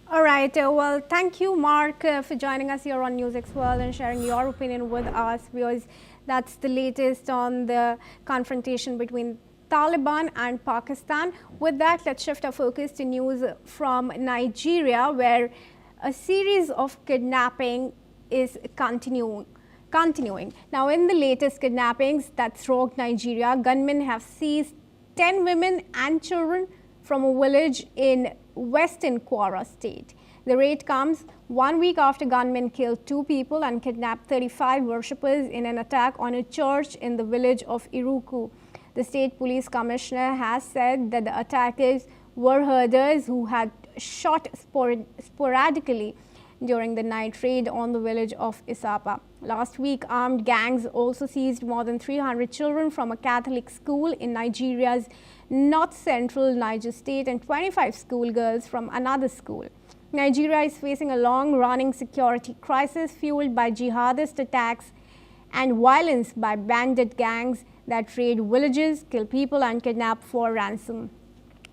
All right. Well, thank you, Mark, for joining us here on NewsX World and sharing your opinion with us, because that's the latest on the confrontation between Taliban and Pakistan. With that, let's shift our focus to news from Nigeria, where a series of kidnapping is continuing. Now, in the latest kidnappings that rocked Nigeria, gunmen have seized 10 women and children from a village in Western Kwara State. The raid comes 1 week after gunmen killed 2 people and kidnapped 35 worshippers in an attack on a church in the village of Iruku. The state police commissioner has said that the attackers were herders who had shot sporadically during the night raid on the village of Isapa. Last week, armed gangs also seized more than 300 children from a Catholic school in Nigeria's north-central Niger state and 25 schoolgirls from another school. Nigeria is facing a long-running security crisis fueled by jihadist attacks and violence by bandit gangs that raid villages, kill people and kidnap for ransom.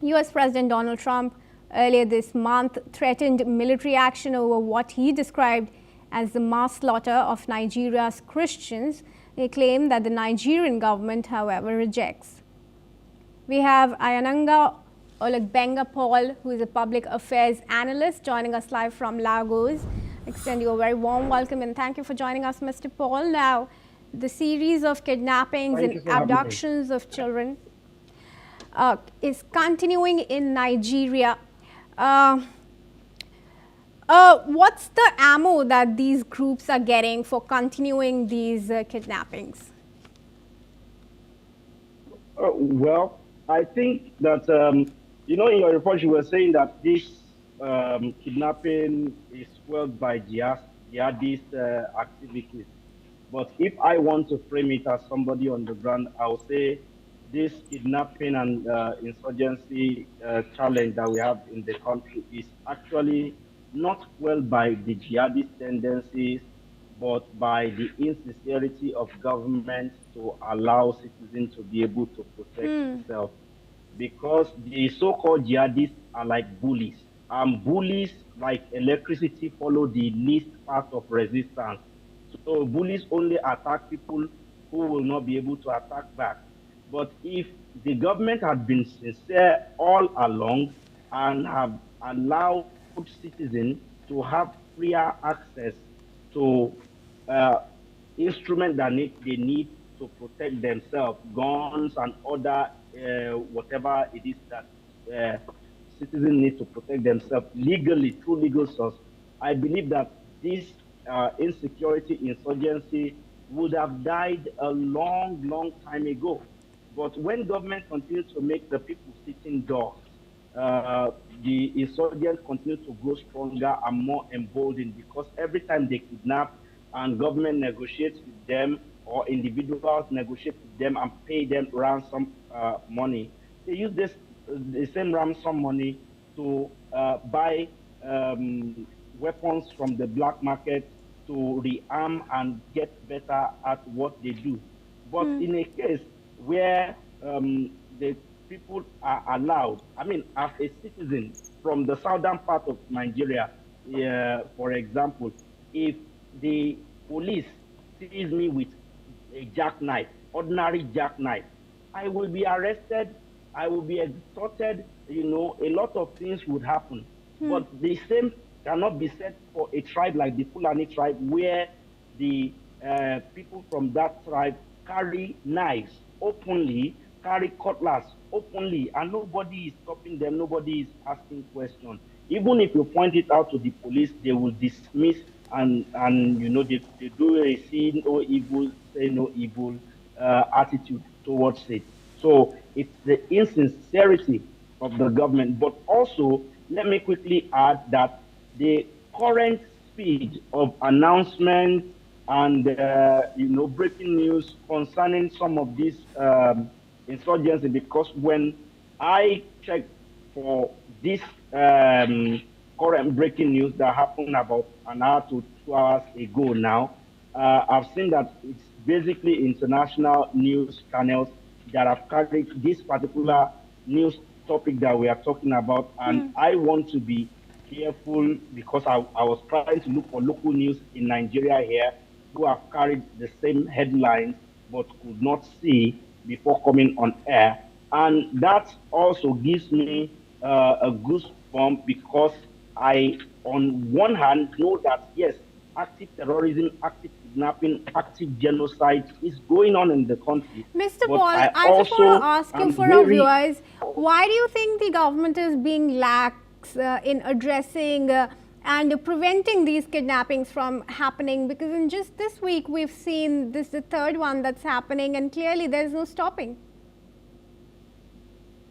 US President Donald Trump earlier this month threatened military action over what he described as the mass slaughter of Nigeria's Christians, a claim that the Nigerian government, however, rejects. We have Ayananga Olagbenga Paul, who is a public affairs analyst, joining us live from Lagos. Extend you a very warm welcome and thank you for joining us, Mr. Paul. Now, the series of kidnappings and abductions of children is continuing in Nigeria. What's the ammo that these groups are getting for continuing these kidnappings? Well, I think that, in your report you were saying that this kidnapping is fueled by jihadist activities. But if I want to frame it as somebody on the ground, I will say this kidnapping and insurgency challenge that we have in the country is actually not fueled by the jihadist tendencies, but by the insincerity of government to allow citizens to be able to protect themselves. Because the so-called jihadists are like bullies. Bullies, like electricity, follow the least path of resistance. So bullies only attack people who will not be able to attack back. But if the government had been sincere all along and have allowed citizens to have freer access to instruments that they need to protect themselves, guns and other whatever it is that citizens need to protect themselves legally through legal source, I believe that this insecurity, insurgency would have died a long, long time ago. But when government continues to make the people sitting dogs, the insurgents continue to grow stronger and more emboldened, because every time they kidnap and government negotiates with them, or individuals negotiate with them and pay them ransom money, they use the same ransom money to buy weapons from the black market to rearm and get better at what they do. But in a case where the people are allowed, I mean, as a citizen from the southern part of Nigeria, for example, if the police sees me with a jackknife, ordinary jackknife, I will be arrested, I will be extorted, you know, a lot of things would happen. But the same cannot be said for a tribe like the Fulani tribe, where the people from that tribe carry knives openly, carry cutlass openly, and nobody is stopping them, nobody is asking questions. Even if you point it out to the police, they will dismiss and you know, they do a see no evil, say no evil attitude towards it. So it's the insincerity of the government. But also, let me quickly add that the current speed of announcement and you know, breaking news concerning some of these insurgency, because when I checked for this current breaking news that happened about an hour to 2 hours ago now, I've seen that it's basically international news channels that have carried this particular news topic that we are talking about. And I want to be careful, because I was trying to look for local news in Nigeria here who have carried the same headlines but could not see before coming on air. And that also gives me a goosebump, because I, on one hand, know that, yes, active terrorism, active kidnapping, active genocide is going on in the country. Mr. Paul, I just want to ask you, for our viewers, why do you think the government is being lax in addressing and preventing these kidnappings from happening? Because in just this week, we've seen this, the third one that's happening, and clearly there's no stopping.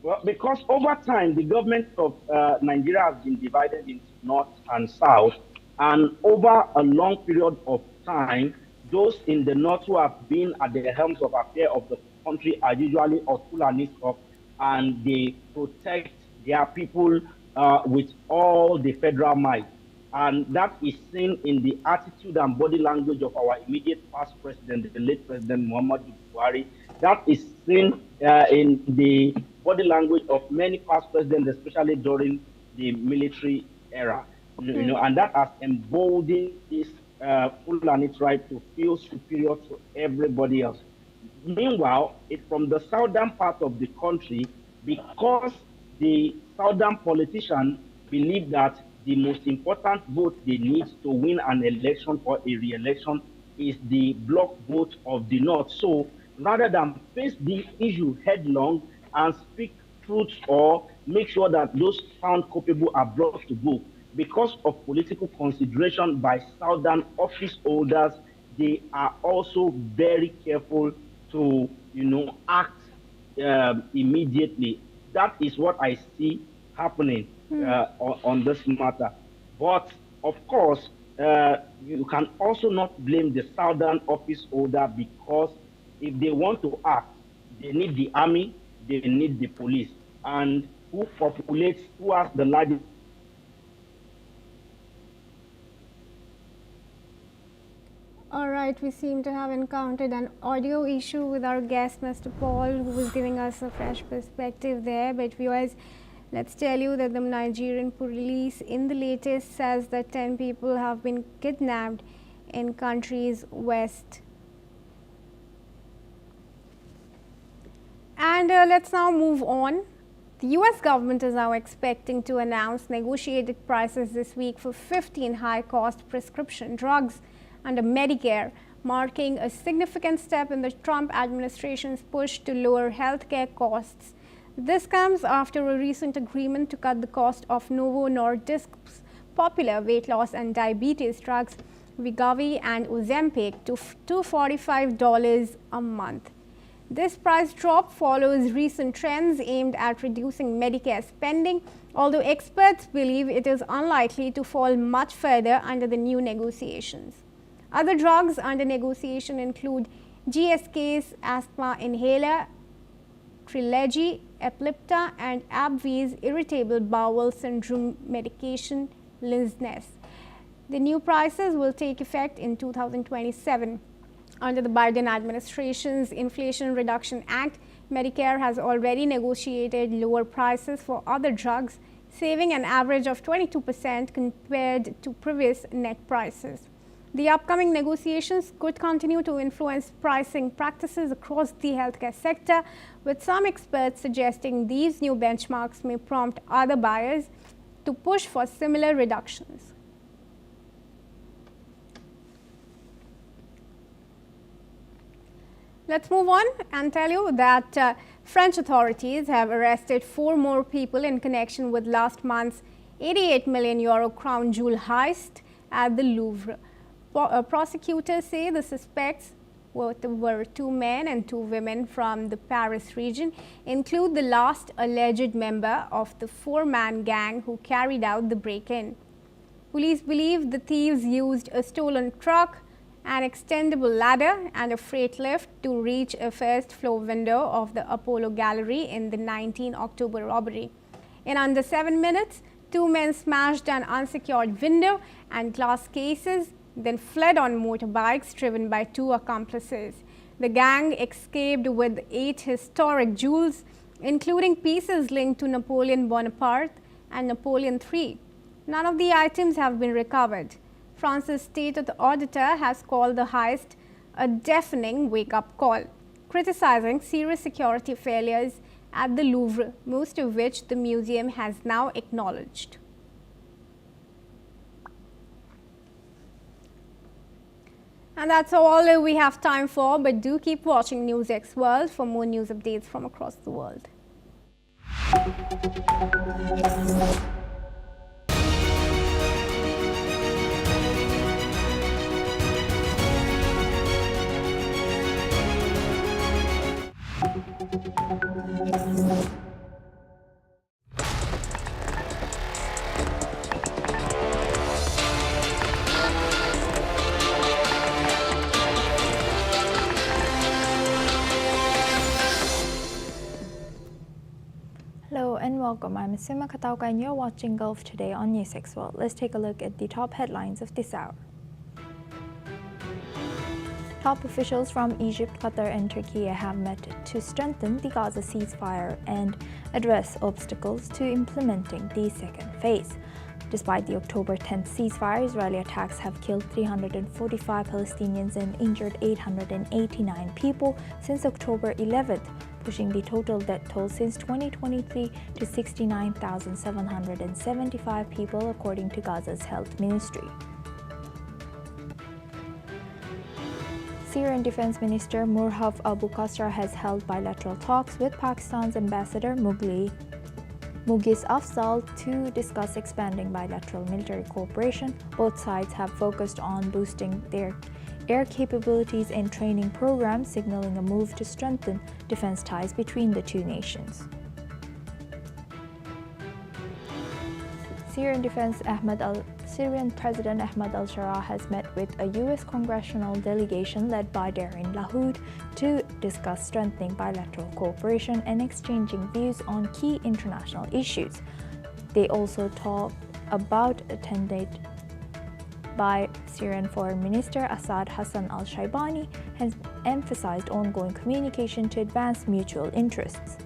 Well, because over time, the government of Nigeria has been divided into north and south. And over a long period of time, those in the north who have been at the helms of affairs of the country are usually of Fulani stock, and they protect their people with all the federal might. And that is seen in the attitude and body language of our immediate past president, the late President Muhammadu Buhari. That is seen in the body language of many past presidents, especially during the military era. You know, and that has emboldened this Fulani tribe to feel superior to everybody else. Meanwhile, it's from the southern part of the country, because the southern politicians believe that the most important vote they need to win an election or a re-election is the block vote of the north. So rather than face the issue headlong and speak truth or make sure that those found culpable are brought to book, because of political consideration by southern office holders, they are also very careful to, you know, act immediately. That is what I see happening on this matter. But of course, you can also not blame the southern office holder, because if they want to act, they need the army, they need the police. And who populates, who has the largest? All right, we seem to have encountered an audio issue with our guest, Mr. Paul, who was giving us a fresh perspective there. But viewers, let's tell you that the Nigerian police in the latest says that 10 people have been kidnapped in country's west. And let's now move on The US government is now expecting to announce negotiated prices this week for 15 high-cost prescription drugs under Medicare, marking a significant step in the Trump administration's push to lower healthcare costs. This comes after a recent agreement to cut the cost of Novo Nordisk's popular weight loss and diabetes drugs, Wegovy and Ozempic, to $245 a month. This price drop follows recent trends aimed at reducing Medicare spending, although experts believe it is unlikely to fall much further under the new negotiations. Other drugs under negotiation include GSK's asthma inhaler, Trelegy, Eplipta, and AbbVie's irritable bowel syndrome medication, Linzess. The new prices will take effect in 2027. Under the Biden administration's Inflation Reduction Act, Medicare has already negotiated lower prices for other drugs, saving an average of 22% compared to previous net prices. The upcoming negotiations could continue to influence pricing practices across the healthcare sector, with some experts suggesting these new benchmarks may prompt other buyers to push for similar reductions. Let's move on and tell you that French authorities have arrested 4 more people in connection with last month's €88 million crown jewel heist at the Louvre. Prosecutors say the suspects were 2 men and 2 women from the Paris region, include the last alleged member of the 4-man gang who carried out the break-in. Police believe the thieves used a stolen truck, an extendable ladder and a freight lift to reach a first-floor window of the Apollo Gallery in the 19 October robbery. In under 7 minutes, 2 men smashed an unsecured window and glass cases, then fled on motorbikes driven by 2 accomplices. The gang escaped with 8 historic jewels, including pieces linked to Napoleon Bonaparte and Napoleon III. None of the items have been recovered. France's state auditor has called the heist a deafening wake-up call, criticizing serious security failures at the Louvre, most of which the museum has now acknowledged. And that's all we have time for, but do keep watching NewsX World for more news updates from across the world. Hello and welcome. I'm Sima Katauka and you're watching Gulf Today on NewsX World. Let's take a look at the top headlines of this hour. Top officials from Egypt, Qatar and Turkey have met to strengthen the Gaza ceasefire and address obstacles to implementing the second phase. Despite the October 10th ceasefire, Israeli attacks have killed 345 Palestinians and injured 889 people since October 11th, pushing the total death toll since 2023 to 69,775 people, according to Gaza's health ministry. Syrian Defense Minister Murhaf Abu Qasra has held bilateral talks with Pakistan's Ambassador Mughis Afzal to discuss expanding bilateral military cooperation. Both sides have focused on boosting their air capabilities and training programs, signaling a move to strengthen defense ties between the 2 nations. Syrian President Ahmad al-Shara has met with a U.S. congressional delegation led by Darin Lahoud to discuss strengthening bilateral cooperation and exchanging views on key international issues. They also talked about attended by Syrian Foreign Minister Assad Hassan al-Shaibani, has emphasized ongoing communication to advance mutual interests.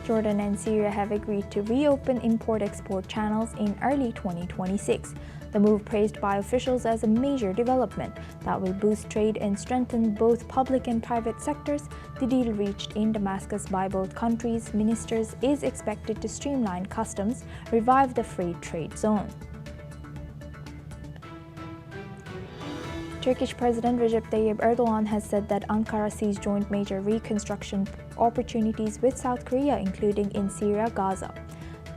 Jordan and Syria have agreed to reopen import-export channels in early 2026. The move praised by officials as a major development that will boost trade and strengthen both public and private sectors. The deal reached in Damascus by both countries' ministers is expected to streamline customs, revive the free trade zone. Turkish President Recep Tayyip Erdogan has said that Ankara sees joint major reconstruction opportunities with South Korea, including in Syria, Gaza.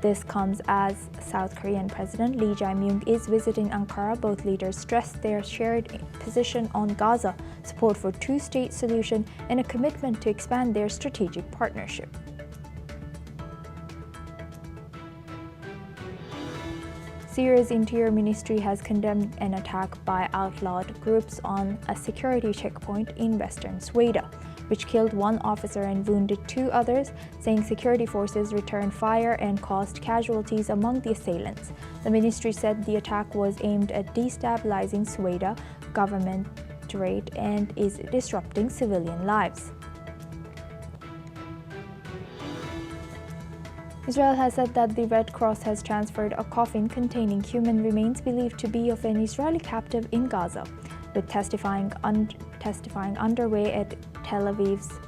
This comes as South Korean President Lee Jae-myung is visiting Ankara. Both leaders stressed their shared position on Gaza, support for two-state solution, and a commitment to expand their strategic partnership. Syria's Interior Ministry has condemned an attack by outlawed groups on a security checkpoint in western Sweden, which killed one officer and wounded two others, saying security forces returned fire and caused casualties among the assailants. The ministry said the attack was aimed at destabilizing Sweden governorate and is disrupting civilian lives. Israel has said that the Red Cross has transferred a coffin containing human remains believed to be of an Israeli captive in Gaza, with testifying underway at Tel Aviv's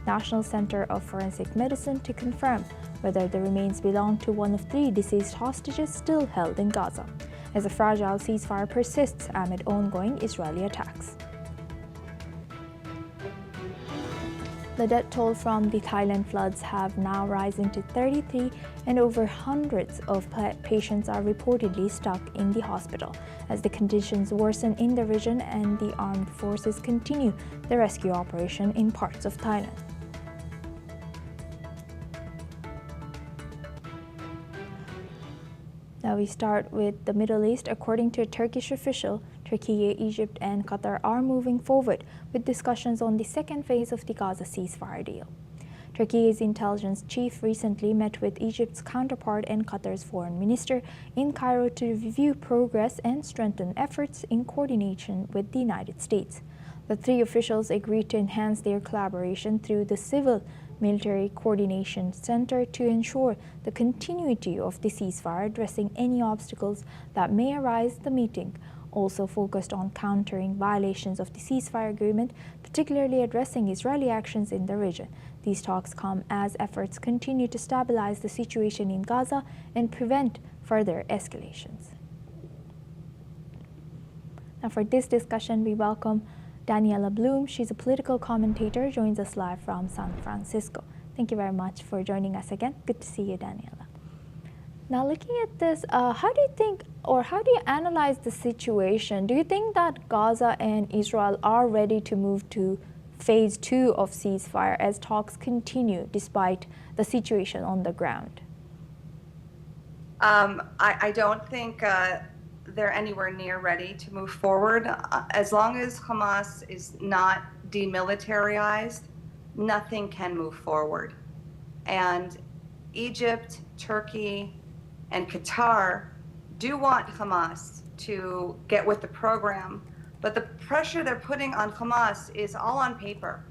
National Center of Forensic Medicine to confirm whether the remains belong to one of 3 deceased hostages still held in Gaza, as a fragile ceasefire persists amid ongoing Israeli attacks. The death toll from the Thailand floods have now risen to 33, and over hundreds of patients are reportedly stuck in the hospital as the conditions worsen in the region and the armed forces continue the rescue operation in parts of Thailand. Now we start with the Middle East. According to a Turkish official, Turkey, Egypt, and Qatar are moving forward with discussions on the second phase of the Gaza ceasefire deal. Turkey's intelligence chief recently met with Egypt's counterpart and Qatar's foreign minister in Cairo to review progress and strengthen efforts in coordination with the United States. The 3 officials agreed to enhance their collaboration through the Civil Military Coordination Center to ensure the continuity of the ceasefire, addressing any obstacles that may arise. The meeting also focused on countering violations of the ceasefire agreement, particularly addressing Israeli actions in the region. These talks come as efforts continue to stabilize the situation in Gaza and prevent further escalations. Now for this discussion, we welcome Daniela Bloom. She's a political commentator, joins us live from San Francisco. Thank you very much for joining us again. Good to see you, Daniela. Now, looking at this, how do you think, or how do you analyze the situation? Do you think that Gaza and Israel are ready to move to phase 2 of ceasefire as talks continue despite the situation on the ground? I don't think they're anywhere near ready to move forward. As long as Hamas is not demilitarized, nothing can move forward. And Egypt, Turkey, and Qatar do want Hamas to get with the program, but the pressure they're putting on Hamas is all on paper.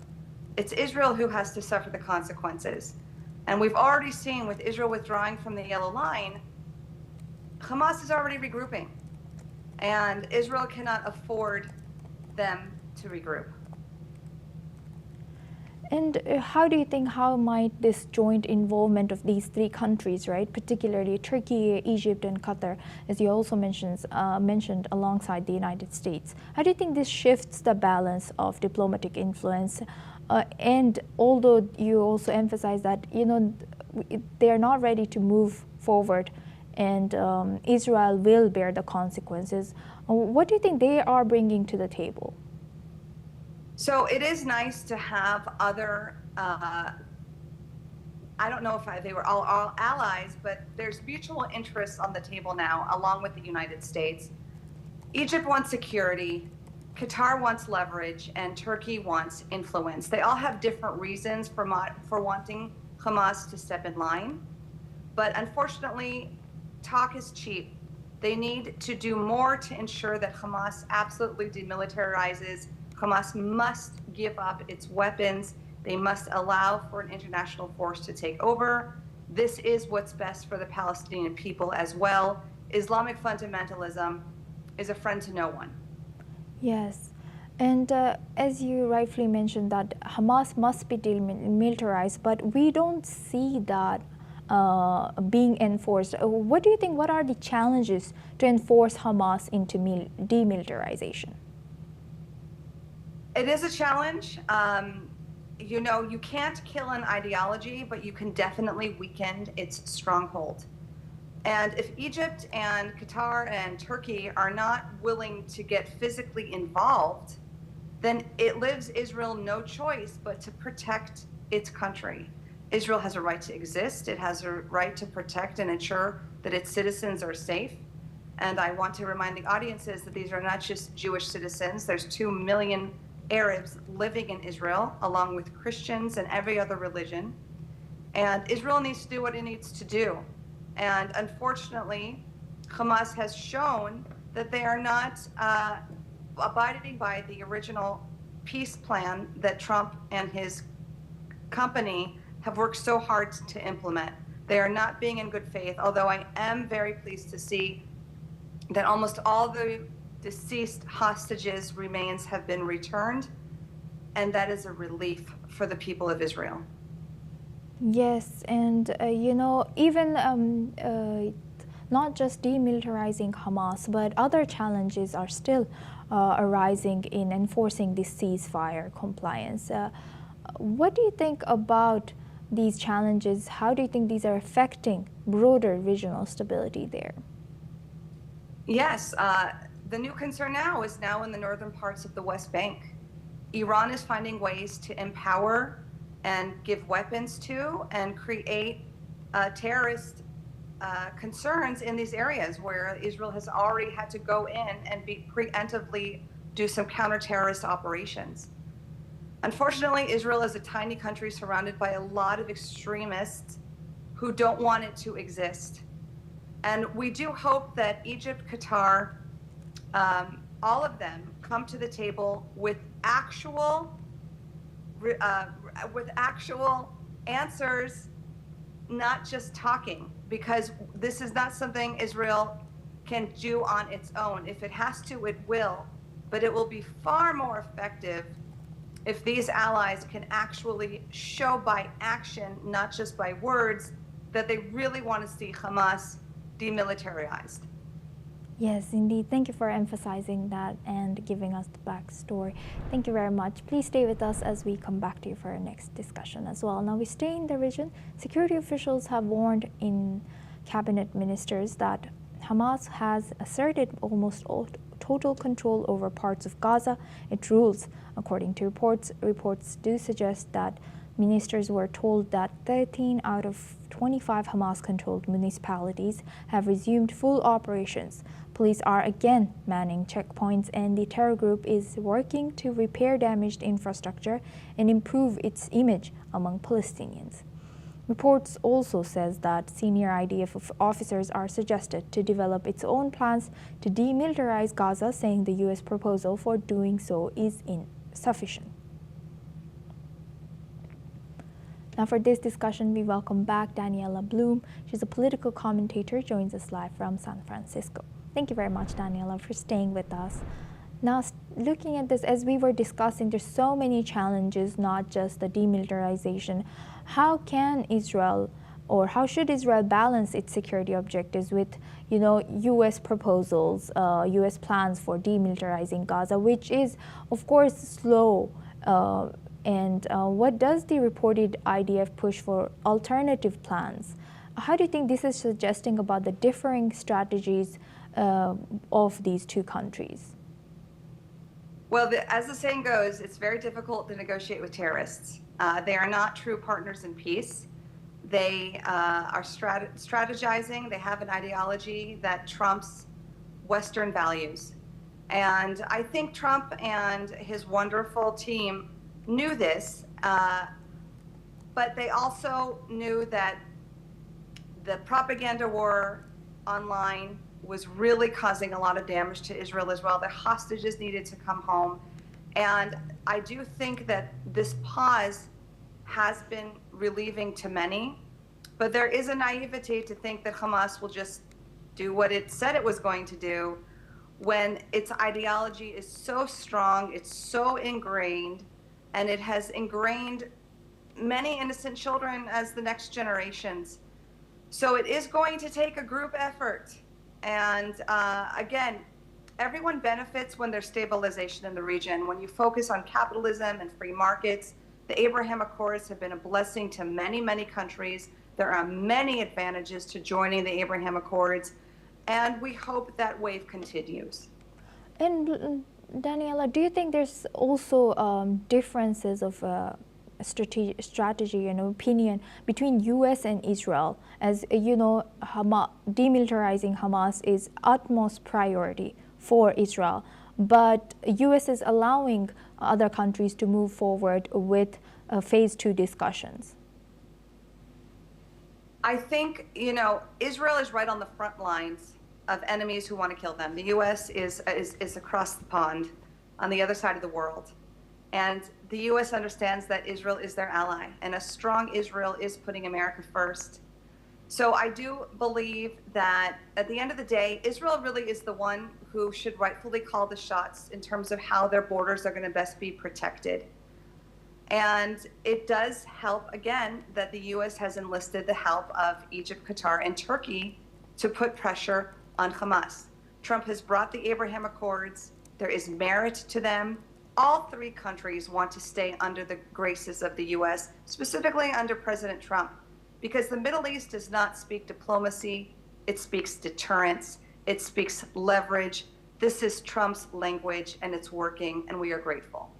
It's Israel who has to suffer the consequences. And we've already seen with Israel withdrawing from the yellow line, Hamas is already regrouping, and Israel cannot afford them to regroup. And how do you think, how might this joint involvement of these 3 countries, right, particularly Turkey, Egypt, and Qatar, as you also mentioned alongside the United States, how do you think this shifts the balance of diplomatic influence? And although you also emphasize that, they are not ready to move forward and Israel will bear the consequences, what do you think they are bringing to the table? So it is nice to have other, I don't know if they were all allies, but there's mutual interests on the table now, along with the United States. Egypt wants security, Qatar wants leverage, and Turkey wants influence. They all have different reasons for wanting Hamas to step in line. But unfortunately, talk is cheap. They need to do more to ensure that Hamas absolutely demilitarizes. Hamas must give up its weapons. They must allow for an international force to take over. This is what's best for the Palestinian people as well. Islamic fundamentalism is a friend to no one. Yes. And as you rightfully mentioned, that Hamas must be demilitarized, but we don't see that being enforced. What do you think? What are the challenges to enforce Hamas into demilitarization? It is a challenge. You know, you can't kill an ideology, but you can definitely weaken its stronghold. And if Egypt and Qatar and Turkey are not willing to get physically involved, then it leaves Israel no choice but to protect its country. Israel has a right to exist. It has a right to protect and ensure that its citizens are safe. And I want to remind the audiences that these are not just Jewish citizens. There's 2 million Arabs living in Israel, along with Christians and every other religion. And Israel needs to do what it needs to do. And unfortunately, Hamas has shown that they are not abiding by the original peace plan that Trump and his company have worked so hard to implement. They are not being in good faith, although I am very pleased to see that almost all the deceased hostages' remains have been returned, and that is a relief for the people of Israel. Yes, and you know, even not just demilitarizing Hamas, but other challenges are still arising in enforcing this ceasefire compliance. What do you think about these challenges? How do you think these are affecting broader regional stability there? Yes, the new concern now is now in the northern parts of the West Bank. Iran is finding ways to empower and give weapons to and create terrorist concerns in these areas where Israel has already had to go in and preemptively do some counter-terrorist operations. Unfortunately, Israel is a tiny country surrounded by a lot of extremists who don't want it to exist. And we do hope that Egypt, Qatar, all of them come to the table with actual answers, not just talking, because this is not something Israel can do on its own. If it has to, it will, but it will be far more effective if these allies can actually show by action, not just by words, that they really want to see Hamas demilitarized. Yes, indeed. Thank you for emphasizing that and giving us the backstory. Thank you very much. Please stay with us as we come back to you for our next discussion as well. Now we stay in the region. Security officials have warned in cabinet ministers that Hamas has asserted almost total control over parts of Gaza. It rules, according to reports. Reports do suggest that ministers were told that 13 out of 25 Hamas-controlled municipalities have resumed full operations. Police are again manning checkpoints, and the terror group is working to repair damaged infrastructure and improve its image among Palestinians. Reports also says that senior IDF officers are suggested to develop its own plans to demilitarize Gaza, saying the U.S. proposal for doing so is insufficient. Now for this discussion, we welcome back Daniela Bloom. She's a political commentator, joins us live from San Francisco. Thank you very much, Daniela, for staying with us. Now, looking at this, as we were discussing, there's so many challenges, not just the demilitarization. How can Israel, or how should Israel balance its security objectives with, you know, U.S. proposals, U.S. plans for demilitarizing Gaza, which is, of course, slow. And what does the reported IDF push for alternative plans? How do you think this is suggesting about the differing strategies of these two countries? Well, as the saying goes, it's very difficult to negotiate with terrorists. They are not true partners in peace. They are strategizing. They have an ideology that trumps Western values. And I think Trump and his wonderful team knew this, but they also knew that the propaganda war online was really causing a lot of damage to Israel as well. The hostages needed to come home. And I do think that this pause has been relieving to many, but there is a naivety to think that Hamas will just do what it said it was going to do when its ideology is so strong, it's so ingrained, and it has ingrained many innocent children as the next generations. So it is going to take a group effort. And again, everyone benefits when there's stabilization in the region. When you focus on capitalism and free markets, the Abraham Accords have been a blessing to many, many countries. There are many advantages to joining the Abraham Accords, and we hope that wave continues. And Daniela, do you think there's also differences of strategy and opinion between U.S. and Israel? As you know, demilitarizing Hamas is utmost priority for Israel, but U.S. is allowing other countries to move forward with phase 2 discussions. I think, Israel is right on the front lines of enemies who want to kill them. The U.S. is across the pond on the other side of the world. And the U.S. understands that Israel is their ally, and a strong Israel is putting America first. So I do believe that at the end of the day, Israel really is the one who should rightfully call the shots in terms of how their borders are going to best be protected. And it does help, again, that the U.S. has enlisted the help of Egypt, Qatar, and Turkey to put pressure on Hamas. Trump has brought the Abraham Accords. There is merit to them. All three countries want to stay under the graces of the U.S., specifically under President Trump, because the Middle East does not speak diplomacy. It speaks deterrence. It speaks leverage. This is Trump's language, and it's working, and we are grateful.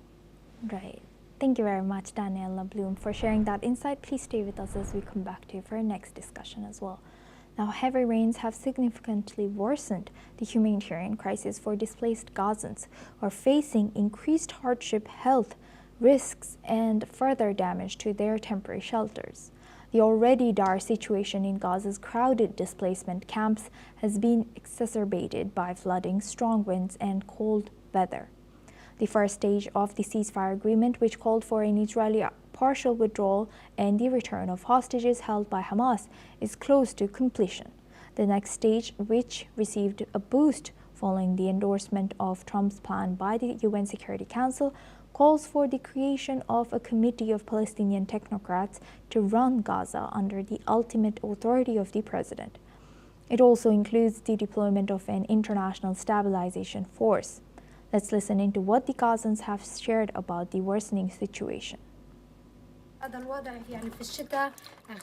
Right. Thank you very much, Daniela Bloom, for sharing that insight. Please stay with us as we come back to you for our next discussion as well. Now, heavy rains have significantly worsened the humanitarian crisis for displaced Gazans who are facing increased hardship, health risks, and further damage to their temporary shelters. The already dire situation in Gaza's crowded displacement camps has been exacerbated by flooding, strong winds, and cold weather. The first stage of the ceasefire agreement, which called for an Israeli partial withdrawal and the return of hostages held by Hamas, is close to completion. The next stage, which received a boost following the endorsement of Trump's plan by the UN Security Council, calls for the creation of a committee of Palestinian technocrats to run Gaza under the ultimate authority of the president. It also includes the deployment of an international stabilization force. Let's listen into what the Gazans have shared about the worsening situation. هذا الوضع يعني في الشتاء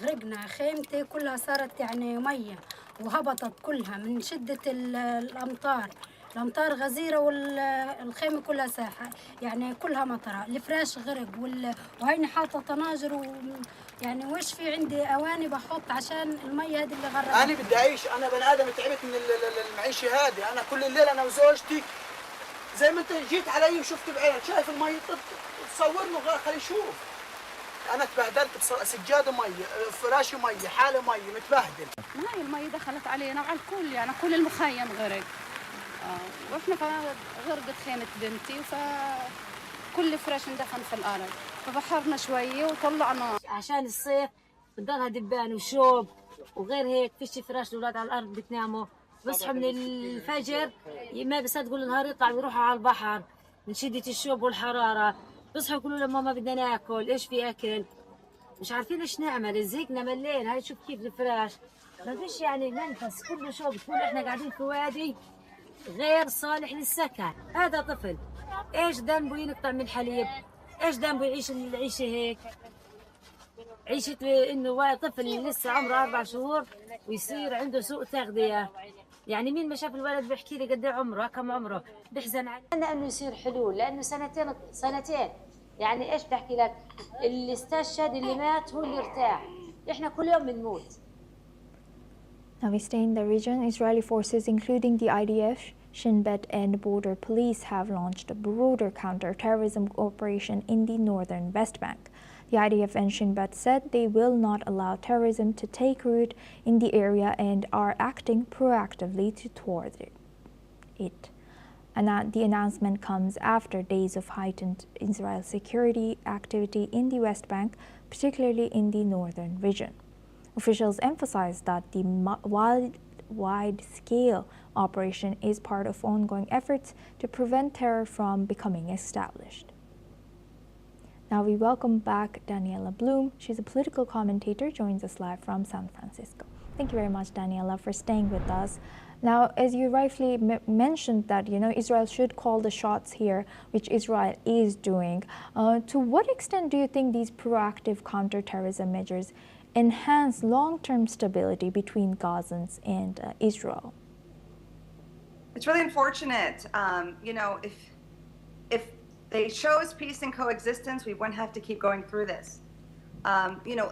غرقنا خيمتي كلها صارت يعني مية وهبطت كلها من شدة الأمطار غزيرة والخيمة كلها ساحة يعني كلها مطرة الفراش غرق وهيني حاطة طناجر يعني وش في عندي أواني بحط عشان المية هذه اللي غرقت. أنا بدي أعيش أنا بني آدم تعبت من المعيشة هذه أنا كل الليل أنا وزوجتي زي ما أنت جيت علي وشفت بعينك شايف المية تصورني خلي يشوف. أنا تبهدلت سجادة مية، فراشي مية، حالة مية، متبهدل. هاي المية دخلت علينا وعلى الكل يعني كل المخيم غرق. وإحنا غرقت خيمة بنتي فكل فراش اندفن في الأرض، فبحرنا شوية وطلعنا. عشان الصيف بضلها دبان وشوب وغير هيك فيش فراش الأولاد على الأرض بتناموا، بصحوا من الفجر ما بيصدقوا النهار يطلعوا يروحوا على البحر من شدة الشوب والحرارة. بصحوا يقولوا لهم ماما بدنا ناكل، ايش في اكل؟ مش عارفين ايش نعمل، زهقنا ملين، هاي شوف كيف الفراش، ما فيش يعني منفس، كله شوب، كل احنا قاعدين في وادي غير صالح للسكن، هذا طفل، ايش ذنبه ينقطع من الحليب؟ ايش ذنبه يعيش العيشة هيك؟ عيشة انه طفل لسه عمره 4 شهور ويصير عنده سوء تغذية. يعني مين ما شاف الولد بيحكي لي قد ايه عمره كم عمره بيحزن عليه. انه يصير حلول لانه سنتين يعني ايش بحكي لك اللي استشهد اللي مات هو اللي ارتاح احنا كل يوم بنموت. Now we stay in the region. Israeli forces including the IDF, Shin Bet and border police have launched a broader counter-terrorism operation in the northern West Bank. The IDF and Shin Bet said they will not allow terrorism to take root in the area and are acting proactively toward it. And the announcement comes after days of heightened Israel security activity in the West Bank, particularly in the northern region. Officials emphasized that the wide-scale operation is part of ongoing efforts to prevent terror from becoming established. Now we welcome back Daniela Bloom. She's a political commentator, joins us live from San Francisco. Thank you very much, Daniela, for staying with us. Now, as you rightly mentioned that, Israel should call the shots here, which Israel is doing. To what extent do you think these proactive counterterrorism measures enhance long-term stability between Gazans and Israel? It's really unfortunate. If they show us peace and coexistence, we wouldn't have to keep going through this.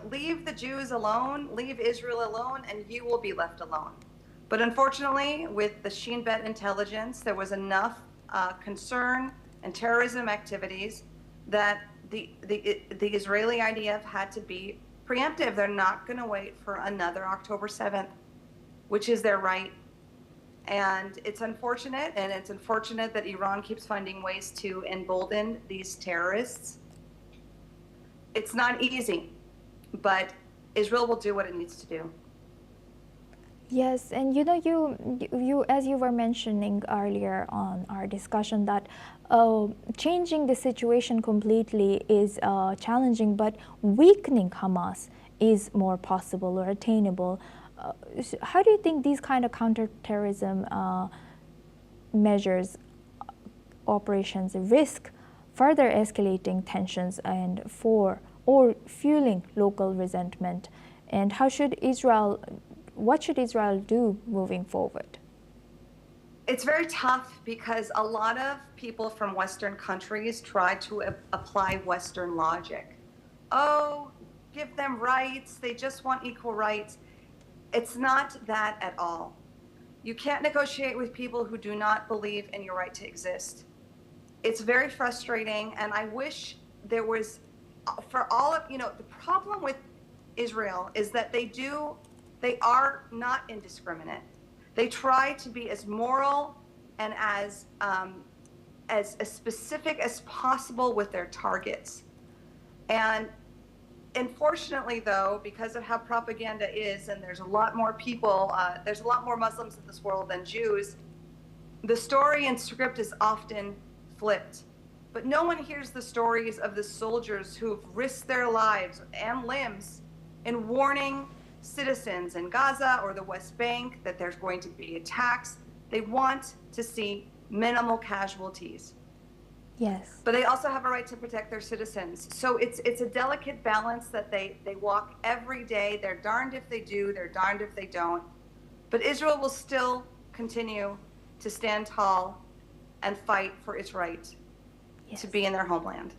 Leave the Jews alone, leave Israel alone, and you will be left alone. But unfortunately, with the Shin Bet intelligence, there was enough concern and terrorism activities that the Israeli IDF had to be preemptive. They're not going to wait for another October 7th, which is their right. And it's unfortunate, that Iran keeps finding ways to embolden these terrorists. It's not easy, but Israel will do what it needs to do. Yes, and you as you were mentioning earlier on our discussion that changing the situation completely is challenging, but weakening Hamas is more possible or attainable. How do you think these kind of counterterrorism measures, operations risk further escalating tensions or fueling local resentment? And what should Israel do moving forward? It's very tough because a lot of people from Western countries try to apply Western logic. Oh, give them rights, they just want equal rights. It's not that at all. You can't negotiate with people who do not believe in your right to exist. It's very frustrating, and I wish there was, for all of, the problem with Israel is that they are not indiscriminate. They try to be as moral and as specific as possible with their targets. And unfortunately, though, because of how propaganda is, and there's a lot more people, there's a lot more Muslims in this world than Jews, the story and script is often flipped. But no one hears the stories of the soldiers who've risked their lives and limbs in warning citizens in Gaza or the West Bank that there's going to be attacks. They want to see minimal casualties. Yes. But they also have a right to protect their citizens. So it's a delicate balance that they walk every day. They're darned if they do, they're darned if they don't. But Israel will still continue to stand tall and fight for its right to be in their homeland.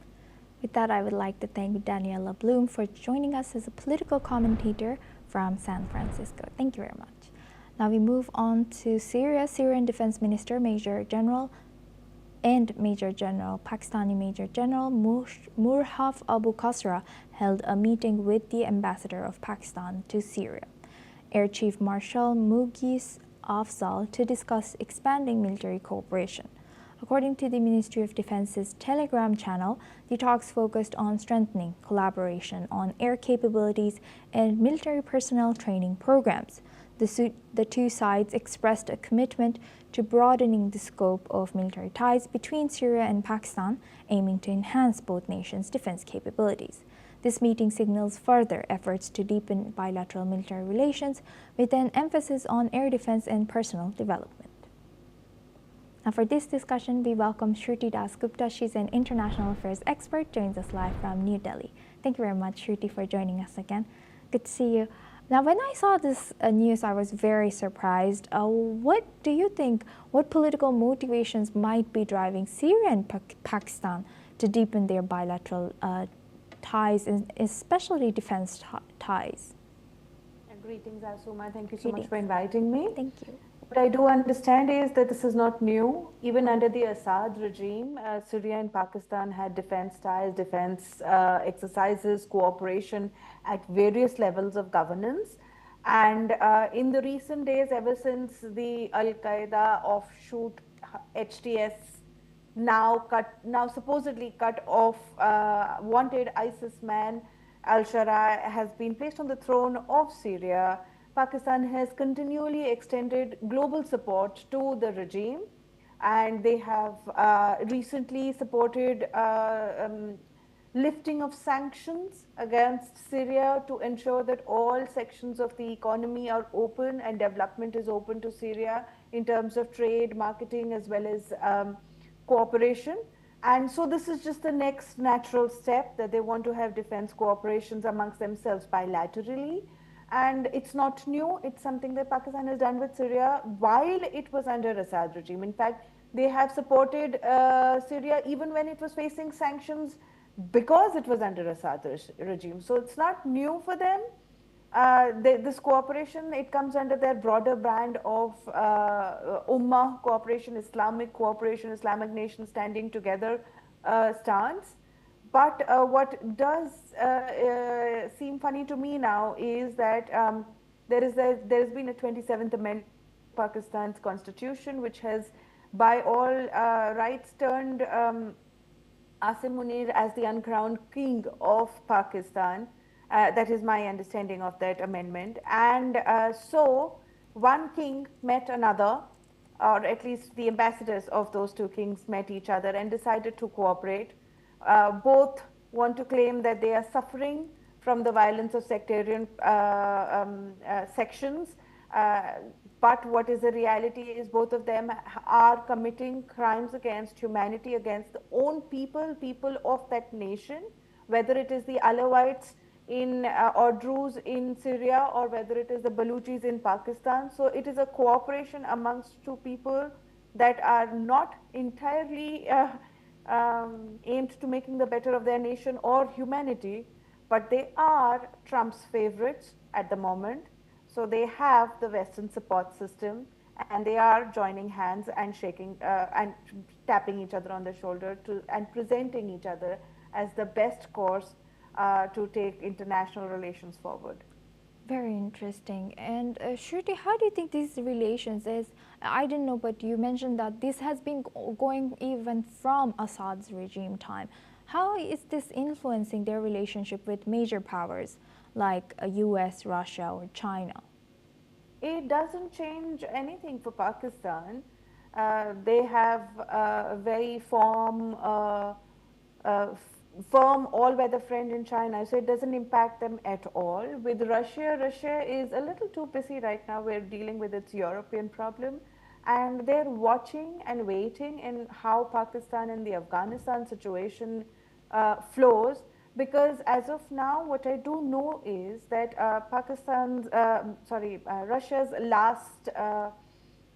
With that, I would like to thank Daniela Bloom for joining us as a political commentator from San Francisco. Thank you very much. Now we move on to Syria. Syrian Defense Minister Major General Pakistani Major General Murhaf Abu Qasra held a meeting with the ambassador of Pakistan to Syria, Air Chief Marshal Mughis Afzal, to discuss expanding military cooperation. According to the Ministry of Defense's Telegram channel, the talks focused on strengthening collaboration on air capabilities and military personnel training programs. The two sides expressed a commitment to broadening the scope of military ties between Syria and Pakistan, aiming to enhance both nations' defense capabilities. This meeting signals further efforts to deepen bilateral military relations with an emphasis on air defense and personnel development. Now for this discussion, we welcome Shruti Dasgupta. She's an international affairs expert, joins us live from New Delhi. Thank you very much, Shruti, for joining us again. Good to see you. Now, when I saw this news, I was very surprised. What do you think, what political motivations might be driving Syria and Pakistan to deepen their bilateral ties, especially defense ties? Greetings, Asuma. Thank you so much for inviting me. Thank you. What I do understand is that this is not new. Even under the Assad regime, Syria and Pakistan had defense ties, defense exercises, cooperation at various levels of governance. And in the recent days, ever since the Al-Qaeda offshoot HTS now supposedly cut off wanted ISIS man Al-Shara has been placed on the throne of Syria, Pakistan has continually extended global support to the regime, and they have recently supported lifting of sanctions against Syria to ensure that all sections of the economy are open and development is open to Syria in terms of trade, marketing, as well as cooperation. And so this is just the next natural step, that they want to have defense cooperations amongst themselves bilaterally. And it's not new. It's something that Pakistan has done with Syria while it was under Assad regime. In fact, they have supported Syria even when it was facing sanctions because it was under Assad regime. So it's not new for them. This cooperation, it comes under their broader brand of Ummah cooperation, Islamic cooperation, Islamic nations standing together stance. But what does seem funny to me now is that there's been a 27th Amendment to Pakistan's constitution, which has by all rights turned Asim Munir as the uncrowned king of Pakistan. That is my understanding of that amendment. And so one king met another, or at least the ambassadors of those two kings met each other and decided to cooperate. Both want to claim that they are suffering from the violence of sectarian sections. But what is the reality is both of them are committing crimes against humanity, against the own people of that nation, whether it is the Alawites or Druze in Syria, or whether it is the Baluchis in Pakistan. So it is a cooperation amongst two people that are not entirely aimed to making the better of their nation or humanity, but they are Trump's favorites at the moment. So they have the Western support system, and they are joining hands and shaking and tapping each other on the shoulder and presenting each other as the best course to take international relations forward. Very interesting. And Shruti, how do you think these relations is, I didn't know, but you mentioned that this has been going even from Assad's regime time. How is this influencing their relationship with major powers like US, Russia, or China? It doesn't change anything for Pakistan. They have a very firm all-weather friend in China, so it doesn't impact them at all. With Russia, Russia is a little too busy right now. We're dealing with its European problem, and they're watching and waiting in how Pakistan and the Afghanistan situation flows. Because as of now, what I do know is that Russia's last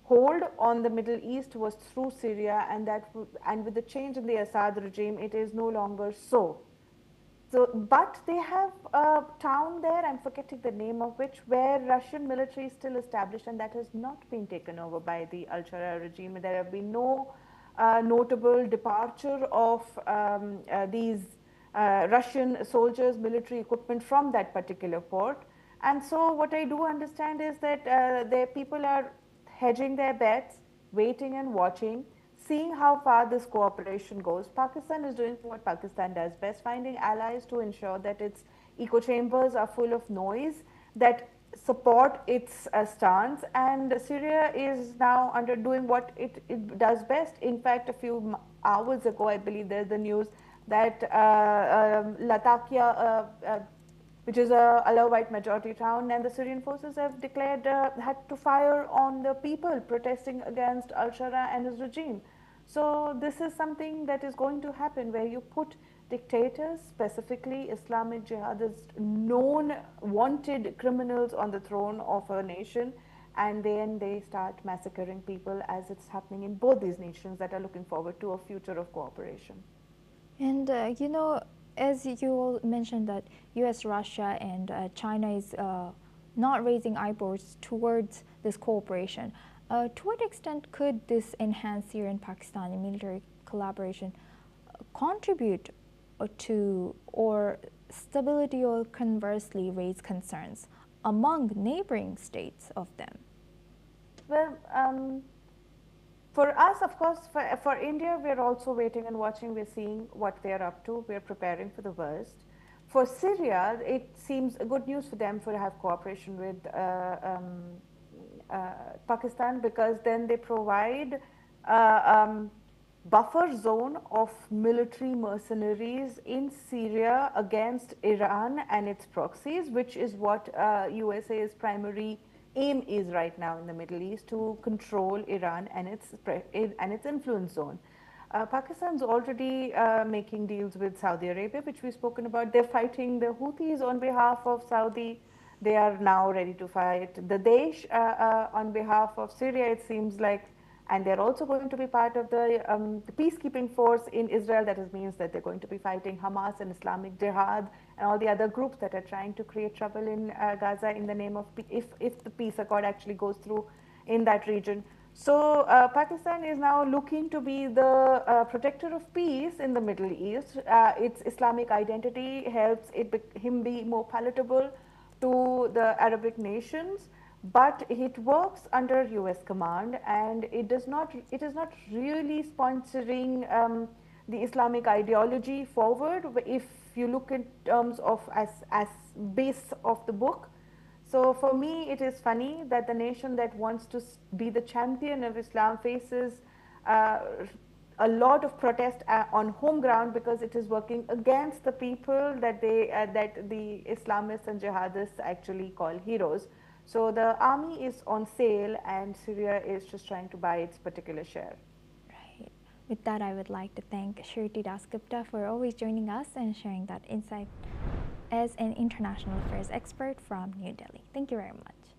hold on the Middle East was through Syria, and with the change in the Assad regime, it is no longer so. But they have a town there, I'm forgetting the name of which, where Russian military is still established, and that has not been taken over by the Al-Sharia regime. There have been no notable departure of these Russian soldiers, military equipment from that particular port. And so what I do understand is that their people are hedging their bets, waiting and watching, seeing how far this cooperation goes. Pakistan is doing what Pakistan does best, finding allies to ensure that its echo chambers are full of noise that support its stance, and Syria is now doing what it does best. In fact, a few hours ago, I believe there's the news that Latakia, which is a Alawite majority town, and the Syrian forces have declared had to fire on the people protesting against al-Sharia and his regime. So this is something that is going to happen, where you put dictators, specifically Islamic jihadists, known wanted criminals on the throne of a nation, and then they start massacring people, as it's happening in both these nations that are looking forward to a future of cooperation. And you know, as you all mentioned that US, Russia, and China is not raising eyebrows towards this cooperation. To what extent could this enhance Syria and Pakistani military collaboration contribute to or stability, or conversely raise concerns among neighboring states of them? Well, for us, of course, for India, we're also waiting and watching. We're seeing what they're up to. We're preparing for the worst. For Syria, it seems good news for them to have cooperation with Pakistan, because then they provide buffer zone of military mercenaries in Syria against Iran and its proxies, which is what USA's primary aim is right now in the Middle East, to control Iran and its influence zone. Pakistan's already making deals with Saudi Arabia, which we've spoken about. They're fighting the Houthis on behalf of Saudi. They are now ready to fight the Daesh on behalf of Syria, it seems like. And they're also going to be part of the peacekeeping force in Israel. That means that they're going to be fighting Hamas and Islamic Jihad and all the other groups that are trying to create trouble in Gaza in the name of if the peace accord actually goes through in that region. So Pakistan is now looking to be the protector of peace in the Middle East. Its Islamic identity helps him be more palatable to the Arabic nations, but it works under US command, and it is not really sponsoring the Islamic ideology forward if you look in terms of as base of the book. So for me, it is funny that the nation that wants to be the champion of Islam faces a lot of protest on home ground, because it is working against the people that the Islamists and jihadists actually call heroes. So the army is on sale, and Syria is just trying to buy its particular share. Right. With that, I would like to thank Shruti Dasgupta for always joining us and sharing that insight as an international affairs expert from New Delhi. Thank you very much.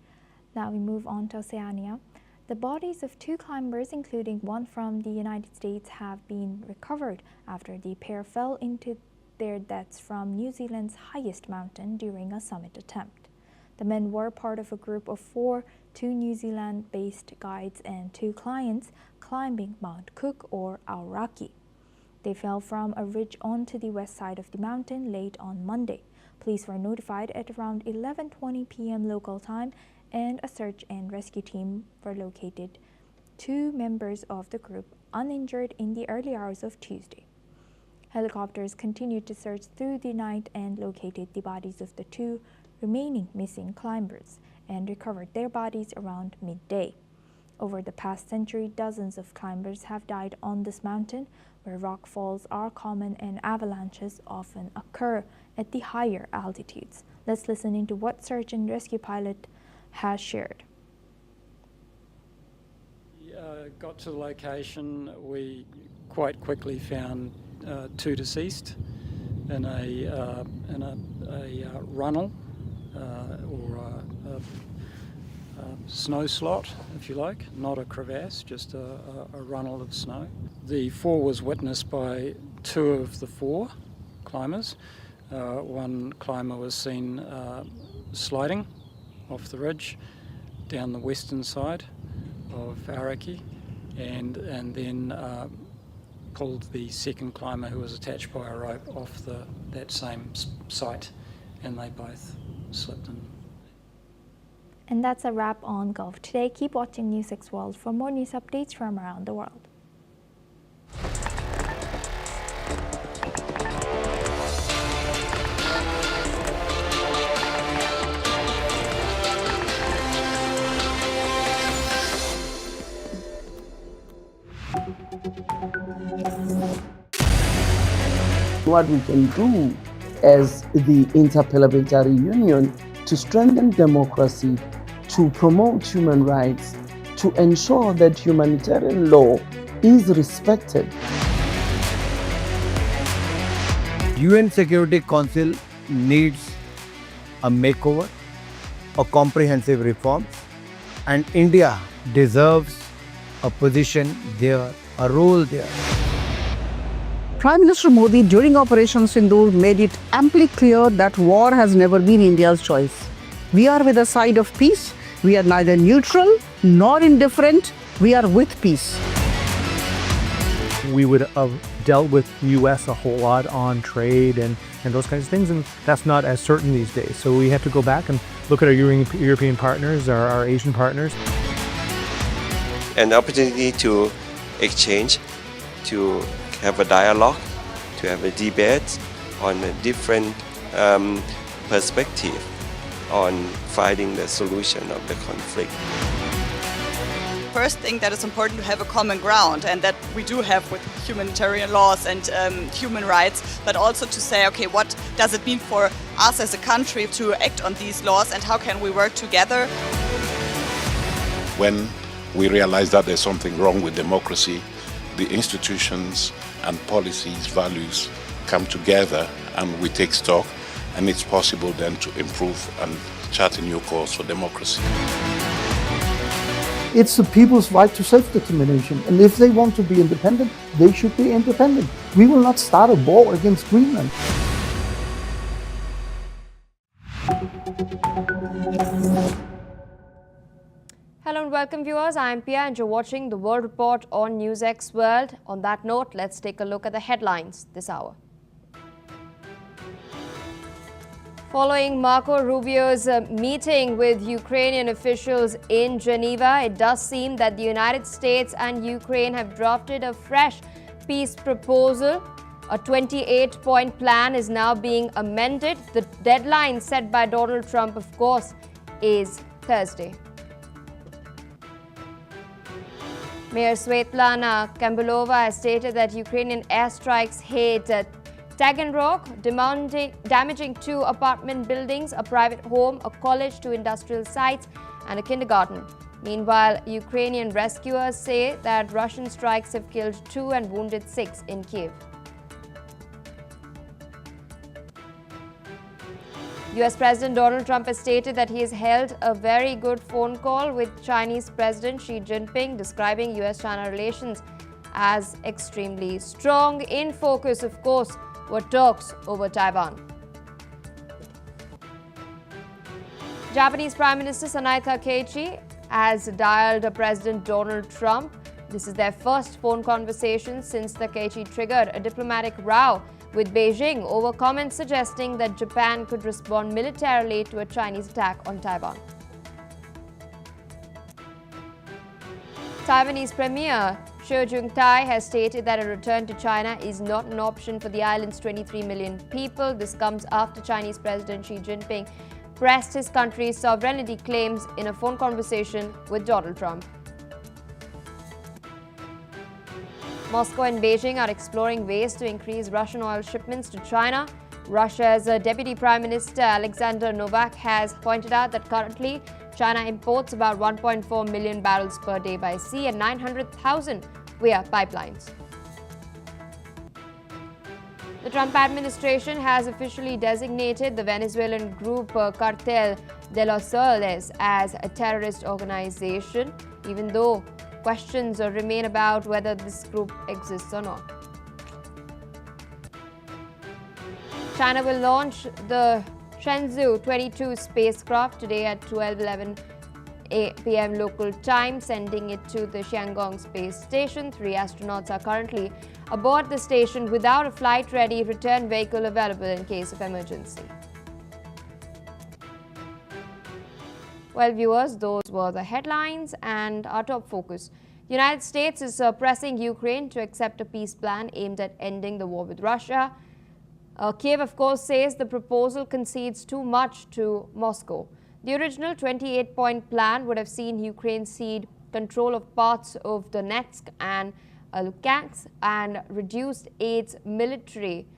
Now we move on to Oceania. The bodies of 2 climbers, including one from the United States, have been recovered after the pair fell into their deaths from New Zealand's highest mountain during a summit attempt. The men were part of a group of 4, 2 New Zealand-based guides and 2 clients climbing Mount Cook or Aoraki. They fell from a ridge onto the west side of the mountain late on Monday. Police were notified at around 11:20 p.m. local time, and a search and rescue team were located 2 members of the group uninjured in the early hours of Tuesday. Helicopters continued to search through the night and located the bodies of the 2 remaining missing climbers and recovered their bodies around midday. Over the past century, dozens of climbers have died on this mountain, where rock falls are common and avalanches often occur at the higher altitudes. Let's listen into what search and rescue pilot has shared. We got to the location. We quite quickly found 2 deceased in a runnel or a snow slot, if you like, not a crevasse, just a runnel of snow. The fall was witnessed by 2 of the 4 climbers. One climber was seen sliding off the ridge down the western side of Aoraki, and then pulled the second climber, who was attached by a rope, off that same site, and they both slipped in. And that's a wrap on Gulf Today. Keep watching NewsX World for more news updates from around the world. What we can do as the Interparliamentary Union to strengthen democracy, to promote human rights, to ensure that humanitarian law is respected. UN Security Council needs a makeover, a comprehensive reform, and India deserves a position there, a role there. Prime Minister Modi during Operation Sindoor made it amply clear that war has never been India's choice. We are with the side of peace. We are neither neutral nor indifferent. We are with peace. We would have dealt with US a whole lot on trade and those kinds of things, and that's not as certain these days. So we have to go back and look at our European partners, our Asian partners. An opportunity to exchange, to have a dialogue, to have a debate on different perspective on finding the solution of the conflict. First thing that is important to have a common ground, and that we do have with humanitarian laws and human rights, but also to say, okay, what does it mean for us as a country to act on these laws, and how can we work together? When we realize that there's something wrong with democracy, the institutions and policies, values come together and we take stock, and it's possible then to improve and chart a new course for democracy. It's the people's right to self-determination, and if they want to be independent, they should be independent. We will not start a war against Greenland. Hello and welcome viewers, I am Pia and you're watching the World Report on NewsX World. On that note, let's take a look at the headlines this hour. Following Marco Rubio's meeting with Ukrainian officials in Geneva, it does seem that the United States and Ukraine have drafted a fresh peace proposal. A 28-point plan is now being amended. The deadline set by Donald Trump, of course, is Thursday. Mayor Svetlana Kambylova has stated that Ukrainian airstrikes hit Taganrog, damaging 2 apartment buildings, a private home, a college, 2 industrial sites and a kindergarten. Meanwhile, Ukrainian rescuers say that Russian strikes have killed 2 and wounded 6 in Kiev. US President Donald Trump has stated that he has held a very good phone call with Chinese President Xi Jinping, describing US-China relations as extremely strong. In focus, of course, were talks over Taiwan. Japanese Prime Minister Takaichi has dialed President Donald Trump. This is their first phone conversation since Takaichi triggered a diplomatic row with Beijing over comments suggesting that Japan could respond militarily to a Chinese attack on Taiwan. Taiwanese Premier Cho Jung-tai has stated that a return to China is not an option for the island's 23 million people. This comes after Chinese President Xi Jinping pressed his country's sovereignty claims in a phone conversation with Donald Trump. Moscow and Beijing are exploring ways to increase Russian oil shipments to China. Russia's Deputy Prime Minister Alexander Novak has pointed out that currently China imports about 1.4 million barrels per day by sea and 900,000 via pipelines. The Trump administration has officially designated the Venezuelan group Cartel de los Soles as a terrorist organization, even though questions remain about whether this group exists or not. China will launch the Shenzhou 22 spacecraft today at 12:11 p.m. local time, sending it to the Tiangong space station. 3 astronauts are currently aboard the station without a flight-ready return vehicle available in case of emergency. Well, viewers, those were the headlines and our top focus. The United States is pressing Ukraine to accept a peace plan aimed at ending the war with Russia. Kiev, of course, says the proposal concedes too much to Moscow. The original 28-point plan would have seen Ukraine cede control of parts of Donetsk and Luhansk and reduced its military,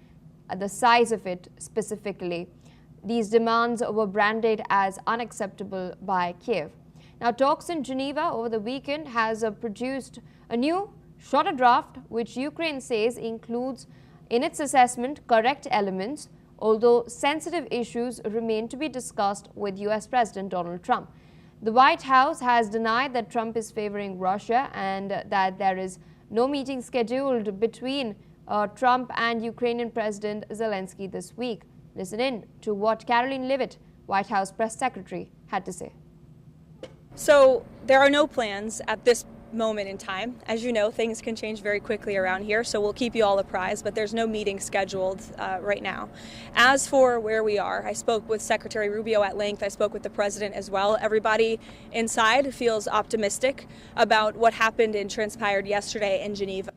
the size of it specifically. These demands were branded as unacceptable by Kiev. Now, talks in Geneva over the weekend has produced a new, shorter draft, which Ukraine says includes, in its assessment, correct elements, although sensitive issues remain to be discussed with US President Donald Trump. The White House has denied that Trump is favoring Russia and that there is no meeting scheduled between Trump and Ukrainian President Zelensky this week. Listen in to what Caroline Leavitt, White House press secretary, had to say. So there are no plans at this moment in time. As you know, things can change very quickly around here, so we'll keep you all apprised, but there's no meeting scheduled right now. As for where we are, I spoke with Secretary Rubio at length. I spoke with the president as well. Everybody inside feels optimistic about what happened and transpired yesterday in Geneva.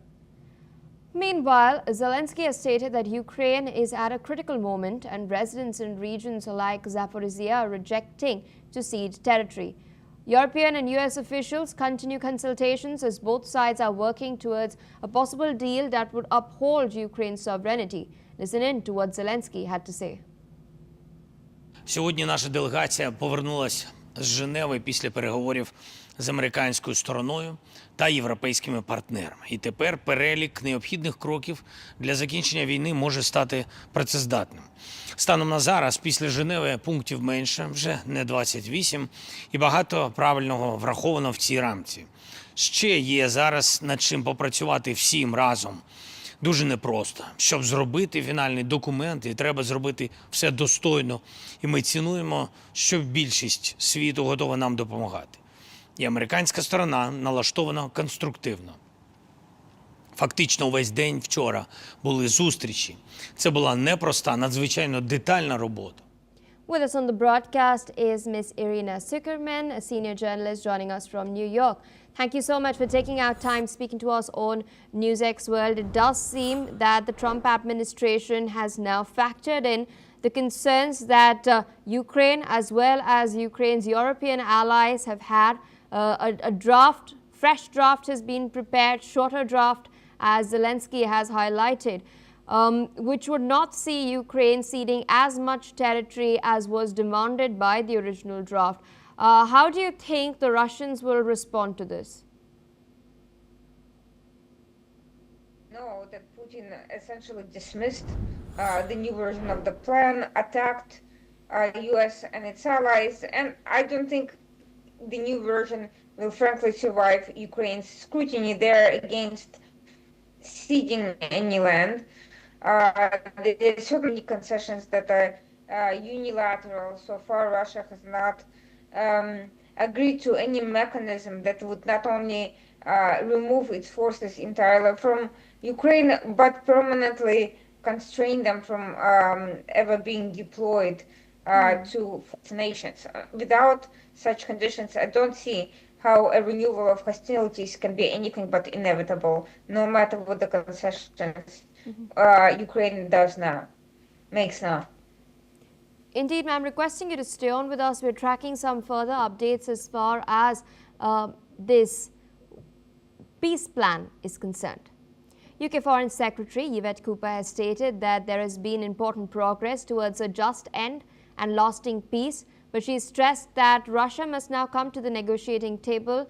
Meanwhile, Zelensky has stated that Ukraine is at a critical moment and residents in regions like Zaporizhia are rejecting to cede territory. European and US officials continue consultations as both sides are working towards a possible deal that would uphold Ukraine's sovereignty. Listen in to what Zelensky had to say. Сьогодні наша делегація повернулася з Женеви після переговорів з американською стороною та європейськими партнерами. І тепер перелік необхідних кроків для закінчення війни може стати працездатним. Станом на зараз, після Женеви пунктів менше, вже не 28, і багато правильного враховано в цій рамці. Ще є зараз над чим попрацювати всім разом. Дуже непросто. Щоб зробити фінальний документ, і треба зробити все достойно. І ми цінуємо, що більшість світу готова нам допомагати. І американська сторона налаштована конструктивно. Фактично увесь день вчора були зустрічі. Це була непроста, надзвичайно детальна робота. With us on the broadcast is Ms. Irina Zuckerman, a senior journalist joining us from New York. Thank you so much for taking out time speaking to us on NewsX World. It does seem that the Trump administration has now factored in the concerns that Ukraine as well as Ukraine's European allies have had. A draft, fresh draft has been prepared, shorter draft as Zelensky has highlighted, which would not see Ukraine ceding as much territory as was demanded by the original draft. How do you think the Russians will respond to this? No, that Putin essentially dismissed the new version of the plan, attacked US and its allies, and I don't think the new version will frankly survive Ukraine's scrutiny there against ceding any land. There are certainly concessions that are unilateral. So far, Russia has not agreed to any mechanism that would not only remove its forces entirely from Ukraine, but permanently constrain them from ever being deployed to nations. Without such conditions, I don't see how a renewal of hostilities can be anything but inevitable, no matter what the concessions Ukraine makes now. Indeed, ma'am, requesting you to stay on with us. We're tracking some further updates as far as this peace plan is concerned. UK Foreign Secretary Yvette Cooper has stated that there has been important progress towards a just end and lasting peace, but she stressed that Russia must now come to the negotiating table.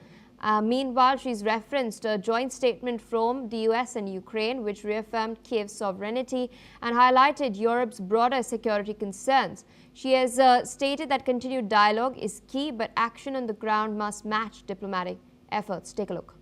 Meanwhile, she's referenced a joint statement from the US and Ukraine, which reaffirmed Kiev's sovereignty and highlighted Europe's broader security concerns. She has stated that continued dialogue is key, but action on the ground must match diplomatic efforts. Take a look.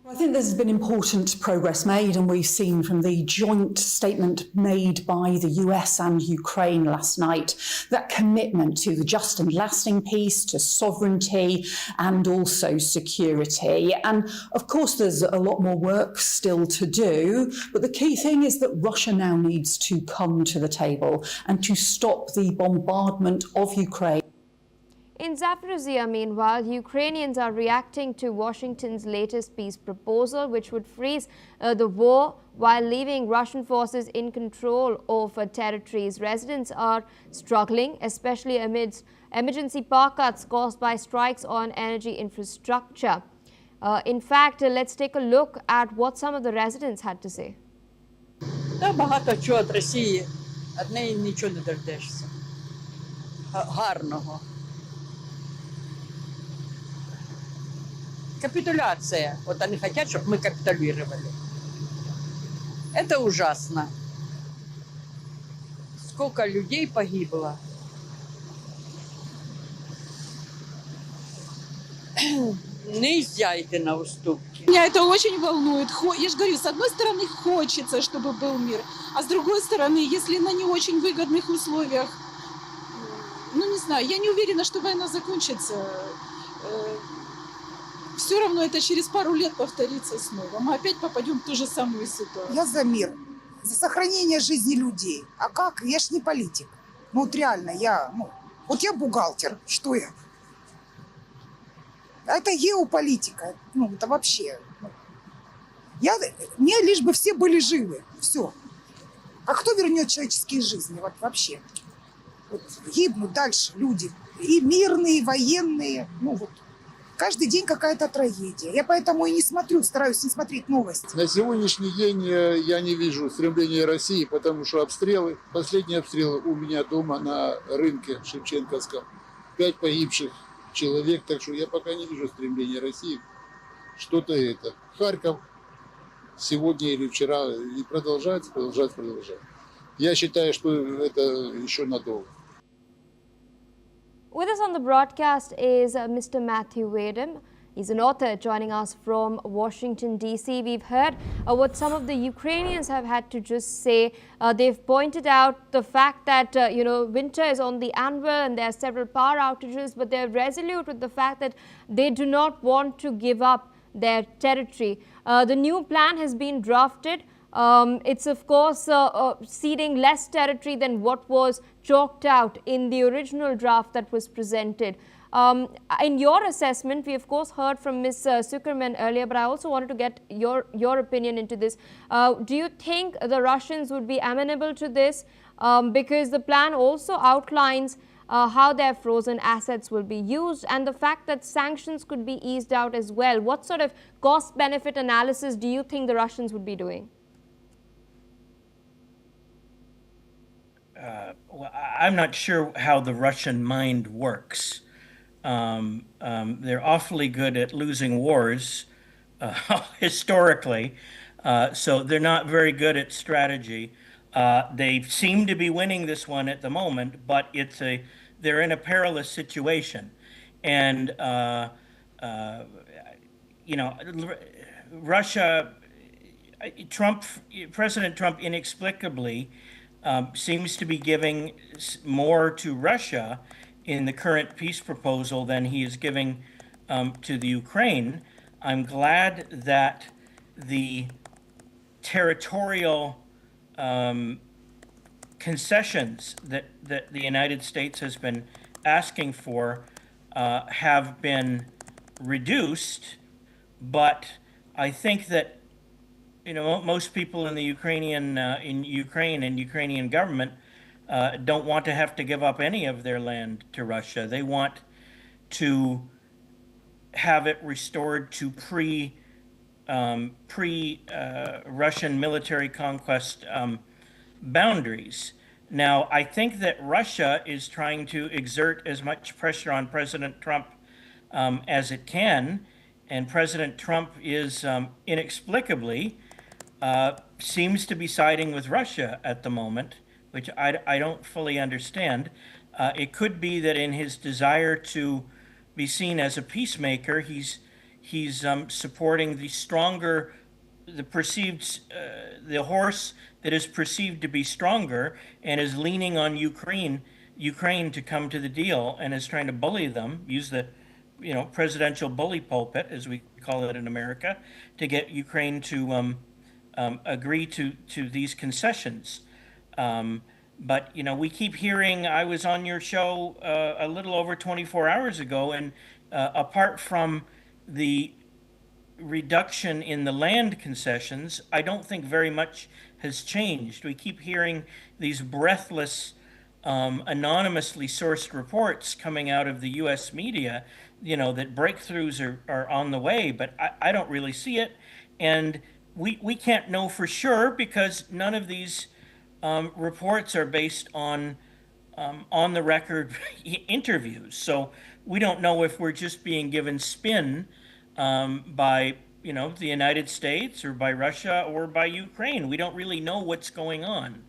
I think there's been important progress made, and we've seen from the joint statement made by the US and Ukraine last night that commitment to the just and lasting peace, to sovereignty and also security. And of course, there's a lot more work still to do, but the key thing is that Russia now needs to come to the table and to stop the bombardment of Ukraine. In Zaporizhia, meanwhile, Ukrainians are reacting to Washington's latest peace proposal, which would freeze the war while leaving Russian forces in control of territories. Residents are struggling, especially amidst emergency power cuts caused by strikes on energy infrastructure. In fact, let's take a look at what some of the residents had to say. Та багато чого від Росії, від неї нічого не дождешся. Гарного. Капитуляция. Вот они хотят, чтобы мы капитулировали. Это ужасно. Сколько людей погибло. Нельзя идти на уступки. Меня это очень волнует. Я же говорю, с одной стороны хочется, чтобы был мир, а с другой стороны, если на не очень выгодных условиях, ну не знаю, я не уверена, что война закончится. Все равно это через пару лет повторится снова. Мы опять попадем в ту же самую ситуацию. Я за мир, за сохранение жизни людей. А как? Я ж не политик. Ну вот реально, я бухгалтер. Что я? Это геополитика. Ну, это вообще. Мне лишь бы все были живы. Все. А кто вернет человеческие жизни? Вот вообще. Вот гибнут дальше люди. И мирные, и военные. Ну вот. Каждый день какая-то трагедия. Я поэтому и не смотрю, стараюсь не смотреть новости. На сегодняшний день я не вижу стремления России, потому что обстрелы, последние обстрелы у меня дома на рынке Шевченковском, 5 погибших человек, так что я пока не вижу стремления России что-то это. Харьков сегодня или вчера и продолжать. Я считаю, что это еще надолго. With us on the broadcast is Mr. Matthew Wadham. He's an author joining us from Washington, D.C. We've heard what some of the Ukrainians have had to just say. They've pointed out the fact that, winter is on the anvil and there are several power outages, but they're resolute with the fact that they do not want to give up their territory. The new plan has been drafted. It's of course ceding less territory than what was chalked out in the original draft that was presented. In your assessment, we of course heard from Ms. Zuckerman earlier, but I also wanted to get your opinion into this. Do you think the Russians would be amenable to this? Because the plan also outlines how their frozen assets will be used and the fact that sanctions could be eased out as well. What sort of cost-benefit analysis do you think the Russians would be doing? Well, I'm not sure how the Russian mind works. They're awfully good at losing wars historically, so they're not very good at strategy. They seem to be winning this one at the moment, but they're in a perilous situation. And, Russia, President Trump inexplicably seems to be giving more to Russia in the current peace proposal than he is giving to the Ukraine. I'm glad that the territorial concessions that the United States has been asking for have been reduced, but I think that most people in the Ukraine and Ukrainian government don't want to have to give up any of their land to Russia. They want to have it restored to pre-Russian military conquest boundaries. Now, I think that Russia is trying to exert as much pressure on President Trump as it can, and President Trump is inexplicably seems to be siding with Russia at the moment, which I don't fully understand. It could be that in his desire to be seen as a peacemaker, he's supporting the horse that is perceived to be stronger and is leaning on Ukraine to come to the deal and is trying to bully them, use the presidential bully pulpit, as we call it in America, to get Ukraine to agree to these concessions. But we keep hearing, I was on your show a little over 24 hours ago, and apart from the reduction in the land concessions, I don't think very much has changed. We keep hearing these breathless, anonymously sourced reports coming out of the U.S. media, that breakthroughs are on the way, but I don't really see it. And we can't know for sure because none of these reports are based on the record interviews. So we don't know if we're just being given spin by the United States or by Russia or by Ukraine. We don't really know what's going on.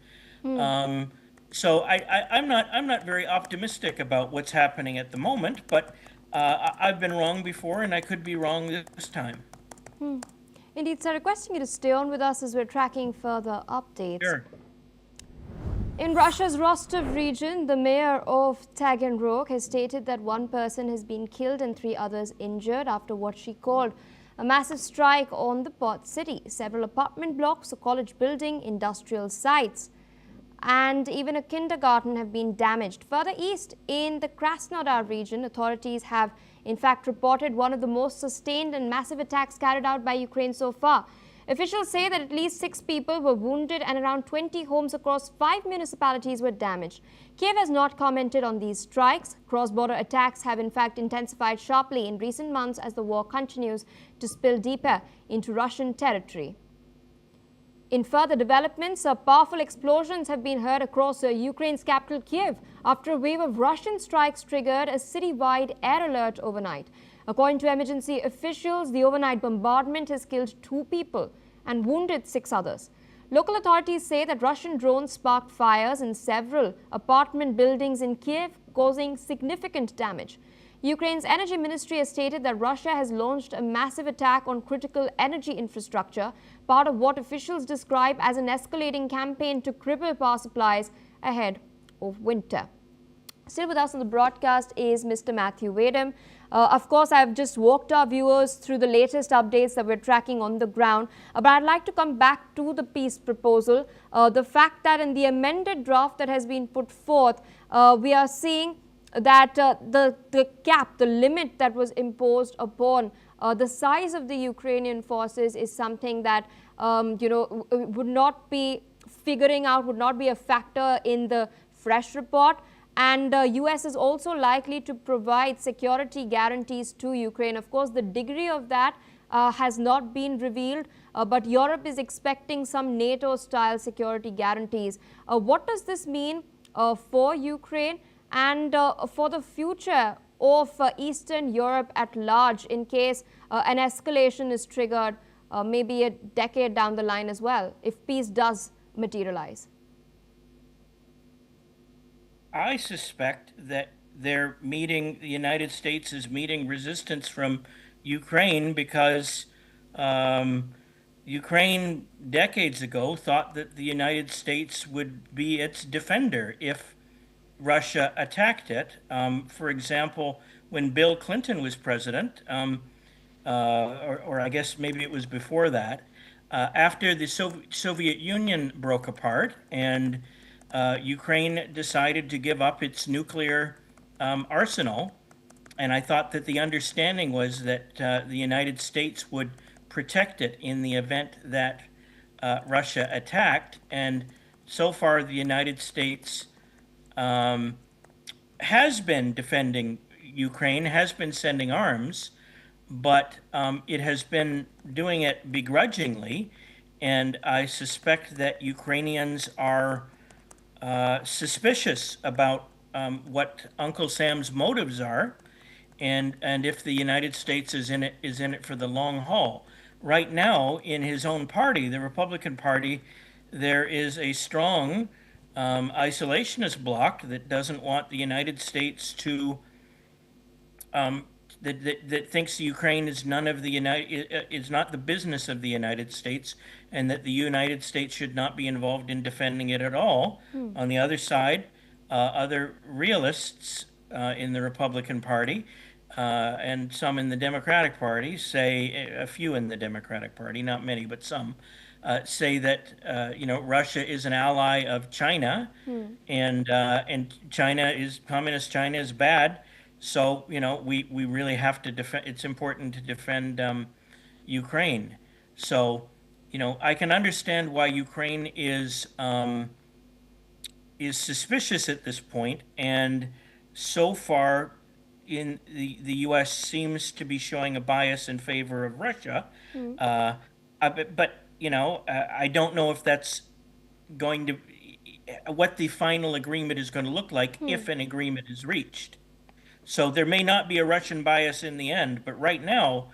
So I'm not very optimistic about what's happening at the moment, but I've been wrong before and I could be wrong this time. Indeed, sir, requesting you to stay on with us as we're tracking further updates. Sure. In Russia's Rostov region, the mayor of Taganrog has stated that one person has been killed and 3 others injured after what she called a massive strike on the port city. Several apartment blocks, a college building, industrial sites, and even a kindergarten have been damaged. Further east in the Krasnodar region, authorities have in fact reported one of the most sustained and massive attacks carried out by Ukraine so far. Officials say that at least 6 people were wounded and around 20 homes across 5 municipalities were damaged. Kiev has not commented on these strikes. Cross-border attacks have in fact intensified sharply in recent months as the war continues to spill deeper into Russian territory. In further developments, powerful explosions have been heard across Ukraine's capital Kiev after a wave of Russian strikes triggered a city-wide air alert overnight. According to emergency officials, the overnight bombardment has killed 2 people and wounded 6 others. Local authorities say that Russian drones sparked fires in several apartment buildings in Kiev, causing significant damage. Ukraine's energy ministry has stated that Russia has launched a massive attack on critical energy infrastructure, part of what officials describe as an escalating campaign to cripple power supplies ahead of winter. Still with us on the broadcast is Mr. Matthew Wadham. Of course, I've just walked our viewers through the latest updates that we're tracking on the ground. But I'd like to come back to the peace proposal. The fact that in the amended draft that has been put forth, we are seeing that the cap, the limit that was imposed upon the size of the Ukrainian forces is something that, would not be figuring out, would not be a factor in the fresh report. And US is also likely to provide security guarantees to Ukraine. Of course, the degree of that has not been revealed, but Europe is expecting some NATO-style security guarantees. What does this mean for Ukraine and for the future of Eastern Europe at large in case an escalation is triggered maybe a decade down the line as well, if peace does materialize? I suspect that the United States is meeting resistance from Ukraine because Ukraine decades ago thought that the United States would be its defender if Russia attacked it. For example, when Bill Clinton was president, or I guess maybe it was before that, after the Soviet Union broke apart and Ukraine decided to give up its nuclear arsenal, and I thought that the understanding was that the United States would protect it in the event that Russia attacked. And so far, the United States has been defending Ukraine, has been sending arms, but it has been doing it begrudgingly. And I suspect that Ukrainians are suspicious about what Uncle Sam's motives are, and if the United States is in it for the long haul. Right now, in his own party, the Republican Party, there is a strong isolationist bloc that doesn't want the United States to that thinks Ukraine is is not the business of the United States, and that the United States should not be involved in defending it at all. On the other side, other realists in the Republican Party and some in the Democratic Party say, a few in the Democratic Party, not many, but some, say that Russia is an ally of China, and communist China is bad. So we really have to defend. It's important to defend Ukraine. So I can understand why Ukraine is suspicious at this point, and so far in the U.S. seems to be showing a bias in favor of Russia. But I don't know if that's going to what the final agreement is going to look like if an agreement is reached. So there may not be a Russian bias in the end, but right now,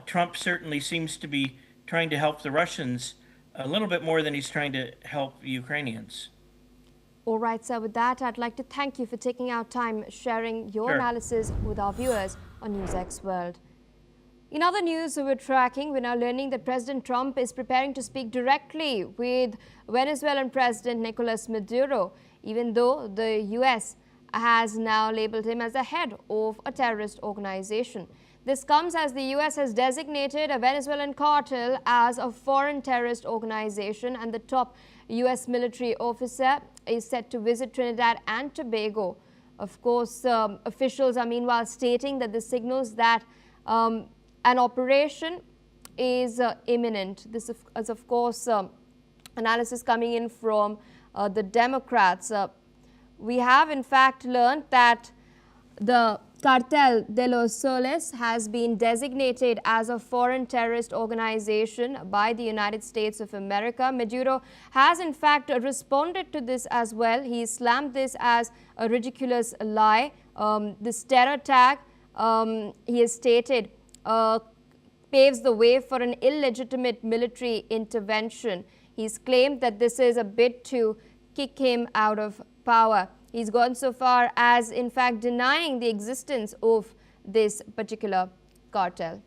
Trump certainly seems to be trying to help the Russians a little bit more than he's trying to help Ukrainians. All right, sir. With that, I'd like to thank you for taking out time sharing your analysis with our viewers on NewsX World. In other news we're tracking, we're now learning that President Trump is preparing to speak directly with Venezuelan President Nicolas Maduro, even though the U.S. has now labeled him as the head of a terrorist organization. This comes as the U.S. has designated a Venezuelan cartel as a foreign terrorist organization, and the top U.S. military officer is set to visit Trinidad and Tobago. Of course, officials are meanwhile stating that this signals that an operation is imminent. This is, of course, analysis coming in from the Democrats. We have, in fact, learned that the Cartel de los Soles has been designated as a foreign terrorist organization by the United States of America. Maduro has, in fact, responded to this as well. He slammed this as a ridiculous lie. This terror tag, he has stated, paves the way for an illegitimate military intervention. He's claimed that this is a bid to kick him out of power. He's gone so far as, in fact, denying the existence of this particular cartel.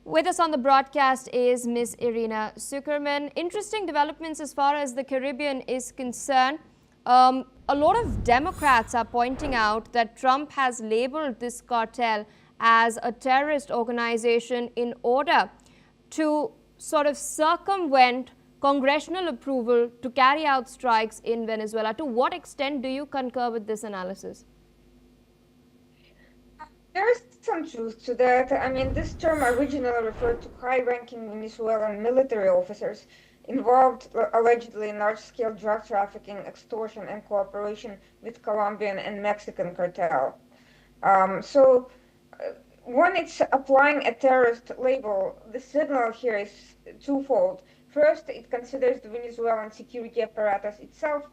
With us on the broadcast is Ms. Irina Zuckerman. Interesting developments as far as the Caribbean is concerned. A lot of Democrats are pointing out that Trump has labeled this cartel as a terrorist organization in order to sort of circumvent congressional approval to carry out strikes in Venezuela. To what extent do you concur with this analysis? There is some truth to that. I mean, this term originally referred to high-ranking Venezuelan military officers involved allegedly in large-scale drug trafficking, extortion, and cooperation with Colombian and Mexican cartel. When it's applying a terrorist label, the signal here is twofold. First, it considers the Venezuelan security apparatus itself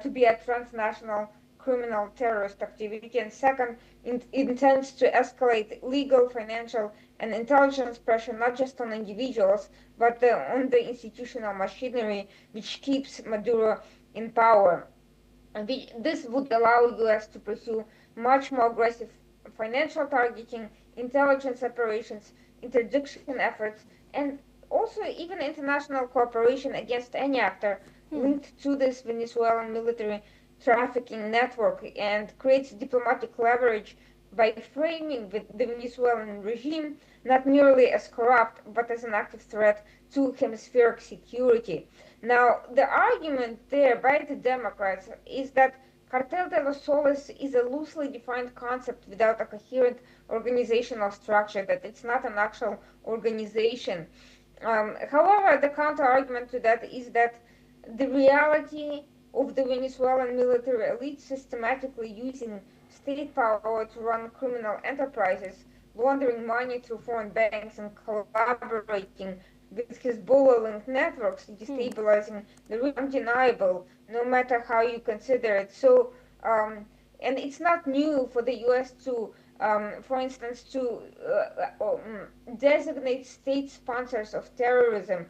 to be a transnational criminal terrorist activity, and second, it intends to escalate legal, financial, and intelligence pressure not just on individuals, but on the institutional machinery which keeps Maduro in power. And this would allow the U.S. to pursue much more aggressive financial targeting, intelligence operations, interdiction efforts, and also even international cooperation against any actor linked to this Venezuelan military trafficking network, and creates diplomatic leverage by framing the Venezuelan regime not merely as corrupt, but as an active threat to hemispheric security. Now, the argument there by the Democrats is that Cartel de los Soles is a loosely defined concept without a coherent organizational structure, that it's not an actual organization. However, the counter-argument to that is that the reality of the Venezuelan military elite systematically using state power to run criminal enterprises, laundering money through foreign banks, and collaborating with Hezbollah-linked networks, destabilizing the real undeniable, no matter how you consider it. So, and it's not new for the U.S. to, for instance, to designate state sponsors of terrorism.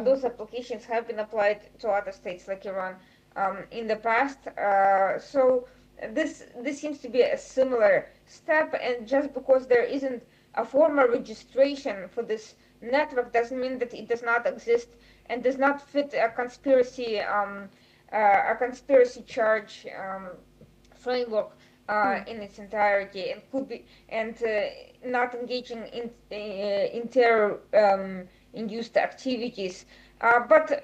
Those applications have been applied to other states like Iran in the past. So this seems to be a similar step, and just because there isn't a formal registration for this network doesn't mean that it does not exist and does not fit a conspiracy charge framework in its entirety, and could be not engaging in terror induced activities. But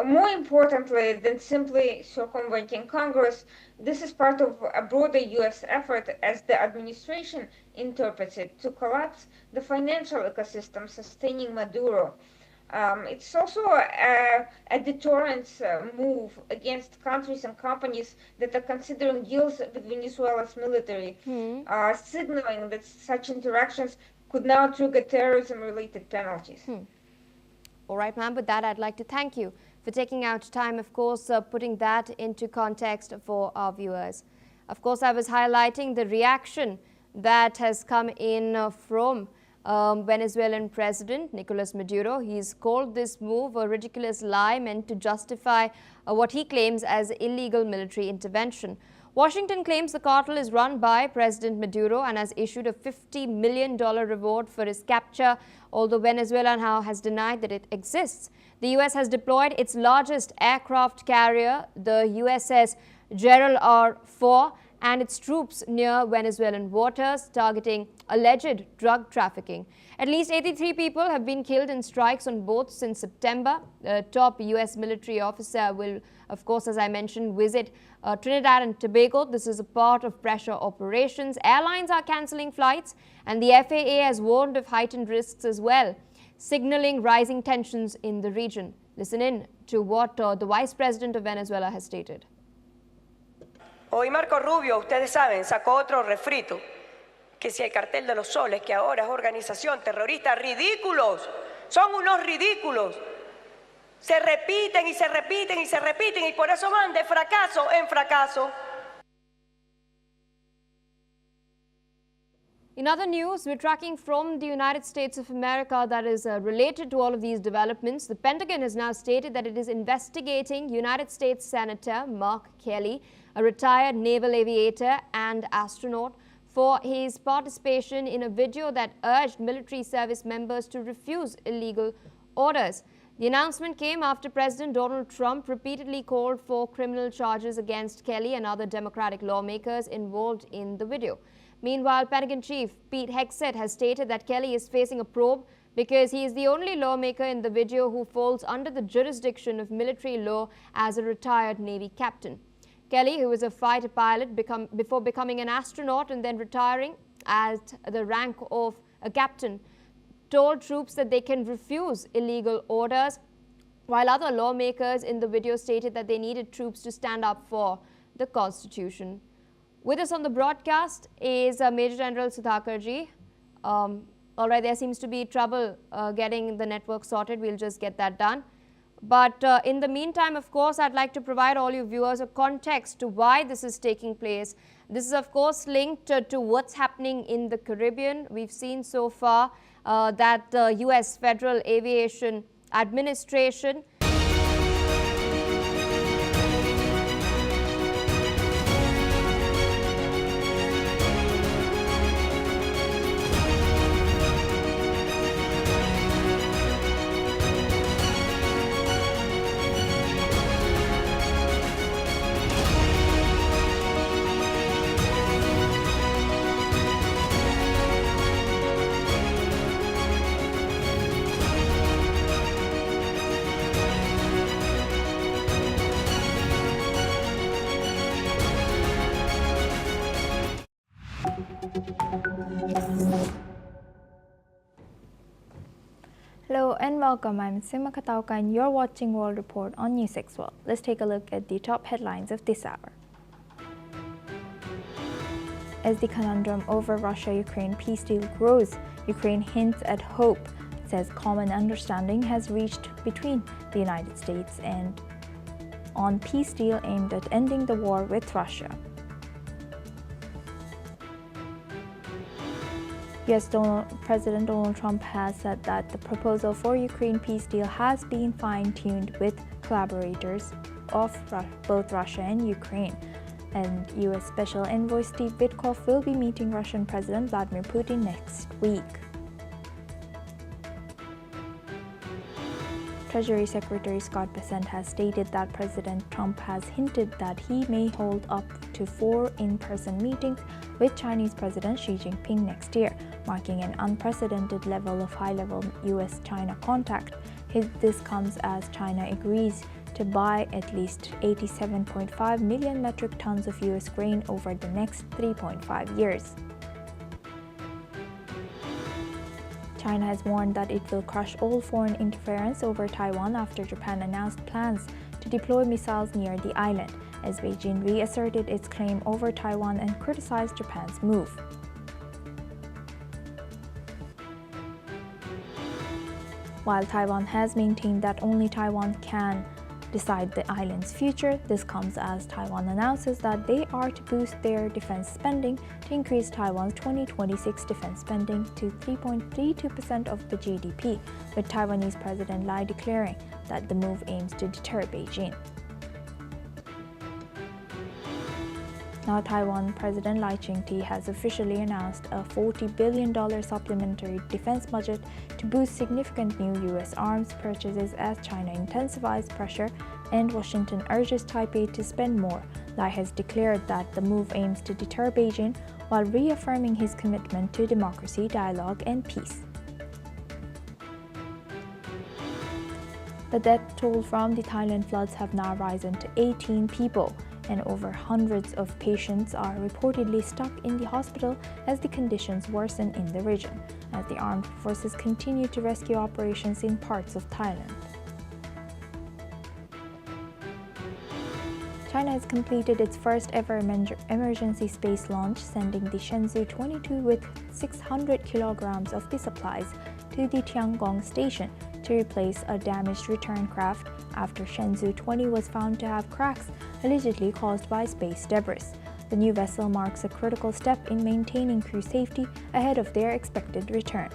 more importantly than simply circumventing Congress, this is part of a broader U.S. effort, as the administration interprets it, to collapse the financial ecosystem sustaining Maduro. It's also a deterrence move against countries and companies that are considering deals with Venezuela's military, signaling that such interactions could now trigger terrorism-related penalties. All right, ma'am, with that, I'd like to thank you for taking out time, of course, putting that into context for our viewers. Of course, I was highlighting the reaction that has come in from Venezuelan President Nicolas Maduro. He's called this move a ridiculous lie meant to justify what he claims as illegal military intervention. Washington claims the cartel is run by President Maduro and has issued a $50 million reward for his capture, although Venezuela now has denied that it exists. The U.S. has deployed its largest aircraft carrier, the USS Gerald R. Ford, and its troops near Venezuelan waters, targeting alleged drug trafficking. At least 83 people have been killed in strikes on boats since September. A top U.S. military officer will, of course, as I mentioned, visit Trinidad and Tobago. This is a part of pressure operations. Airlines are cancelling flights, and the FAA has warned of heightened risks as well, signaling rising tensions in the region. Listen in to what the Vice President of Venezuela has stated. Hoy Marco Rubio, ustedes saben, sacó otro refrito, que si el cartel de los soles, que ahora es organización terrorista, ridículos, son unos ridículos. Se repiten y se repiten y se repiten y por eso van de fracaso en fracaso. In other news, we're tracking from the United States of America that is related to all of these developments. The Pentagon has now stated that it is investigating United States Senator Mark Kelly, a retired naval aviator and astronaut, for his participation in a video that urged military service members to refuse illegal orders. The announcement came after President Donald Trump repeatedly called for criminal charges against Kelly and other Democratic lawmakers involved in the video. Meanwhile, Pentagon Chief Pete Hegseth has stated that Kelly is facing a probe because he is the only lawmaker in the video who falls under the jurisdiction of military law as a retired Navy captain. Kelly, who was a fighter pilot before becoming an astronaut and then retiring at the rank of a captain, told troops that they can refuse illegal orders, while other lawmakers in the video stated that they needed troops to stand up for the Constitution. With us on the broadcast is Major General Sudhakarji. All right, there seems to be trouble getting the network sorted. We'll just get that done. But in the meantime, of course, I'd like to provide all you viewers a context to why this is taking place. This is, of course, linked to what's happening in the Caribbean. We've seen so far that the U.S. Federal Aviation Administration Hello and welcome. I'm Sima Katauka and you're watching World Report on NewsX World. Let's take a look at the top headlines of this hour. As the conundrum over Russia-Ukraine peace deal grows, Ukraine hints at hope, says common understanding has reached between the United States and on peace deal aimed at ending the war with Russia. U.S. President Donald Trump has said that the proposal for Ukraine peace deal has been fine-tuned with collaborators of both Russia and Ukraine. And U.S. Special Envoy Steve Witkoff will be meeting Russian President Vladimir Putin next week. Treasury Secretary Scott Bessent has stated that President Trump has hinted that he may hold up to 4 in-person meetings with Chinese President Xi Jinping next year, marking an unprecedented level of high-level U.S.-China contact. This comes as China agrees to buy at least 87.5 million metric tons of U.S. grain over the next 3.5 years. China has warned that it will crush all foreign interference over Taiwan after Japan announced plans to deploy missiles near the island, as Beijing reasserted its claim over Taiwan and criticized Japan's move. While Taiwan has maintained that only Taiwan can decide the island's future, this comes as Taiwan announces that they are to boost their defense spending to increase Taiwan's 2026 defense spending to 3.32% of the GDP, with Taiwanese President Lai declaring that the move aims to deter Beijing. Now, Taiwan President Lai Ching-te has officially announced a $40 billion supplementary defense budget to boost significant new U.S. arms purchases as China intensifies pressure and Washington urges Taipei to spend more. Lai has declared that the move aims to deter Beijing while reaffirming his commitment to democracy, dialogue, and peace. The death toll from the Thailand floods have now risen to 18 people, and over hundreds of patients are reportedly stuck in the hospital as the conditions worsen in the region, as the armed forces continue to rescue operations in parts of Thailand. China has completed its first ever emergency space launch, sending the Shenzhou 22 with 600 kilograms of the supplies to the Tiangong station to replace a damaged return craft after Shenzhou 20 was found to have cracks allegedly caused by space debris. The new vessel marks a critical step in maintaining crew safety ahead of their expected return.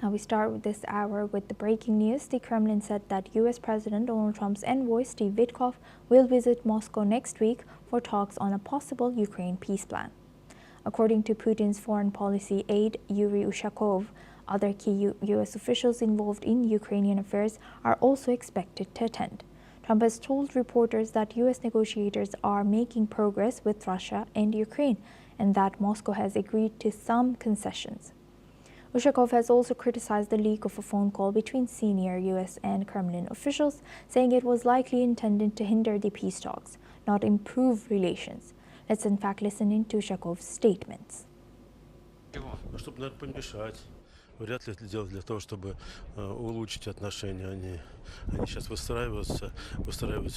Now we start with this hour with the breaking news. The Kremlin said that US President Donald Trump's envoy Steve Witkoff will visit Moscow next week for talks on a possible Ukraine peace plan. According to Putin's foreign policy aide Yuri Ushakov, other key US officials involved in Ukrainian affairs are also expected to attend. Trump has told reporters that US negotiators are making progress with Russia and Ukraine, and that Moscow has agreed to some concessions. Ushakov has also criticized the leak of a phone call between senior US and Kremlin officials, saying it was likely intended to hinder the peace talks, not improve relations. Let's in fact listen in to Ushakov's statements. Чтобы, наверное, помешать. Вряд ли это делать для того, чтобы улучшить отношения. Они сейчас выстраиваются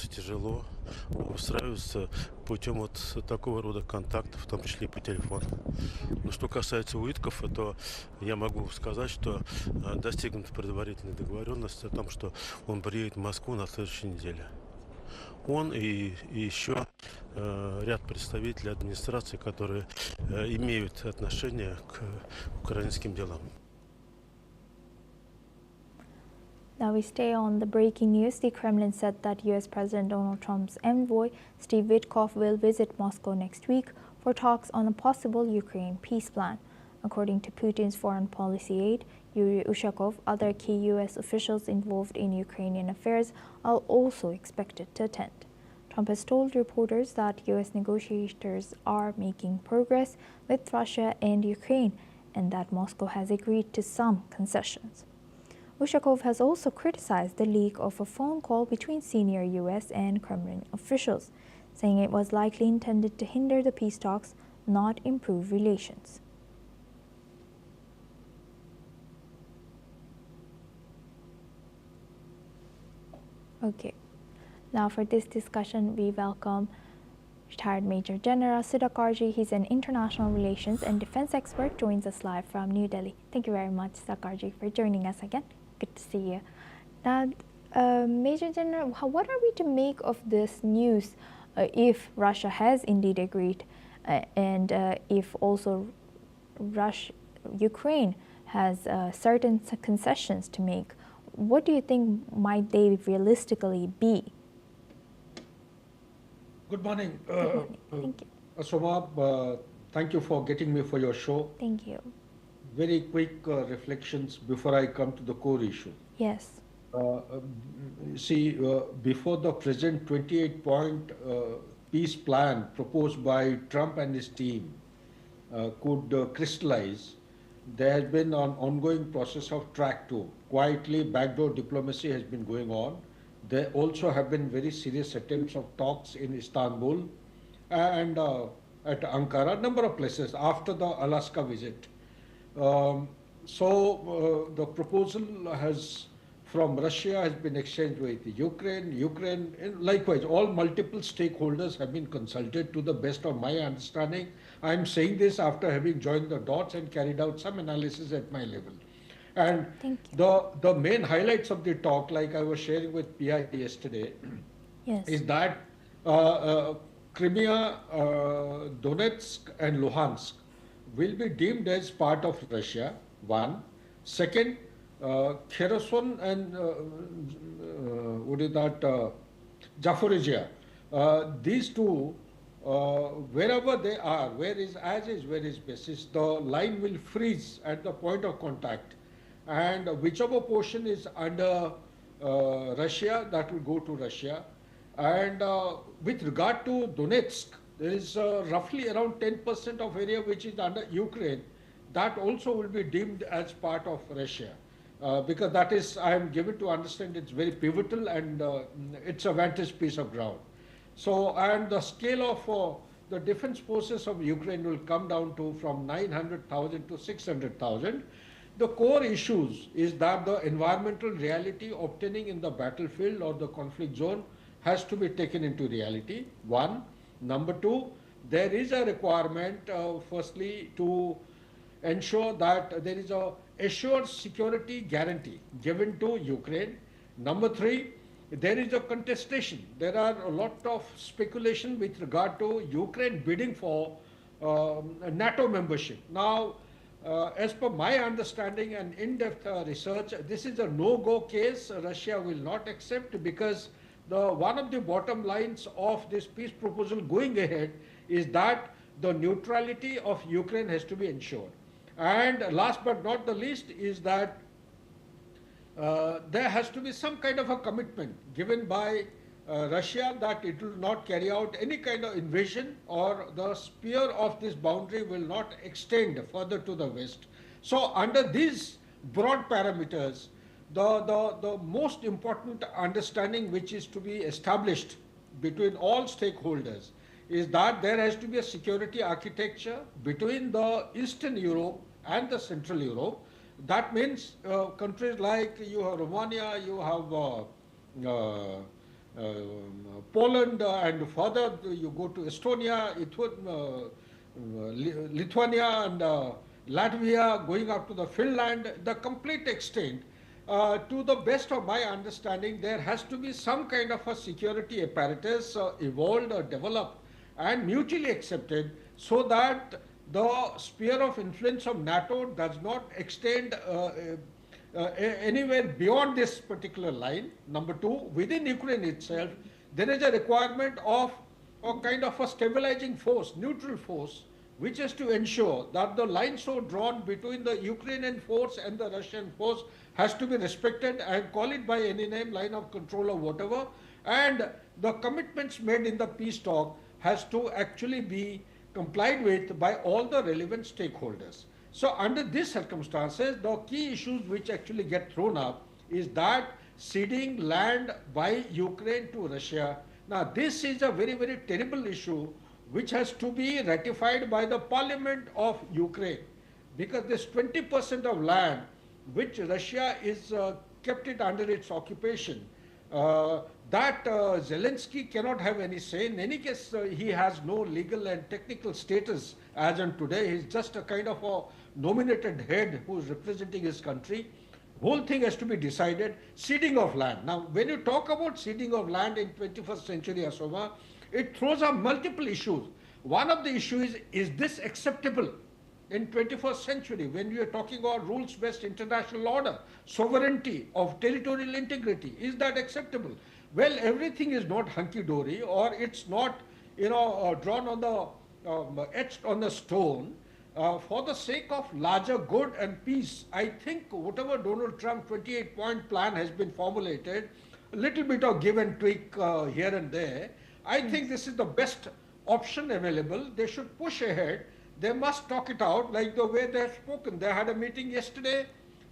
тяжело, выстраиваются путем вот такого рода контактов, в том числе и по телефону. Но что касается Уиткофа, то я могу сказать, что достигнута предварительная договоренность о том, что он приедет в Москву на следующей неделе. Он и еще ряд представителей администрации, которые имеют отношение к украинским делам. Now we stay on the breaking news. The Kremlin said that US President Donald Trump's envoy, Steve Witkoff, will visit Moscow next week for talks on a possible Ukraine peace plan. According to Putin's foreign policy aide, Yuri Ushakov, other key US officials involved in Ukrainian affairs are also expected to attend. Trump has told reporters that US negotiators are making progress with Russia and Ukraine, and that Moscow has agreed to some concessions. Ushakov has also criticized the leak of a phone call between senior US and Kremlin officials, saying it was likely intended to hinder the peace talks, not improve relations. Okay, now for this discussion, we welcome retired Major General Sudhakarji. He's an international relations and defense expert, joins us live from New Delhi. Thank you very much, Sudhakarji, for joining us again. Good to see you. Now, Major General, what are we to make of this news if Russia has indeed agreed and if also Ukraine has certain concessions to make? What do you think might they realistically be? Good morning. Thank you. Somab, thank you for getting me for your show. Thank you. Very quick reflections before I come to the core issue. Yes. Before the present 28-point peace plan proposed by Trump and his team could crystallize, there has been an ongoing process of track 2. Quietly, backdoor diplomacy has been going on. There also have been very serious attempts of talks in Istanbul and at Ankara, a number of places after the Alaska visit. The proposal from Russia has been exchanged with Ukraine, and likewise, all multiple stakeholders have been consulted to the best of my understanding. I am saying this after having joined the dots and carried out some analysis at my level. And the main highlights of the talk, like I was sharing with PI yesterday, is that Crimea, Donetsk and Luhansk will be deemed as part of Russia, one. Second, Kherson and Zaporizhia, these two, wherever they are, where is basis, the line will freeze at the point of contact. and whichever portion is under Russia, that will go to Russia. And with regard to Donetsk, there is roughly around 10% of area which is under Ukraine. That also will be deemed as part of Russia. Because that is, I am given to understand, it's very pivotal and it's a vantage piece of ground. So, and the scale of the defense forces of Ukraine will come down to from 900,000 to 600,000. The core issues is that the environmental reality obtaining in the battlefield or the conflict zone has to be taken into reality, one. Number two, there is a requirement, firstly, to ensure that there is a assured security guarantee given to Ukraine. Number three, there is a contestation. There are a lot of speculation with regard to Ukraine bidding for NATO membership. Now, as per my understanding and in-depth research, this is a no-go case. Russia will not accept, because one of the bottom lines of this peace proposal going ahead is that the neutrality of Ukraine has to be ensured. And last but not the least is that there has to be some kind of a commitment given by Russia that it will not carry out any kind of invasion, or the sphere of this boundary will not extend further to the west. So under these broad parameters, the most important understanding which is to be established between all stakeholders is that there has to be a security architecture between the Eastern Europe and the Central Europe. That means countries like you have Romania, you have Poland, and further you go to Estonia, Lithuania, and Latvia, going up to the Finland, the complete extent. To the best of my understanding, there has to be some kind of a security apparatus evolved or developed and mutually accepted, so that the sphere of influence of NATO does not extend anywhere beyond this particular line. Number two, within Ukraine itself, there is a requirement of a kind of a stabilizing force, neutral force, which is to ensure that the line so drawn between the Ukrainian force and the Russian force has to be respected, and call it by any name, line of control or whatever, and the commitments made in the peace talk has to actually be complied with by all the relevant stakeholders. So under these circumstances, the key issues which actually get thrown up is that ceding land by Ukraine to Russia. Now this is a very, very terrible issue which has to be ratified by the parliament of Ukraine, because this 20% of land which Russia is kept it under its occupation, that Zelensky cannot have any say. In any case, he has no legal and technical status as on today. He's just a kind of a nominated head who is representing his country. Whole thing has to be decided. Ceding of land. Now, when you talk about ceding of land in 21st century Asoma, it throws up multiple issues. One of the issues is this acceptable in 21st century when we are talking about rules-based international order, sovereignty of territorial integrity? Is that acceptable? Well, everything is not hunky-dory, or it's not, drawn on the, etched on the stone. For the sake of larger good and peace, I think whatever Donald Trump 28-point plan has been formulated, a little bit of give and tweak here and there, I think this is the best option available. They should push ahead. They must talk it out like the way they have spoken. They had a meeting yesterday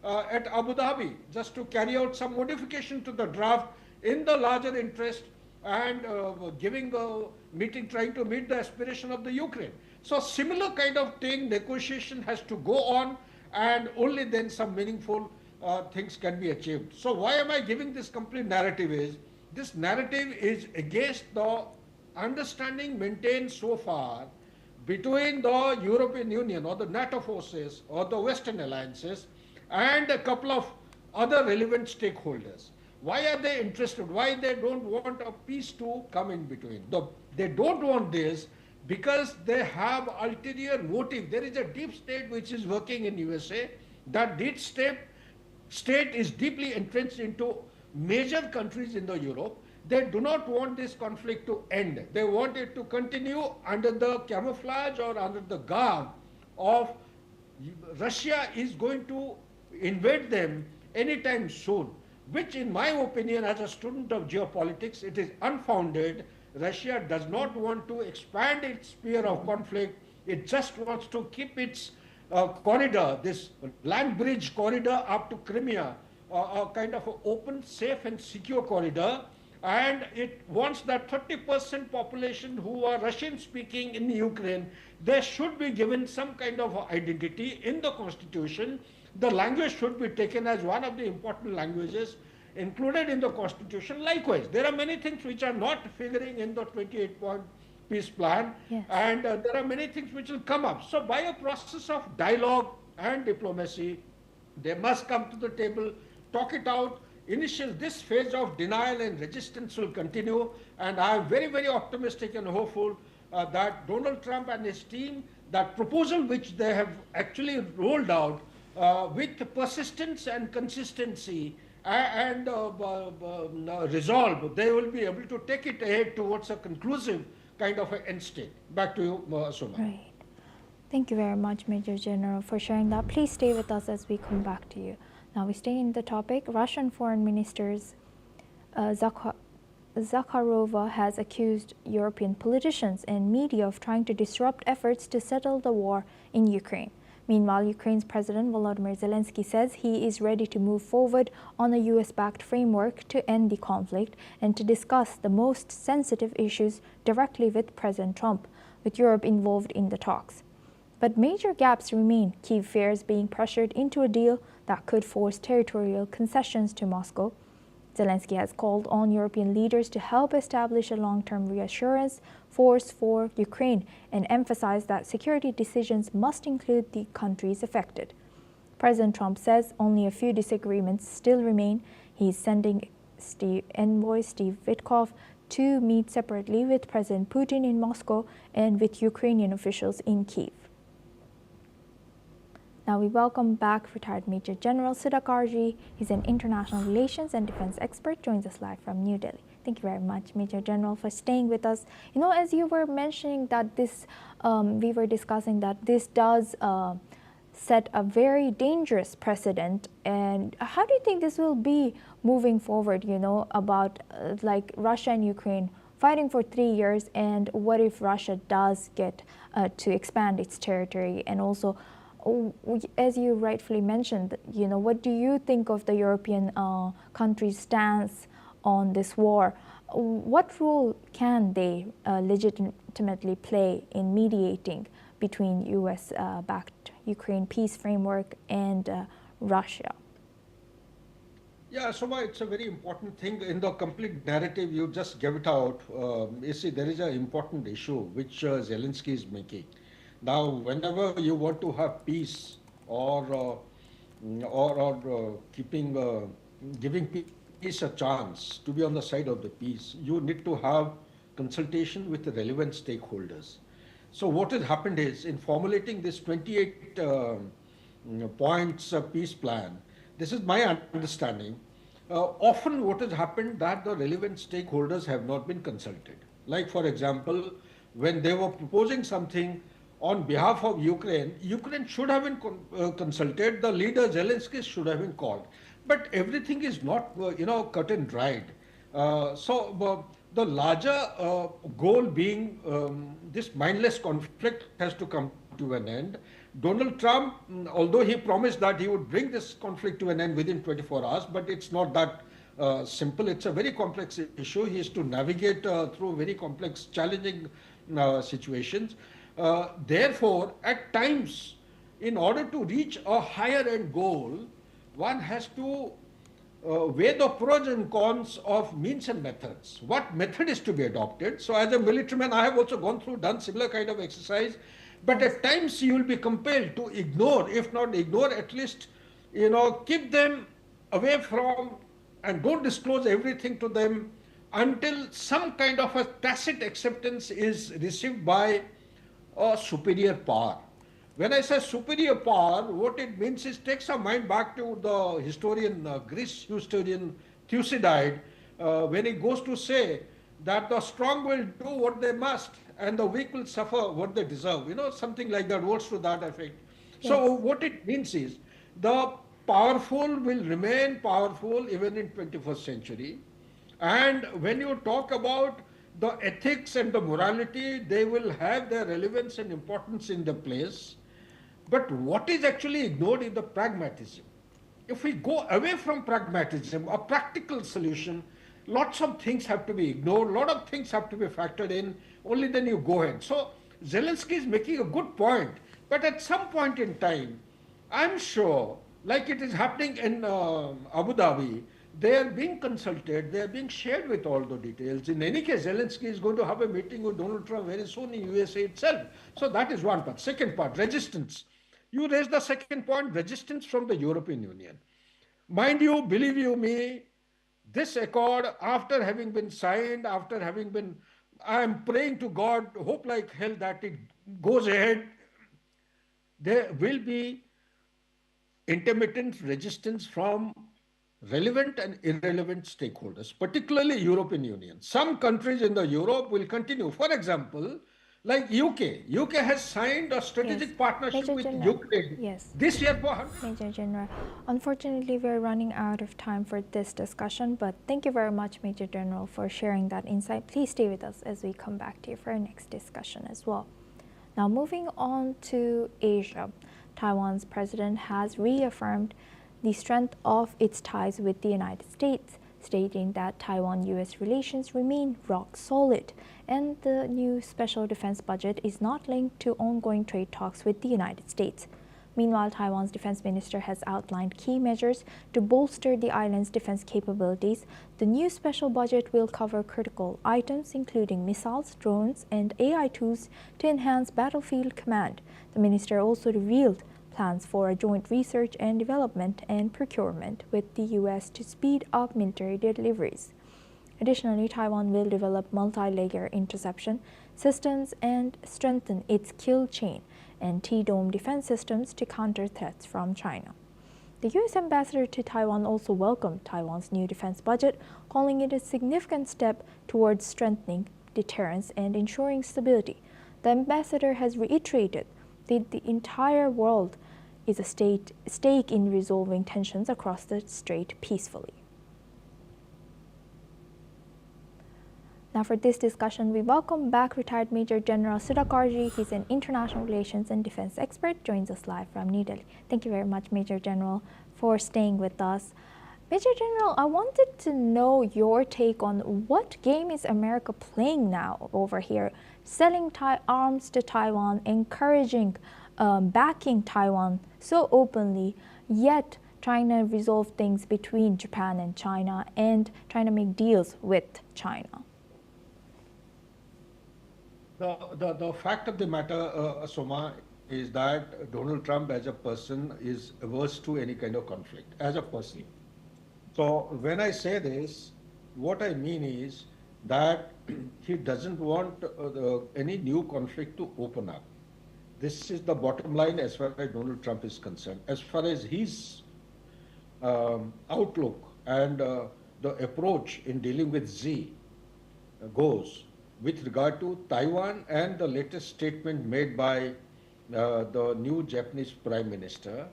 at Abu Dhabi just to carry out some modification to the draft in the larger interest, and giving a meeting, trying to meet the aspiration of the Ukraine. So similar kind of thing, negotiation has to go on, and only then some meaningful things can be achieved. So why am I giving this complete narrative is, this narrative is against the understanding maintained so far between the European Union or the NATO forces or the Western alliances and a couple of other relevant stakeholders. Why are they interested? Why they don't want a peace to come in between? They don't want this because they have ulterior motive. There is a deep state which is working in USA. That deep state is deeply entrenched into major countries in the Europe. They do not want this conflict to end. They want it to continue under the camouflage or under the garb of Russia is going to invade them anytime soon, which in my opinion as a student of geopolitics, it is unfounded. Russia does not want to expand its sphere of conflict. It just wants to keep its corridor, this land bridge corridor up to Crimea, a kind of an open, safe and secure corridor. And it wants that 30% population who are Russian speaking in Ukraine, they should be given some kind of identity in the constitution. The language should be taken as one of the important languages included in the constitution. Likewise, there are many things which are not figuring in the 28-point peace plan, and there are many things which will come up. So by a process of dialogue and diplomacy, they must come to the table, talk it out. This phase of denial and resistance will continue, and I am very, very optimistic and hopeful that Donald Trump and his team, that proposal which they have actually rolled out with persistence and consistency and resolve, they will be able to take it ahead towards a conclusive kind of an end state. Back to you, Suma. Right. Thank you very much, Major General, for sharing that. Please stay with us as we come back to you. Now we stay in the topic. Russian Foreign Ministers Zakharova has accused European politicians and media of trying to disrupt efforts to settle the war in Ukraine. Meanwhile, Ukraine's President Volodymyr Zelensky says he is ready to move forward on a US-backed framework to end the conflict and to discuss the most sensitive issues directly with President Trump, with Europe involved in the talks. But major gaps remain. Kyiv fears being pressured into a deal that could force territorial concessions to Moscow. Zelensky has called on European leaders to help establish a long-term reassurance force for Ukraine and emphasized that security decisions must include the countries affected. President Trump says only a few disagreements still remain. He is sending envoy Steve Witkoff to meet separately with President Putin in Moscow and with Ukrainian officials in Kyiv. Now we welcome back retired Major General Takaichi. He's an international relations and defense expert, joins us live from New Delhi. Thank you very much, Major General, for staying with us. You know, as you were mentioning that this, we were discussing that this does set a very dangerous precedent. And how do you think this will be moving forward, you know, about like Russia and Ukraine fighting for 3 years, and what if Russia does get to expand its territory? And also, as you rightfully mentioned, you know, what do you think of the European countries' stance on this war? What role can they legitimately play in mediating between US-backed Ukraine peace framework and Russia? Yeah, Soma, it's a very important thing. In the complete narrative, you just gave it out. You see, there is an important issue which Zelensky is making. Now, whenever you want to have peace or giving peace a chance to be on the side of the peace, you need to have consultation with the relevant stakeholders. So what has happened is, in formulating this 28 points peace plan, this is my understanding, often what has happened that the relevant stakeholders have not been consulted. Like, for example, when they were proposing something on behalf of Ukraine, Ukraine should have been consulted, the leader Zelensky should have been called. But everything is not, cut and dried. So the larger goal being this mindless conflict has to come to an end. Donald Trump, although he promised that he would bring this conflict to an end within 24 hours, but it's not that simple. It's a very complex issue. He has to navigate through very complex, challenging situations. Therefore, at times, in order to reach a higher end goal, one has to weigh the pros and cons of means and methods. What method is to be adopted? So as a military man, I have also done similar kind of exercise. But at times you will be compelled to ignore, if not ignore, at least, keep them away from and don't disclose everything to them until some kind of a tacit acceptance is received by a superior power. When I say superior power, what it means is, takes our mind back to the historian, Greek historian Thucydide, when he goes to say that the strong will do what they must and the weak will suffer what they deserve. Something like that, words to that effect. Yes. So what it means is, the powerful will remain powerful even in 21st century. And when you talk about the ethics and the morality, they will have their relevance and importance in the place. But what is actually ignored is the pragmatism. If we go away from pragmatism, a practical solution, lots of things have to be ignored, a lot of things have to be factored in, only then you go ahead. So Zelensky is making a good point, but at some point in time, I'm sure, like it is happening in Abu Dhabi, they are being consulted, they are being shared with all the details. In any case, Zelensky is going to have a meeting with Donald Trump very soon in USA itself. So that is one part. Second part, resistance. You raised the second point, resistance from the European Union. Mind you, believe you me, this accord, after having been signed, I am praying to God, hope like hell that it goes ahead. There will be intermittent resistance from relevant and irrelevant stakeholders, particularly European Union. Some countries in the Europe will continue. For example, like UK. UK has signed a strategic partnership Major with General. Ukraine Yes. this year for Major General, unfortunately, we're running out of time for this discussion, but thank you very much, Major General, for sharing that insight. Please stay with us as we come back to you for our next discussion as well. Now, moving on to Asia, Taiwan's president has reaffirmed the strength of its ties with the United States, stating that Taiwan-US relations remain rock solid, and the new special defense budget is not linked to ongoing trade talks with the United States. Meanwhile, Taiwan's defense minister has outlined key measures to bolster the island's defense capabilities. The new special budget will cover critical items, including missiles, drones, and AI tools to enhance battlefield command. The minister also revealed plans for a joint research and development and procurement with the U.S. to speed up military deliveries. Additionally, Taiwan will develop multi-layer interception systems and strengthen its kill chain and T-dome defense systems to counter threats from China. The U.S. ambassador to Taiwan also welcomed Taiwan's new defense budget, calling it a significant step towards strengthening deterrence and ensuring stability. The ambassador has reiterated that the entire world is a stake in resolving tensions across the strait peacefully. Now for this discussion, we welcome back retired Major General Sudhakarji. He's an international relations and defense expert, joins us live from New Delhi. Thank you very much, Major General, for staying with us. Major General, I wanted to know your take on what game is America playing now over here, selling arms to Taiwan, encouraging, backing Taiwan so openly, yet trying to resolve things between Japan and China and trying to make deals with China. The fact of the matter, Soma, is that Donald Trump as a person is averse to any kind of conflict, as a person. So when I say this, what I mean is that he doesn't want any new conflict to open up. This is the bottom line as far as Donald Trump is concerned. As far as his outlook and the approach in dealing with Xi goes, with regard to Taiwan and the latest statement made by the new Japanese Prime Minister,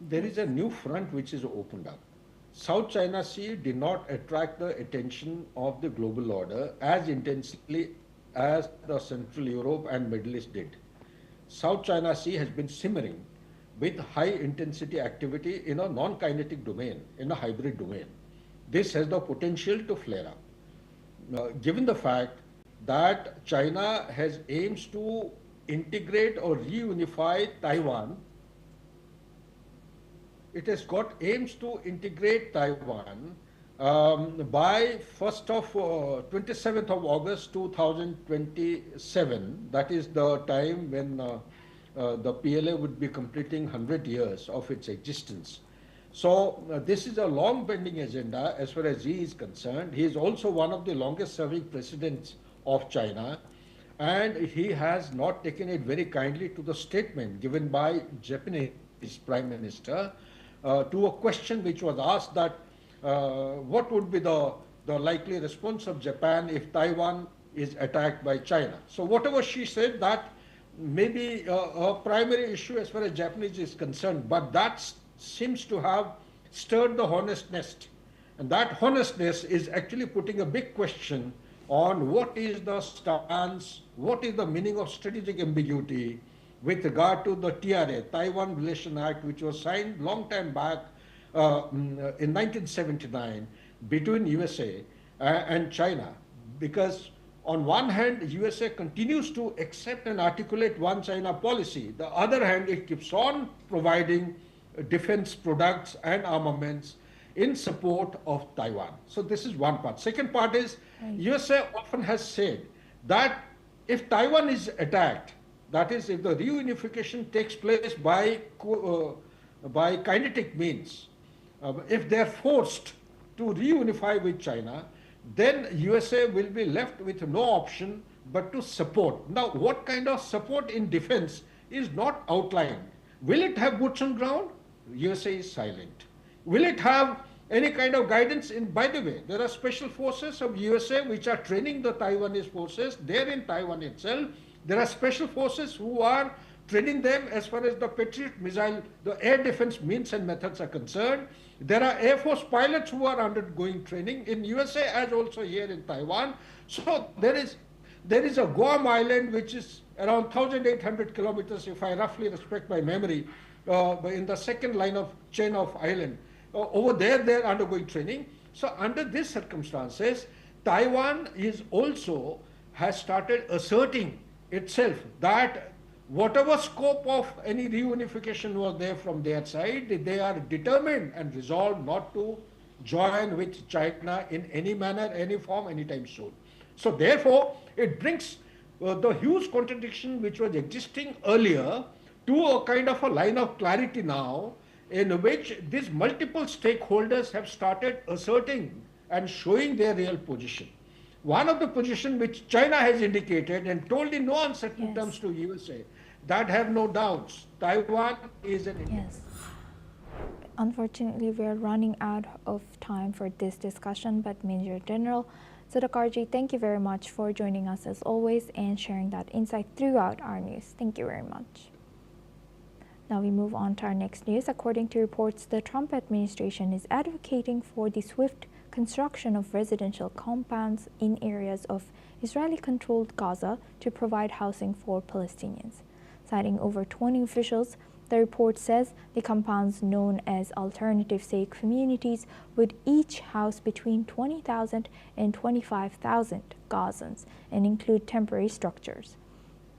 there is a new front which is opened up. South China Sea did not attract the attention of the global order as intensely as the Central Europe and Middle East did. South China Sea has been simmering with high intensity activity in a non-kinetic domain, in a hybrid domain. This has the potential to flare up. Given the fact that China has aims to integrate or reunify Taiwan, it has got aims to integrate Taiwan by 27th of August 2027. That is the time when the PLA would be completing 100 years of its existence. So this is a long pending agenda as far as Xi is concerned. He is also one of the longest serving presidents of China, and he has not taken it very kindly to the statement given by Japanese Prime Minister to a question which was asked that what would be the likely response of Japan if Taiwan is attacked by China. So whatever she said, that may be a primary issue as far as Japanese is concerned, but that seems to have stirred the hornet's nest. And that hornet's nest is actually putting a big question on what is the stance, what is the meaning of strategic ambiguity with regard to the TRA, Taiwan Relation Act, which was signed long time back in 1979 between USA and China. Because on one hand, USA continues to accept and articulate one China policy. The other hand, it keeps on providing defense products and armaments in support of Taiwan. So this is one part. Second part is USA often has said that if Taiwan is attacked, that is, if the reunification takes place by kinetic means, if they're forced to reunify with China, then USA will be left with no option but to support. Now, what kind of support in defense is not outlined? Will it have boots on ground? USA is silent. Will it have any kind of guidance? By the way, there are special forces of USA which are training the Taiwanese forces there in Taiwan itself. There are special forces who are training them as far as the Patriot missile, the air defense means and methods are concerned. There are Air Force pilots who are undergoing training in USA as also here in Taiwan. So there is a Guam Island which is around 1,800 kilometers, if I roughly respect my memory, in the second line of chain of island. Over there, they're undergoing training. So under these circumstances, Taiwan has started asserting itself that whatever scope of any reunification was there from their side, they are determined and resolved not to join with China in any manner, any form, anytime soon. So therefore, it brings the huge contradiction which was existing earlier to a kind of a line of clarity now, in which these multiple stakeholders have started asserting and showing their real position. One of the position which China has indicated and told in no uncertain terms to USA, that have no doubts, Taiwan is an Indian. Yes. Unfortunately, we are running out of time for this discussion, but Major General Takaichi, thank you very much for joining us as always and sharing that insight throughout our news. Thank you very much. Now we move on to our next news. According to reports, the Trump administration is advocating for the swift construction of residential compounds in areas of Israeli-controlled Gaza to provide housing for Palestinians. Citing over 20 officials, the report says the compounds known as alternative safe communities would each house between 20,000 and 25,000 Gazans and include temporary structures,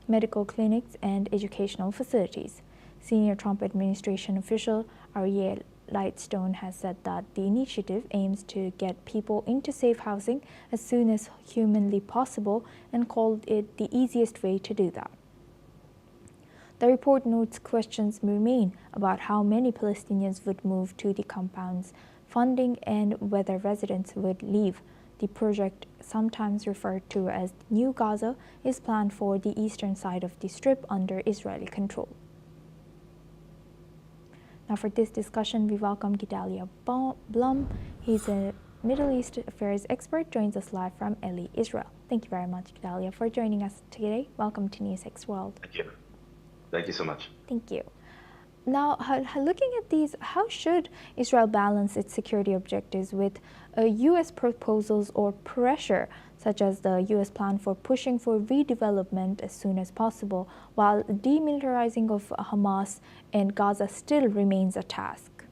medical clinics, and educational facilities. Senior Trump administration official Ariel Lightstone has said that the initiative aims to get people into safe housing as soon as humanly possible and called it the easiest way to do that. The report notes questions remain about how many Palestinians would move to the compounds, funding, and whether residents would leave. The project, sometimes referred to as New Gaza, is planned for the eastern side of the Strip under Israeli control. Now for this discussion, we welcome Gedalia Blum. He's a Middle East affairs expert, joins us live from Eli, Israel. Thank you very much, Gedalia, for joining us today. Welcome to NewsX World. Thank you. Thank you so much. Thank you. Now, looking at these, how should Israel balance its security objectives with U.S. proposals or pressure, such as the U.S. plan for pushing for redevelopment as soon as possible, while demilitarizing of Hamas and Gaza still remains a task?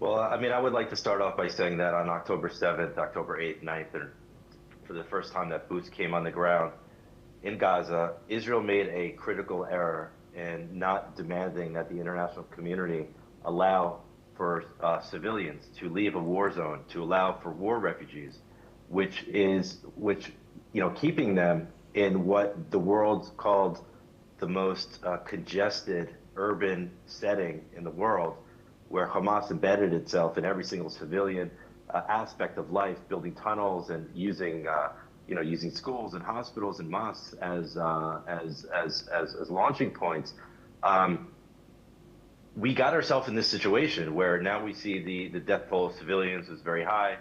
Well, I mean, I would like to start off by saying that on October 7th, October 8th, 9th, and for the first time that boots came on the ground in Gaza, Israel made a critical error in not demanding that the international community allow for civilians to leave a war zone, to allow for war refugees, which keeping them in what the world called the most congested urban setting in the world, where Hamas embedded itself in every single civilian aspect of life, building tunnels and using schools and hospitals and mosques as launching points. We got ourselves in this situation where now we see the death toll of civilians is very high.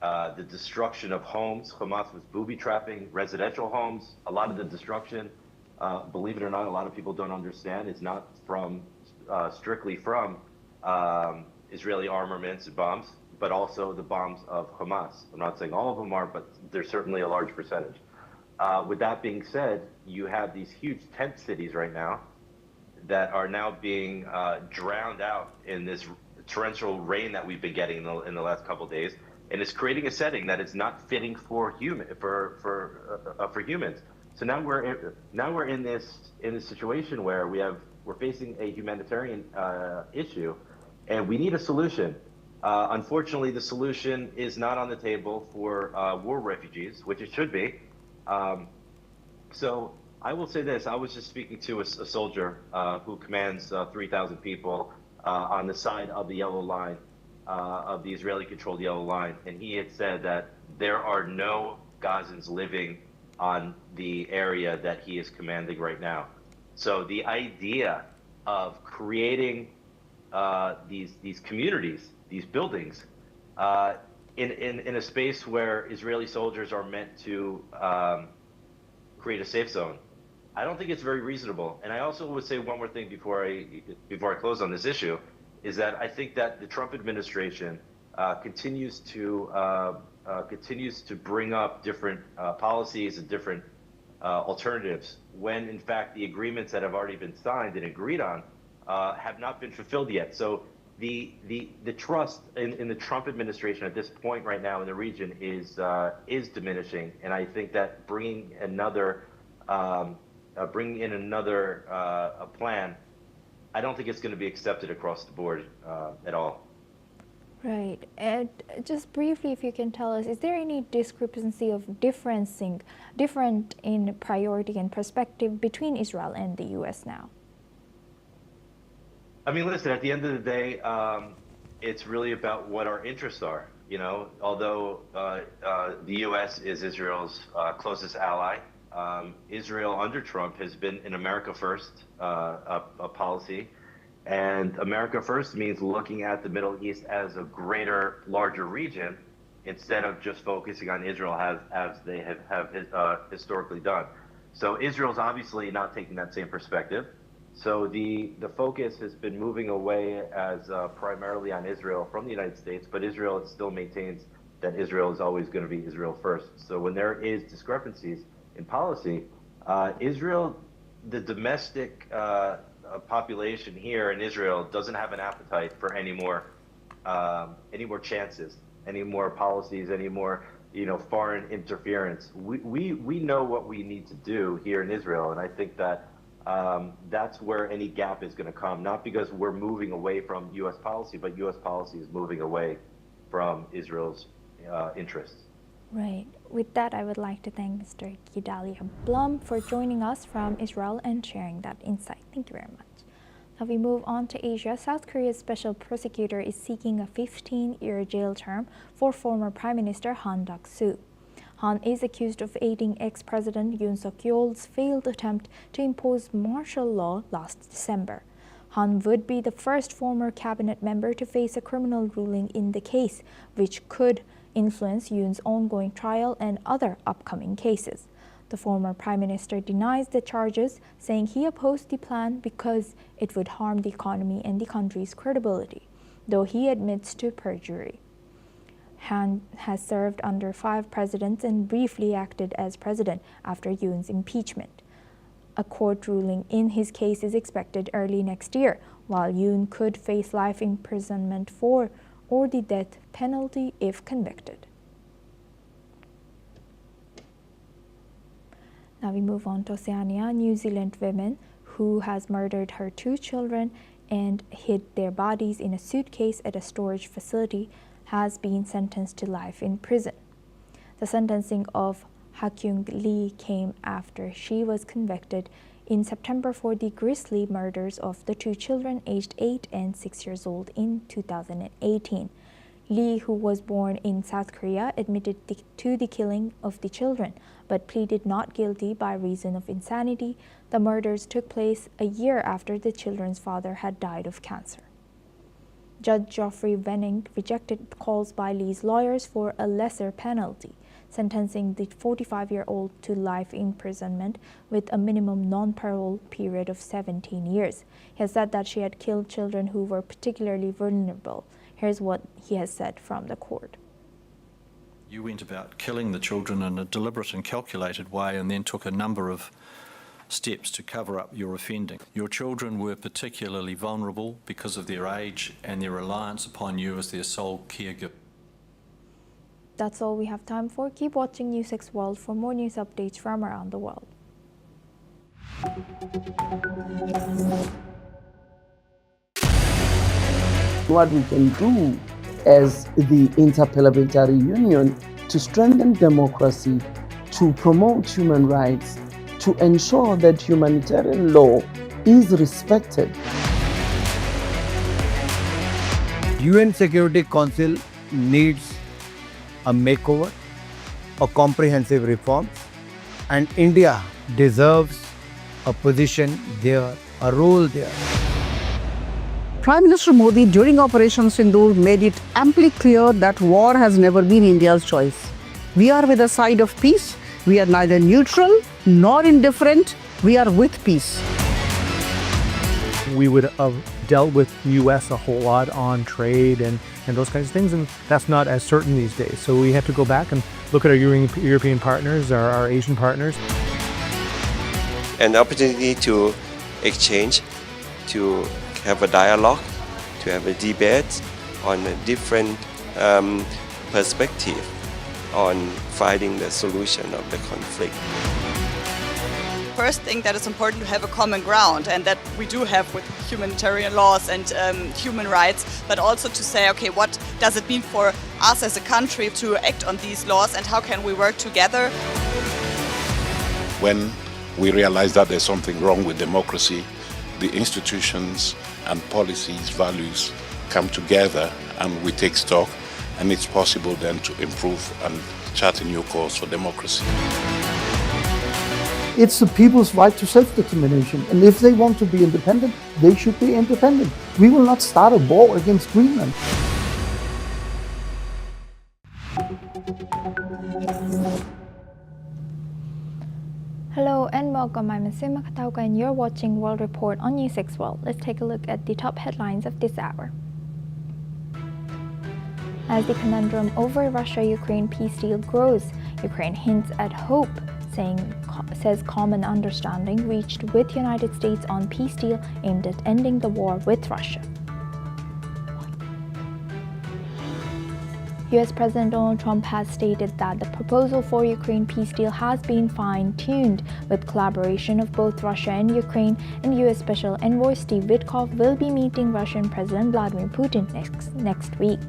The destruction of homes. Hamas was booby trapping residential homes. A lot of the destruction, believe it or not, a lot of people don't understand, is not from strictly from Israeli armaments and bombs, but also the bombs of Hamas. I'm not saying all of them are, but there's certainly a large percentage. With that being said, you have these huge tent cities right now that are now being drowned out in this torrential rain that we've been getting in the last couple of days, and it's creating a setting that is not fitting for humans. So now we're in this situation where we're facing a humanitarian issue, and we need a solution. Unfortunately, the solution is not on the table for war refugees, which it should be. So I will say this: I was just speaking to a soldier who commands 3,000 people on the side of the yellow line, of the Israeli-controlled yellow line, and he had said that there are no Gazans living on the area that he is commanding right now. So the idea of creating these communities, these buildings, in a space where Israeli soldiers are meant to create a safe zone, I don't think it's very reasonable. And I also would say one more thing before I close on this issue, is that I think that the Trump administration continues to bring up different policies and different alternatives when in fact the agreements that have already been signed and agreed on have not been fulfilled yet. So the trust in the Trump administration at this point right now in the region is diminishing, and I think that bringing in another plan, I don't think it's going to be accepted across the board at all. Right. And just briefly, if you can tell us, is there any discrepancy of different in priority and perspective between Israel and the U.S. now? I mean, listen, at the end of the day, it's really about what our interests are. You know, although the U.S. is Israel's closest ally, Israel under Trump has been an America first a policy. And America first means looking at the Middle East as a greater, larger region instead of just focusing on Israel as they have historically done. So Israel's obviously not taking that same perspective. So the focus has been moving away as primarily on Israel from the United States, but Israel still maintains that Israel is always going to be Israel first. So when there is discrepancies in policy, Israel, the domestic population here in Israel doesn't have an appetite for any more chances, any more policies, any more foreign interference. We know what we need to do here in Israel, and I think that that's where any gap is going to come, not because we're moving away from U.S. policy, but U.S. policy is moving away from Israel's interests. Right. With that, I would like to thank Mr. Gedalia Blum for joining us from Israel and sharing that insight. Thank you very much. Now we move on to Asia. South Korea's special prosecutor is seeking a 15-year jail term for former Prime Minister Han Duck-soo. Han is accused of aiding ex-President Yoon Suk-yeol's failed attempt to impose martial law last December. Han would be the first former cabinet member to face a criminal ruling in the case, which could influence Yoon's ongoing trial and other upcoming cases. The former prime minister denies the charges, saying he opposed the plan because it would harm the economy and the country's credibility, though he admits to perjury. Han has served under 5 presidents and briefly acted as president after Yoon's impeachment. A court ruling in his case is expected early next year, while Yoon could face life imprisonment or the death penalty if convicted. Now we move on to Oceania. New Zealand woman who has murdered her 2 children and hid their bodies in a suitcase at a storage facility has been sentenced to life in prison. The sentencing of Ha-Kyung Lee came after she was convicted in September for the grisly murders of the 2 children aged 8 and 6 years old in 2018. Lee, who was born in South Korea, admitted to the killing of the children, but pleaded not guilty by reason of insanity. The murders took place a year after the children's father had died of cancer. Judge Geoffrey Wenning rejected calls by Lee's lawyers for a lesser penalty, sentencing the 45-year-old to life imprisonment with a minimum non-parole period of 17 years. He has said that she had killed children who were particularly vulnerable. Here's what he has said from the court. You went about killing the children in a deliberate and calculated way and then took a number of steps to cover up your offending. Your children were particularly vulnerable because of their age and their reliance upon you as their sole caregiver. That's all we have time for. Keep watching NewsX World for more news updates from around the world. What we can do as the Interparliamentary Union to strengthen democracy, to promote human rights, to ensure that humanitarian law is respected. UN Security Council needs a makeover, a comprehensive reform, and India deserves a position there, a role there. Prime Minister Modi during Operation Sindoor made it amply clear that war has never been India's choice. We are with the side of peace. We are neither neutral nor indifferent. We are with peace. We would have dealt with US a whole lot on trade and those kinds of things, and that's not as certain these days. So we have to go back and look at our European partners, our Asian partners. An opportunity to exchange, to have a dialogue, to have a debate on a different perspective on finding the solution of the conflict. First thing that is important to have a common ground, and that we do have with humanitarian laws and human rights, but also to say, okay, what does it mean for us as a country to act on these laws and how can we work together? When we realize that there's something wrong with democracy, the institutions and policies, values come together and we take stock, and it's possible then to improve and chart a new course for democracy. It's the people's right to self-determination, and if they want to be independent, they should be independent. We will not start a war against Greenland. Hello and welcome. I'm Asima Katauka and you're watching World Report on NewsX World. Let's take a look at the top headlines of this hour. As the conundrum over Russia-Ukraine peace deal grows, Ukraine hints at hope, says common understanding reached with United States on peace deal aimed at ending the war with Russia. US President Donald Trump has stated that the proposal for Ukraine peace deal has been fine-tuned with collaboration of both Russia and Ukraine, and US Special Envoy Steve Witkoff will be meeting Russian President Vladimir Putin next week.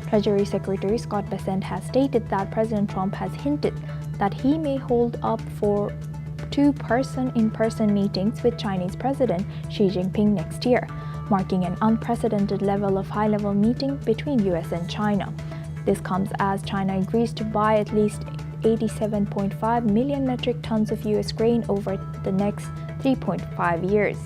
Treasury Secretary Scott Bessent has stated that President Trump has hinted that he may hold up for two in-person meetings with Chinese President Xi Jinping next year, marking an unprecedented level of high-level meeting between US and China. This comes as China agrees to buy at least 87.5 million metric tons of US grain over the next 3.5 years.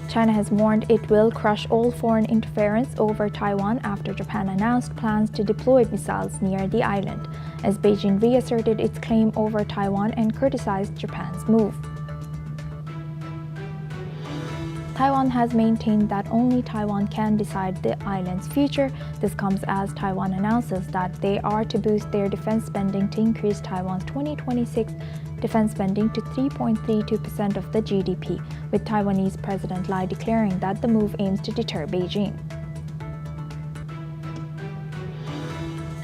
China has warned it will crush all foreign interference over Taiwan after Japan announced plans to deploy missiles near the island, as Beijing reasserted its claim over Taiwan and criticized Japan's move. Taiwan has maintained that only Taiwan can decide the island's future. This comes as Taiwan announces that they are to boost their defense spending to increase Taiwan's 2026 defense spending to 3.32% of the GDP, with Taiwanese President Lai declaring that the move aims to deter Beijing.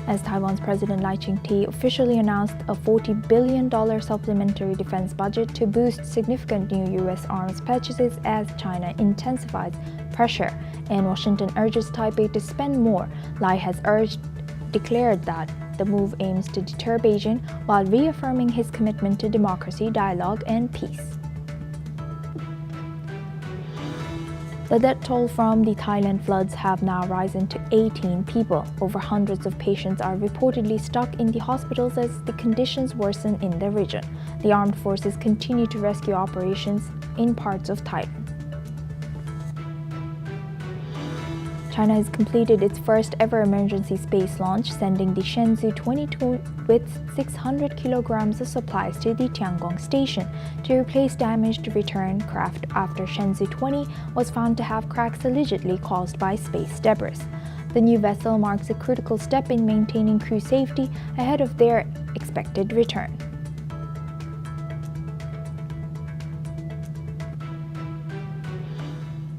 As Taiwan's President Lai Ching-te officially announced a $40 billion supplementary defense budget to boost significant new U.S. arms purchases as China intensifies pressure and Washington urges Taipei to spend more, Lai has declared that the move aims to deter Beijing while reaffirming his commitment to democracy, dialogue, and peace. The death toll from the Thailand floods have now risen to 18 people. Over hundreds of patients are reportedly stuck in the hospitals as the conditions worsen in the region. The armed forces continue to rescue operations in parts of Thailand. China has completed its first ever emergency space launch, sending the Shenzhou 22 with 600 kilograms of supplies to the Tiangong station to replace damaged return craft after Shenzhou 20 was found to have cracks allegedly caused by space debris. The new vessel marks a critical step in maintaining crew safety ahead of their expected return.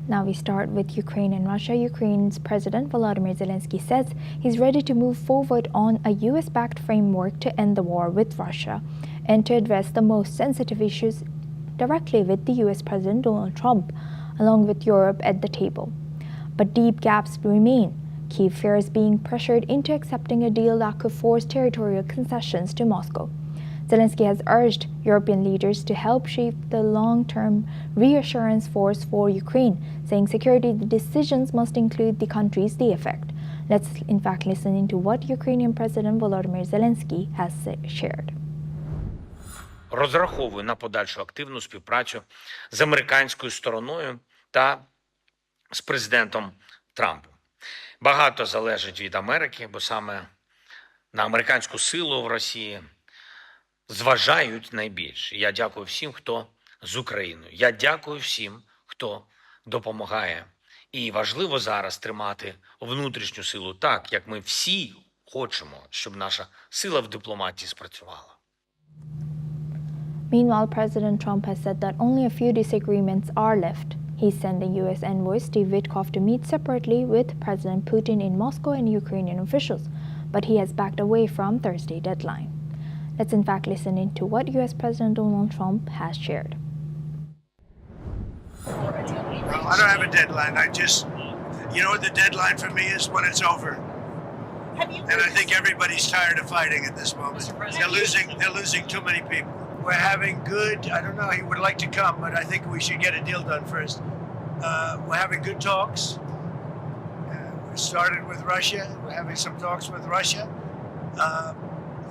Now we start with Ukraine and Russia. Ukraine's President Volodymyr Zelensky says he's ready to move forward on a US-backed framework to end the war with Russia and to address the most sensitive issues directly with the US President Donald Trump, along with Europe at the table. But deep gaps remain. Kyiv fears being pressured into accepting a deal that could force territorial concessions to Moscow. Zelensky has urged European leaders to help shape the long-term reassurance force for Ukraine, saying security decisions must include the countries they affect. Let's in fact listen into what Ukrainian President Volodymyr Zelensky has shared. Розраховую на подальшу активну співпрацю з американською стороною та з президентом Трампом. Багато залежить від Америки, бо саме на американську силу в Росії зважають найбільше. Я дякую всім, хто з Україною. Я дякую всім, хто допомагає. І важливо зараз тримати внутрішню силу так, як ми всі хочемо, щоб наша сила в дипломатії спрацювала. Meanwhile, President Trump has said that only a few disagreements are left. He's sending U.S. envoy Steve Witkoff to meet separately with President Putin in Moscow and Ukrainian officials, but he has backed away from Thursday's deadline. Let's in fact listen into what U.S. President Donald Trump has shared. Well, I don't have a deadline. You know what the deadline for me is? When it's over. And I think everybody's tired of fighting at this moment. They're losing too many people. We're having good, I don't know, he would like to come, but I think we should get a deal done first. We're having good talks. We started with Russia. We're having some talks with Russia.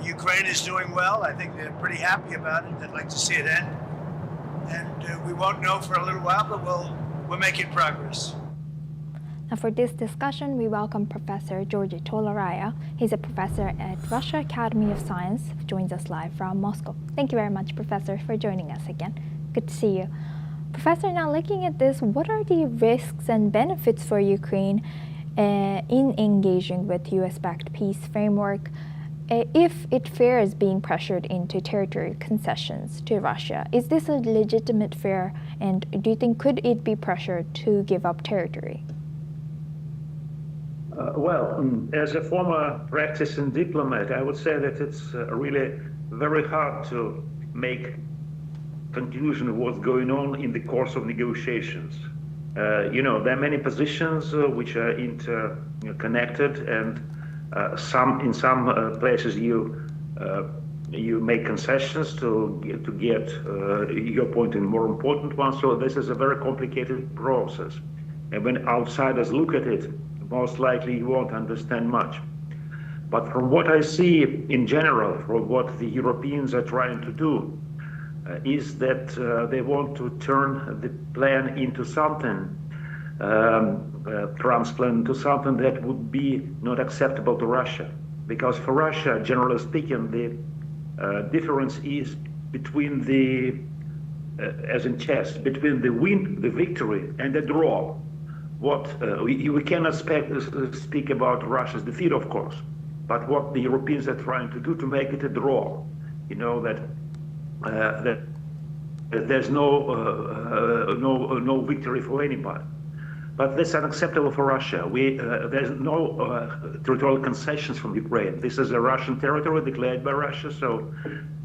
Ukraine is doing well. I think they're pretty happy about it. They'd like to see it end. And we won't know for a little while, but we're making progress. Now for this discussion, we welcome Professor Georgi Tolaraya. He's a professor at Russia Academy of Science, who joins us live from Moscow. Thank you very much, Professor, for joining us again. Good to see you. Professor, now looking at this, what are the risks and benefits for Ukraine in engaging with US-backed peace framework if it fears being pressured into territorial concessions to Russia? Is this a legitimate fear, and do you think could it be pressured to give up territory? As a former practicing diplomat, I would say that it's really very hard to make conclusion of what's going on in the course of negotiations. There are many positions which are interconnected, and in some places you make concessions to get your point in more important ones. So this is a very complicated process, and when outsiders look at it, most likely you won't understand much. But from what I see in general, from what the Europeans are trying to do, is that they want to turn the plan into something, Trump's plan into something that would be not acceptable to Russia. Because for Russia, generally speaking, the difference is between as in chess, between the win, the victory, and the draw. We cannot speak about Russia's defeat, of course, but what the Europeans are trying to do to make it a draw. That there's no victory for anybody. But that's unacceptable for Russia. There's no territorial concessions from Ukraine. This is a Russian territory declared by Russia, so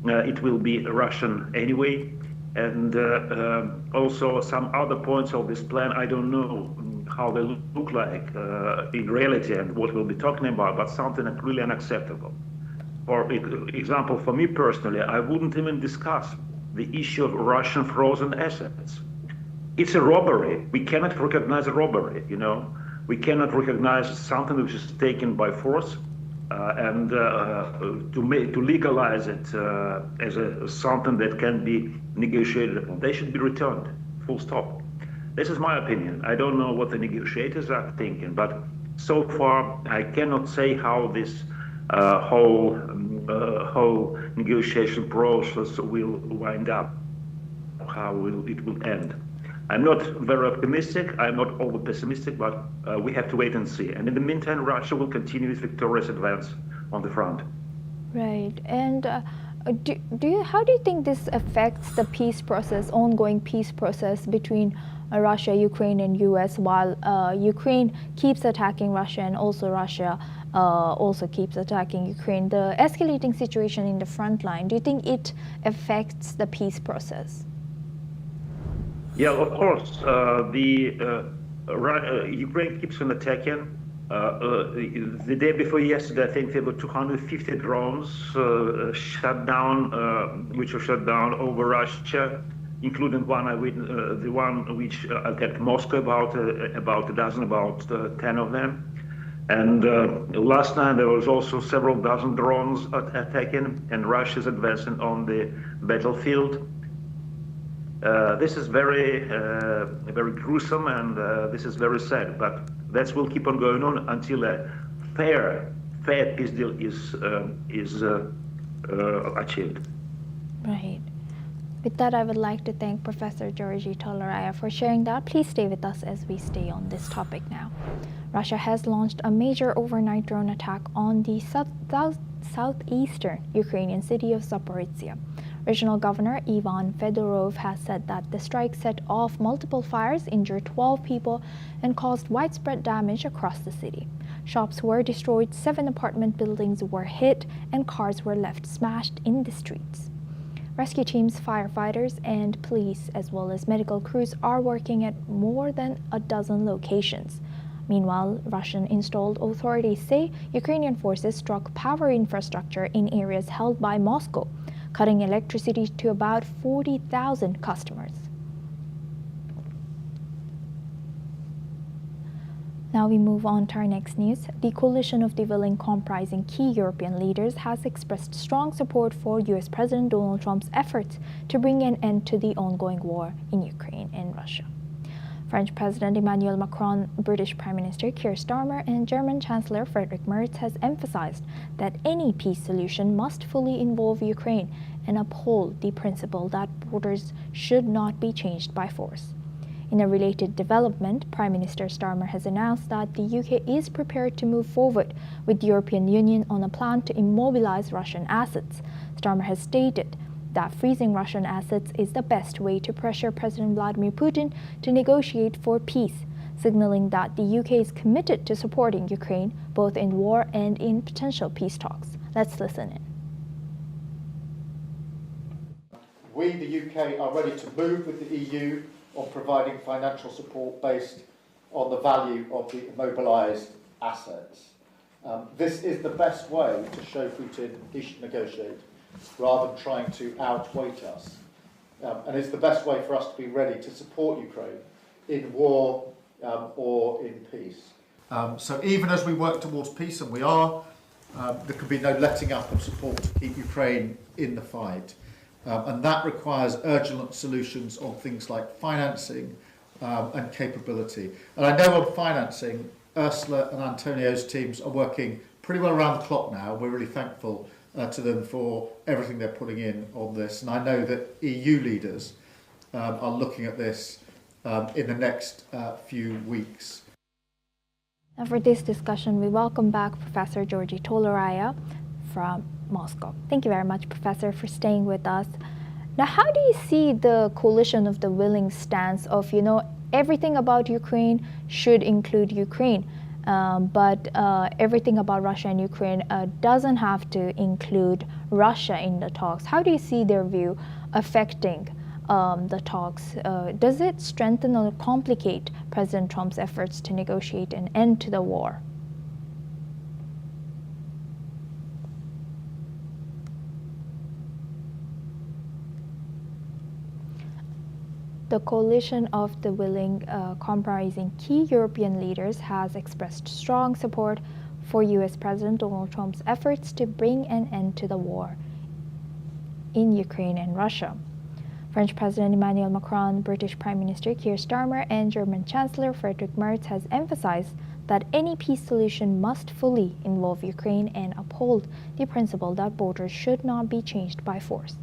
it will be Russian anyway. And also some other points of this plan, I don't know how they look like in reality and what we'll be talking about, but something really unacceptable. For example, for me personally, I wouldn't even discuss the issue of Russian frozen assets. It's a robbery. We cannot recognize a robbery, We cannot recognize something which is taken by force and to legalize it as something that can be negotiated upon. They should be returned, full stop. This is my opinion. I don't know what the negotiators are thinking, but so far I cannot say how this whole negotiation process will wind up, how it will end. I'm not very optimistic, I'm not over pessimistic, but we have to wait and see. And in the meantime, Russia will continue its victorious advance on the front. Right. And how do you think this affects the peace process, ongoing peace process between Russia, Ukraine, and U.S. while Ukraine keeps attacking Russia and also Russia also keeps attacking Ukraine? The escalating situation in the front line, do you think it affects the peace process? Yeah, of course. Ukraine keeps on attacking. The day before yesterday, I think there were 250 drones shut down, which were shut down over Russia, including the one which attacked Moscow, about a dozen, about 10 of them. And last night there was also several dozen drones attacking, and Russia is advancing on the battlefield. This is very gruesome, and this is very sad. But that will keep on going on until a fair peace deal is achieved. Right. With that, I would like to thank Professor Georgi Toleraya for sharing that. Please stay with us as we stay on this topic now. Russia has launched a major overnight drone attack on the southeastern Ukrainian city of Zaporizhia. Regional Governor Ivan Fedorov has said that the strike set off multiple fires, injured 12 people, and caused widespread damage across the city. Shops were destroyed, 7 apartment buildings were hit, and cars were left smashed in the streets. Rescue teams, firefighters, and police, as well as medical crews, are working at more than a dozen locations. Meanwhile, Russian-installed authorities say Ukrainian forces struck power infrastructure in areas held by Moscow, cutting electricity to about 40,000 customers. Now we move on to our next news. The coalition of the willing, comprising key European leaders, has expressed strong support for U.S. President Donald Trump's efforts to bring an end to the ongoing war in Ukraine and Russia. French President Emmanuel Macron, British Prime Minister Keir Starmer, and German Chancellor Friedrich Merz has emphasized that any peace solution must fully involve Ukraine and uphold the principle that borders should not be changed by force. In a related development, Prime Minister Starmer has announced that the UK is prepared to move forward with the European Union on a plan to immobilize Russian assets. Starmer has stated that freezing Russian assets is the best way to pressure President Vladimir Putin to negotiate for peace, signaling that the UK is committed to supporting Ukraine both in war and in potential peace talks. Let's listen in. We, the UK, are ready to move with the EU on providing financial support based on the value of the immobilised assets. This is the best way to show Putin he should negotiate, rather than trying to outweight us. And it's the best way for us to be ready to support Ukraine in war or in peace. So even as we work towards peace, and we are, there can be no letting up of support to keep Ukraine in the fight. And that requires urgent solutions on things like financing and capability. And I know on financing, Ursula and Antonio's teams are working pretty well around the clock now. We're really thankful to them for everything they're putting in on this. And I know that EU leaders are looking at this in the next few weeks. Now for this discussion, we welcome back Professor Georgi Toleraya from Moscow. Thank you very much, Professor, for staying with us. Now, how do you see the coalition of the willing stance of, everything about Ukraine should include Ukraine, but everything about Russia and Ukraine doesn't have to include Russia in the talks? How do you see their view affecting the talks? Does it strengthen or complicate President Trump's efforts to negotiate an end to the war? The coalition of the willing, comprising key European leaders, has expressed strong support for U.S. President Donald Trump's efforts to bring an end to the war in Ukraine and Russia. French President Emmanuel Macron, British Prime Minister Keir Starmer, and German Chancellor Friedrich Merz has emphasized that any peace solution must fully involve Ukraine and uphold the principle that borders should not be changed by force.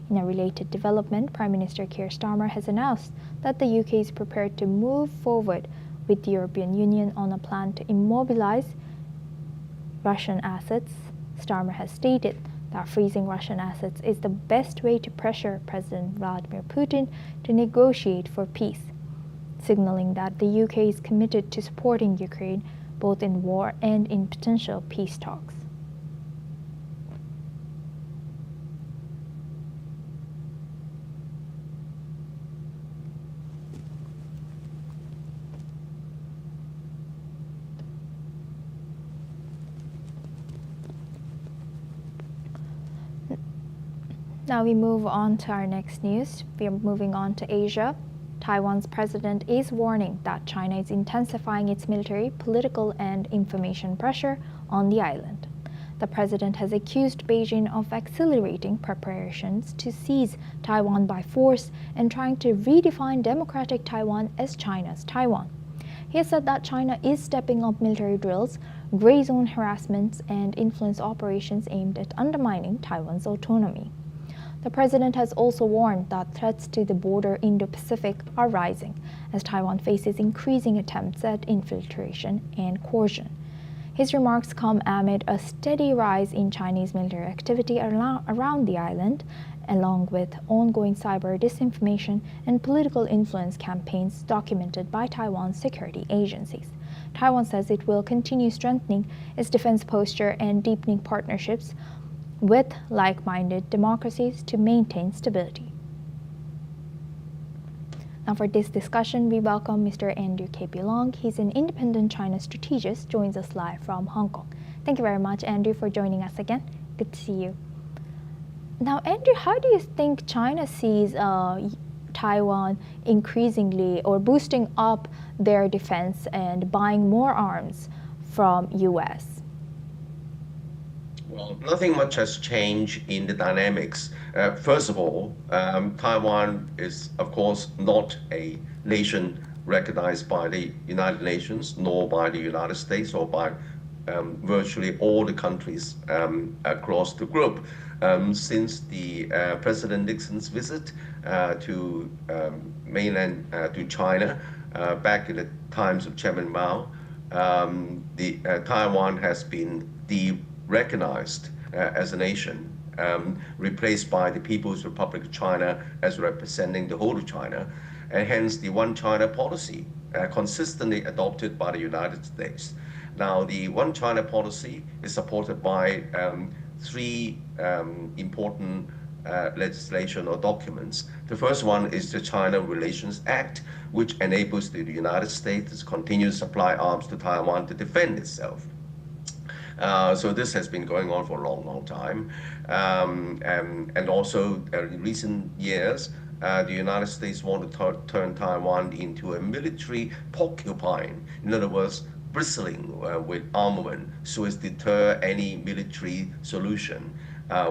In a related development, Prime Minister Keir Starmer has announced that the UK is prepared to move forward with the European Union on a plan to immobilize Russian assets. Starmer has stated that freezing Russian assets is the best way to pressure President Vladimir Putin to negotiate for peace, signaling that the UK is committed to supporting Ukraine both in war and in potential peace talks. Now we move on to our next news. We are moving on to Asia. Taiwan's president is warning that China is intensifying its military, political, and information pressure on the island. The president has accused Beijing of accelerating preparations to seize Taiwan by force and trying to redefine democratic Taiwan as China's Taiwan. He has said that China is stepping up military drills, gray zone harassments, and influence operations aimed at undermining Taiwan's autonomy. The president has also warned that threats to the border Indo-Pacific are rising as Taiwan faces increasing attempts at infiltration and coercion. His remarks come amid a steady rise in Chinese military activity around the island, along with ongoing cyber disinformation and political influence campaigns documented by Taiwan's security agencies. Taiwan says it will continue strengthening its defense posture and deepening partnerships with like-minded democracies to maintain stability. Now for this discussion, we welcome Mr. Andrew K.P. Long. He's an independent China strategist, joins us live from Hong Kong. Thank you very much, Andrew, for joining us again. Good to see you. Now, Andrew, how do you think China sees Taiwan increasingly or boosting up their defense and buying more arms from U.S.? Well, nothing much has changed in the dynamics. First of all, Taiwan is, of course, not a nation recognized by the United Nations, nor by the United States, or by virtually all the countries across the group. Since the President Nixon's visit to mainland to China back in the times of Chairman Mao, Taiwan has been recognized as a nation, replaced by the People's Republic of China as representing the whole of China, and hence the One China policy consistently adopted by the United States. Now, the One China policy is supported by three important legislation or documents. The first one is the China Relations Act, which enables the United States to continue to supply arms to Taiwan to defend itself. So this has been going on for a long, long time. And also in recent years, the United States want to turn Taiwan into a military porcupine. In other words, bristling with armament so as to deter any military solution,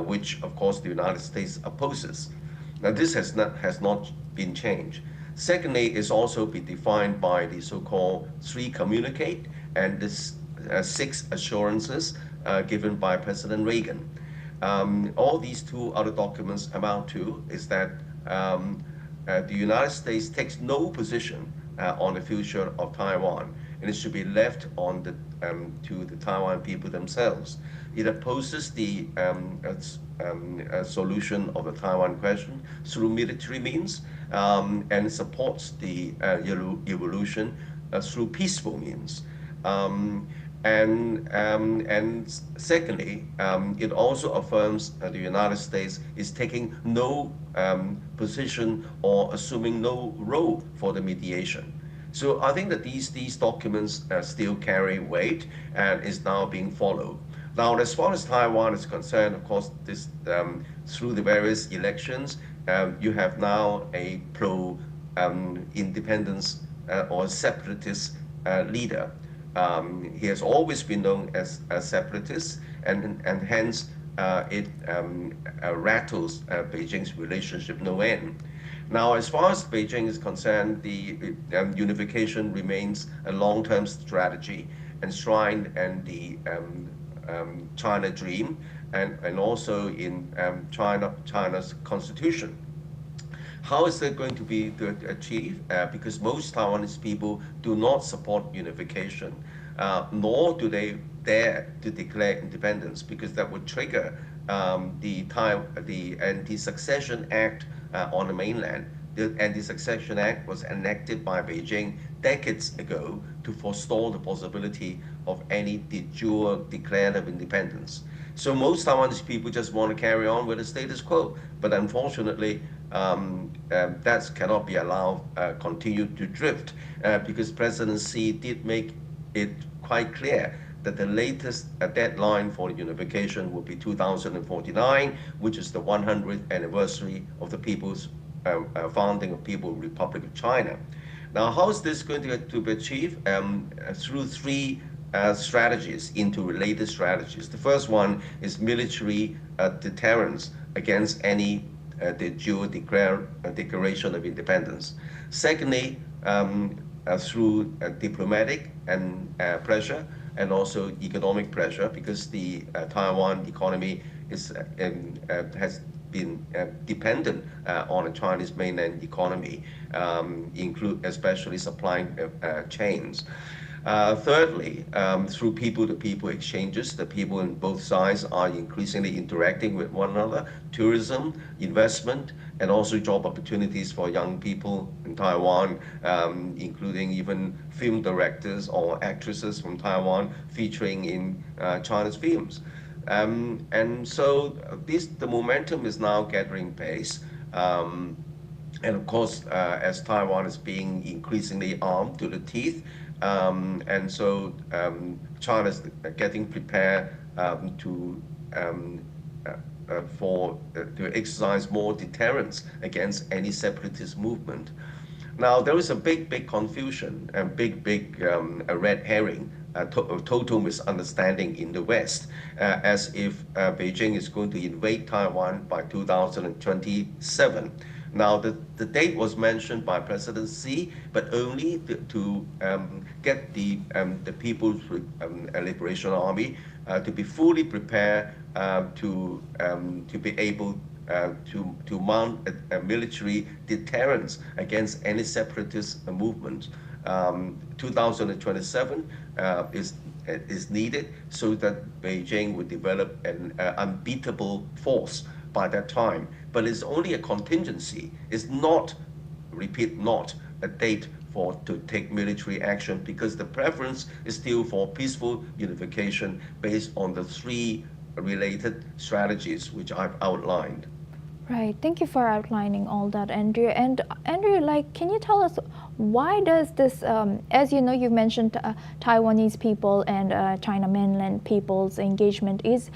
which of course the United States opposes. Now this has not been changed. Secondly, it's also been defined by the so-called 3 communique and this 6 assurances given by President Reagan. All these 2 other documents amount to is that the United States takes no position on the future of Taiwan, and it should be left on to the Taiwan people themselves. It opposes the solution of the Taiwan question through military means, and supports the evolution through peaceful means. And secondly, it also affirms that the United States is taking no position or assuming no role for the mediation. So I think that these documents still carry weight and is now being followed. Now, as far as Taiwan is concerned, of course, this through the various elections, you have now a pro-independence or separatist leader. He has always been known as a separatist, and hence it rattles Beijing's relationship no end. Now, as far as Beijing is concerned, the unification remains a long-term strategy enshrined in the China dream and also in China's constitution. How is that going to be achieved? Because most Taiwanese people do not support unification, nor do they dare to declare independence, because that would trigger the Anti-Succession Act on the mainland. The Anti-Succession Act was enacted by Beijing decades ago to forestall the possibility of any de jure declared independence. So most Taiwanese people just want to carry on with the status quo, but unfortunately, that cannot be allowed continue to drift because President Xi did make it quite clear that the latest deadline for unification will be 2049, which is the 100th anniversary of the people's founding of People's Republic of China. Now, how is this going to be achieved? Through three strategies, interrelated strategies. The first one is military deterrence against any de jure declaration of independence. Secondly, through diplomatic and pressure and also economic pressure, because the Taiwan economy is has been dependent on the Chinese mainland economy, especially supply chains. Thirdly, through people-to-people exchanges, the people in both sides are increasingly interacting with one another, tourism, investment, and also job opportunities for young people in Taiwan, including even film directors or actresses from Taiwan featuring in China's films. And so the momentum is now gathering pace. And of course, as Taiwan is being increasingly armed to the teeth, and so China's getting prepared to exercise more deterrence against any separatist movement. Now, there is a big confusion and big red herring, total misunderstanding in the West, as if Beijing is going to invade Taiwan by 2027. Now, the date was mentioned by President Xi, but only to get the People's Liberation Army to be fully prepared to be able to mount a military deterrence against any separatist movement. 2027 is needed so that Beijing would develop an unbeatable force by that time. But it's only a contingency. It's not, repeat, not a date to take military action, because the preference is still for peaceful unification based on the three related strategies which I've outlined. Right. Thank you for outlining all that, Andrew. And Andrew, can you tell us why does this, as you know, you mentioned Taiwanese people and China mainland people's engagement is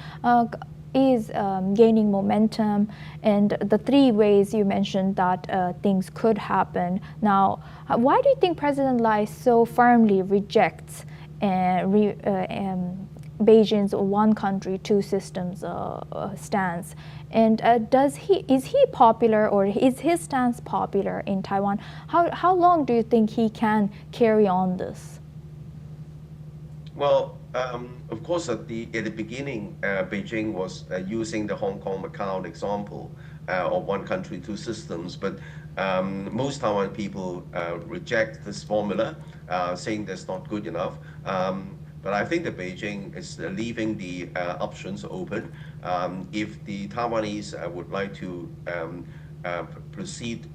gaining momentum, and the three ways you mentioned that things could happen. Now, why do you think President Lai so firmly rejects Beijing's one country, two systems stance? And is he popular, or is his stance popular in Taiwan? How long do you think he can carry on this? Well, of course, at the beginning, Beijing was using the Hong Kong Macau example of one country, two systems, but most Taiwan people reject this formula, saying that's not good enough. But I think that Beijing is leaving the options open. If the Taiwanese would like to proceed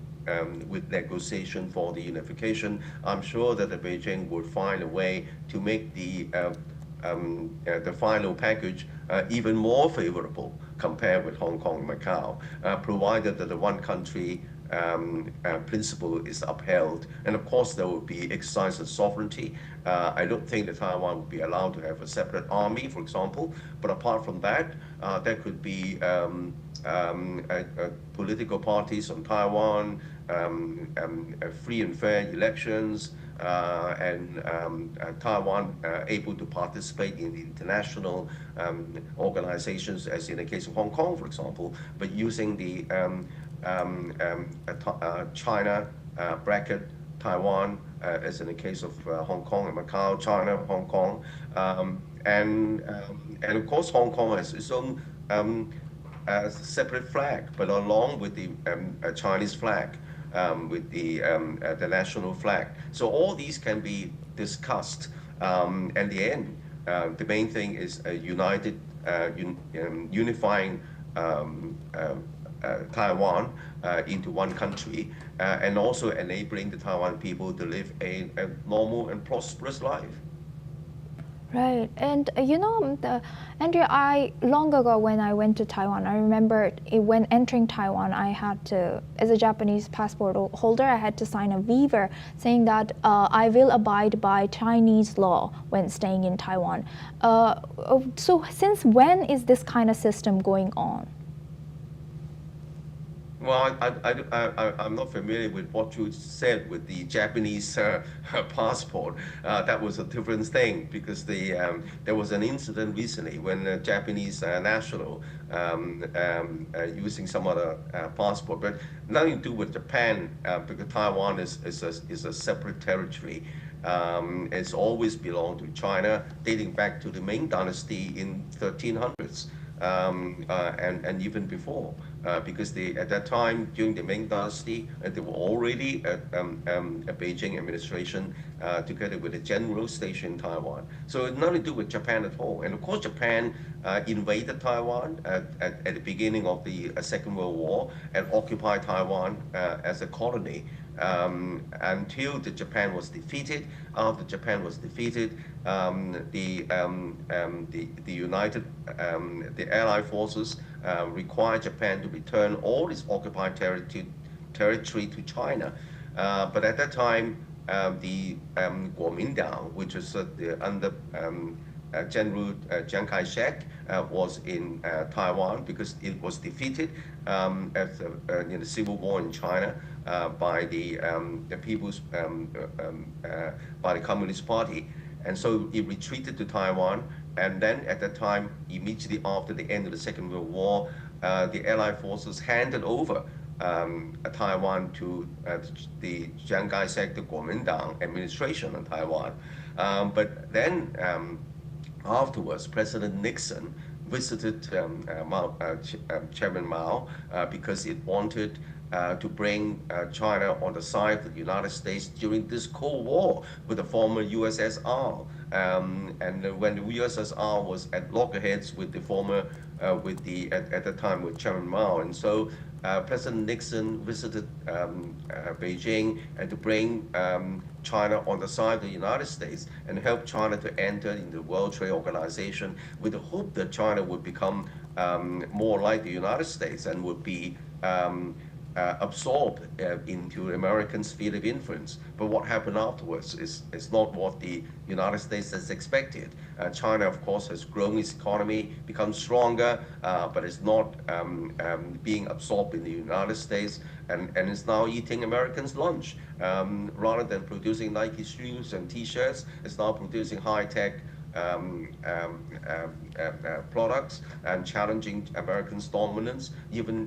with negotiation for the unification, I'm sure that the Beijing would find a way to make the final package even more favorable compared with Hong Kong and Macau, provided that the one country principle is upheld. And of course, there will be exercise of sovereignty. I don't think that Taiwan would be allowed to have a separate army, for example. But apart from that, there could be political parties on Taiwan, free and fair elections, and Taiwan able to participate in the international organizations, as in the case of Hong Kong, for example, but using the China bracket Taiwan, as in the case of Hong Kong and Macau, China, Hong Kong, and of course Hong Kong has its own separate flag, but along with the Chinese flag, with the national flag. So all these can be discussed. At the end, the main thing is a united, unifying Taiwan into one country, and also enabling the Taiwan people to live a normal and prosperous life. Right, and Andrea, long ago when I went to Taiwan, I remember when entering Taiwan, I had to, as a Japanese passport holder, I had to sign a waiver saying that I will abide by Chinese law when staying in Taiwan. So since when is this kind of system going on? Well, I'm not familiar with what you said with the Japanese passport. That was a different thing, because there was an incident recently when a Japanese national using some other passport, but nothing to do with Japan, because Taiwan is a separate territory. It's always belonged to China, dating back to the Ming Dynasty in 1300s. And even before, because at that time during the Ming Dynasty, they were already a Beijing administration together with a general station in Taiwan. So it's nothing to do with Japan at all. And of course, Japan invaded Taiwan at the beginning of the Second World War and occupied Taiwan as a colony. Until Japan was defeated. After Japan was defeated, the Allied forces required Japan to return all its occupied territory to China. But at that time, the Kuomintang, which was under General Chiang Kai-shek, was in Taiwan because it was defeated in the civil war in China by the People's by the Communist Party, and so it retreated to Taiwan. And then at that time, immediately after the end of the Second World War, the Allied forces handed over Taiwan to the Chiang Kai-shek, the Kuomintang administration in Taiwan. But then afterwards, President Nixon visited Chairman Mao because it wanted to bring China on the side of the United States during this Cold War with the former USSR. And when the USSR was at loggerheads with the former, at the time with Chairman Mao. And so President Nixon visited Beijing and to bring China on the side of the United States and help China to enter into the World Trade Organization with the hope that China would become more like the United States and would be absorbed into American sphere of influence. But what happened afterwards is not what the United States has expected. China, of course, has grown its economy, become stronger, but it's not being absorbed in the United States, and is now eating Americans' lunch. Rather than producing Nike shoes and T-shirts, it's now producing high-tech products and challenging Americans' dominance, even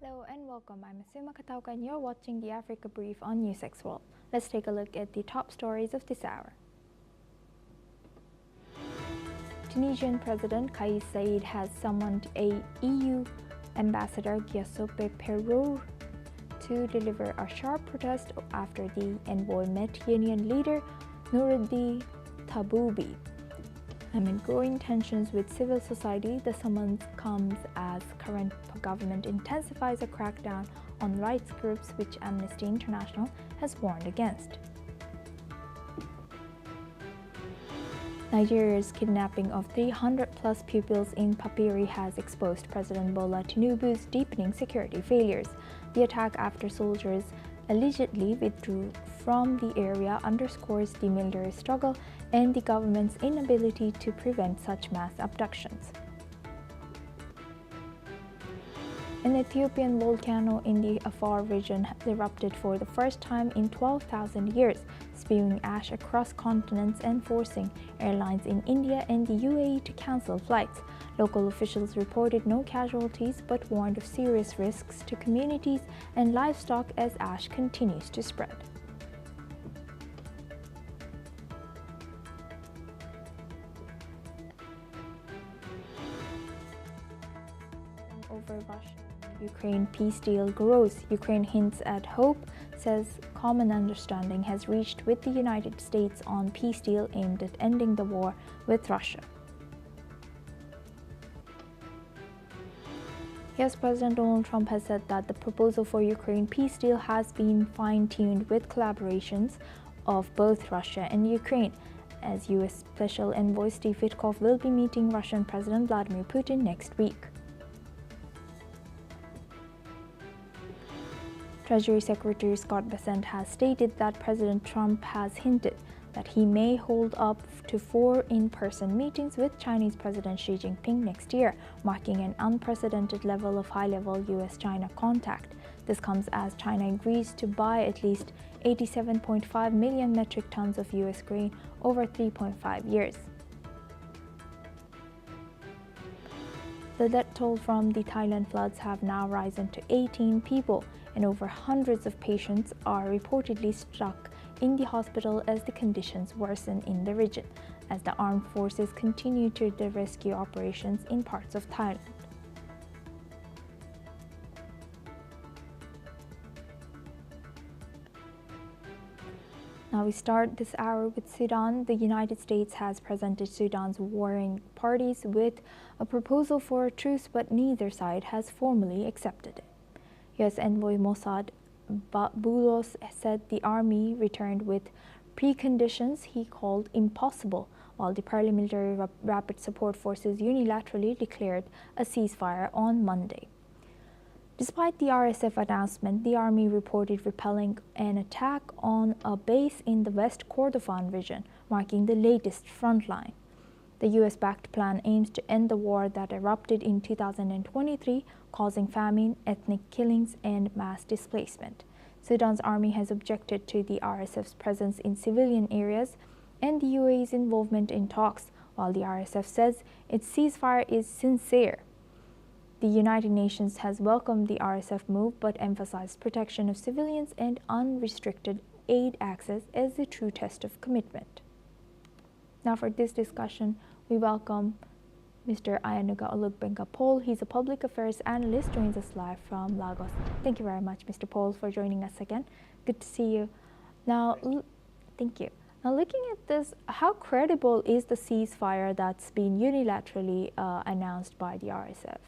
Hello and welcome. I'm Asuma Katauka and you're watching the Africa Brief on NewsX World. Let's take a look at the top stories of this hour. Tunisian President Kais Saied has summoned a EU Ambassador Giuseppe Perrot to deliver a sharp protest after the envoy met Union leader Noureddin Taboubi. Amid growing tensions with civil society, the summons comes as current government intensifies a crackdown on rights groups, which Amnesty International has warned against. Nigeria's kidnapping of 300-plus pupils in Papiri has exposed President Bola Tinubu's deepening security failures. The attack after soldiers allegedly withdrew from the area underscores the military struggle and the government's inability to prevent such mass abductions. An Ethiopian volcano in the Afar region has erupted for the first time in 12,000 years, spewing ash across continents and forcing airlines in India and the UAE to cancel flights. Local officials reported no casualties but warned of serious risks to communities and livestock as ash continues to spread. Over Russia-Ukraine peace deal grows. Ukraine hints at hope, says common understanding has reached with the United States on peace deal aimed at ending the war with Russia. Yes, President Donald Trump has said that the proposal for Ukraine peace deal has been fine-tuned with collaborations of both Russia and Ukraine, as U.S. Special Envoy Steve Witkoff will be meeting Russian President Vladimir Putin next week. Treasury Secretary Scott Bessent has stated that President Trump has hinted that he may hold up to 4 in-person meetings with Chinese President Xi Jinping next year, marking an unprecedented level of high-level U.S.-China contact. This comes as China agrees to buy at least 87.5 million metric tons of U.S. grain over 3.5 years. The death toll from the Thailand floods have now risen to 18 people, and over hundreds of patients are reportedly stuck in the hospital as the conditions worsen in the region, as the armed forces continue to the rescue operations in parts of Thailand. Now we start this hour with Sudan. The United States has presented Sudan's warring parties with a proposal for a truce, but neither side has formally accepted it. U.S. Envoy Mossad Boulos said the army returned with preconditions he called impossible, while the paramilitary rapid support forces unilaterally declared a ceasefire on Monday. Despite the RSF announcement, the army reported repelling an attack on a base in the West Kordofan region, marking the latest front line. The U.S.-backed plan aims to end the war that erupted in 2023, causing famine, ethnic killings, and mass displacement. Sudan's army has objected to the RSF's presence in civilian areas and the UAE's involvement in talks, while the RSF says its ceasefire is sincere. The United Nations has welcomed the RSF move but emphasized protection of civilians and unrestricted aid access as the true test of commitment. Now for this discussion, we welcome Mr. Ayanuga Olugbenga-Paul. He's a public affairs analyst, joins us live from Lagos. Thank you very much, Mr. Paul, for joining us again. Good to see you. Now, thank you. Now, looking at this, how credible is the ceasefire that's been unilaterally announced by the RSF?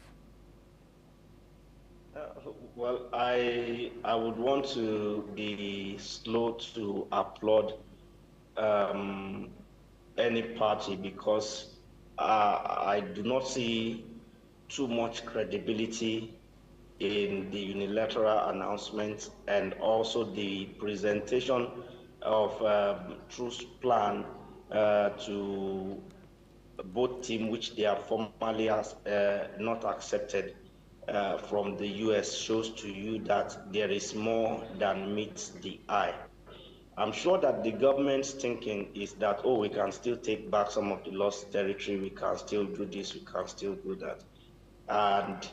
Well, I would want to be slow to applaud any party because I do not see too much credibility in the unilateral announcement and also the presentation of truce plan to both teams, which they have formally not accepted from the U.S. shows to you that there is more than meets the eye. I'm sure that the government's thinking is that, oh, we can still take back some of the lost territory, we can still do this, we can still do that. And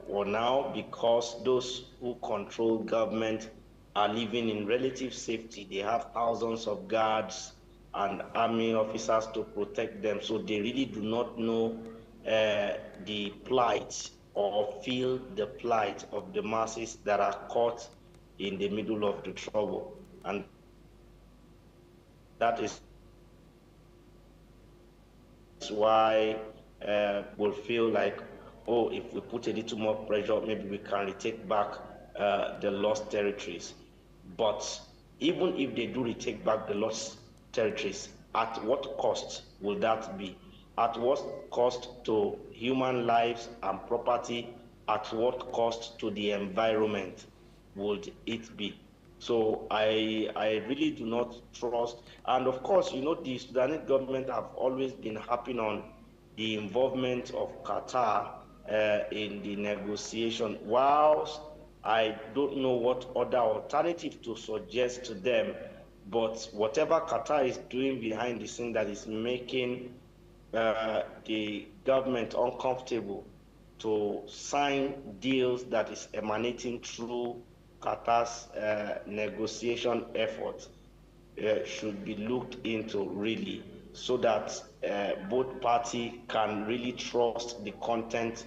for now, because those who control government are living in relative safety, they have thousands of guards and army officers to protect them, so they really do not know the plight or feel the plight of the masses that are caught in the middle of the trouble. And that is why we'll feel like, oh, if we put a little more pressure, maybe we can retake back the lost territories. But even if they do retake back the lost territories, at what cost? will that be? At what cost to human lives and property? At what cost to the environment would it be? So I really do not trust. And of course, you know, the Sudanese government have always been harping on the involvement of Qatar in the negotiation. Whilst I don't know what other alternative to suggest to them, but whatever Qatar is doing behind the scene that is making the government uncomfortable to sign deals that is emanating through Qatar's negotiation efforts should be looked into really, so that both parties can really trust the content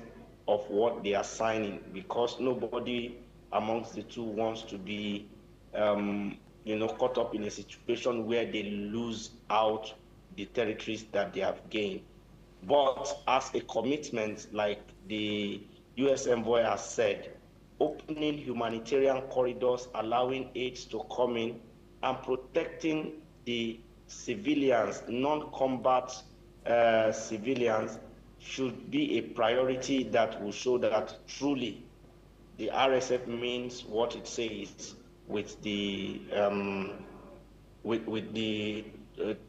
of what they are signing, because nobody amongst the two wants to be caught up in a situation where they lose out the territories that they have gained. But as a commitment, like the U.S. envoy has said, opening humanitarian corridors, allowing aids to come in, and protecting the civilians, non-combat civilians, should be a priority that will show that truly the RSF means what it says with the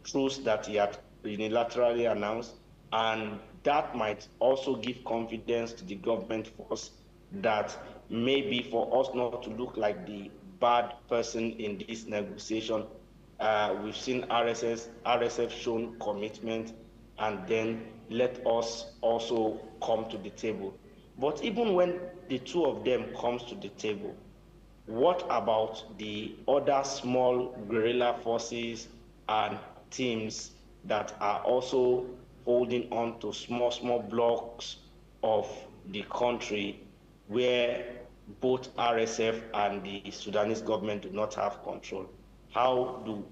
truce that he had unilaterally announced, and that might also give confidence to the government force that maybe for us not to look like the bad person in this negotiation, we've seen RSF shown commitment, and then let us also come to the table. But even when the two of them comes to the table, what about the other small guerrilla forces and teams that are also holding on to small blocks of the country where both RSF and the Sudanese government do not have control? How do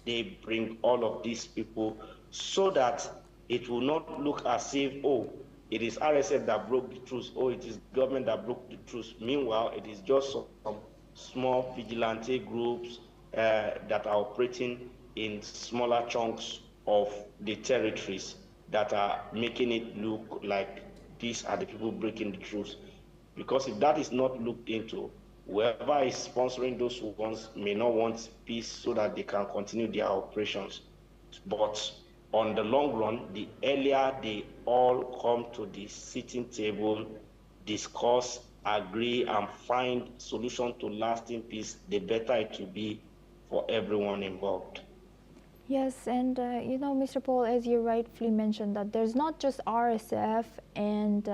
they bring all of these people so that it will not look as if, oh, it is RSF that broke the truce, or it is government that broke the truce? Meanwhile, it is just some small vigilante groups that are operating in smaller chunks of the territories that are making it look like these are the people breaking the truce. Because if that is not looked into, whoever is sponsoring those ones may not want peace so that they can continue their operations. But on the long run, the earlier they all come to the sitting table, discuss, agree, and find solution to lasting peace, the better it will be for everyone involved. Yes, and Mr. Paul, as you rightfully mentioned, that there's not just RSF and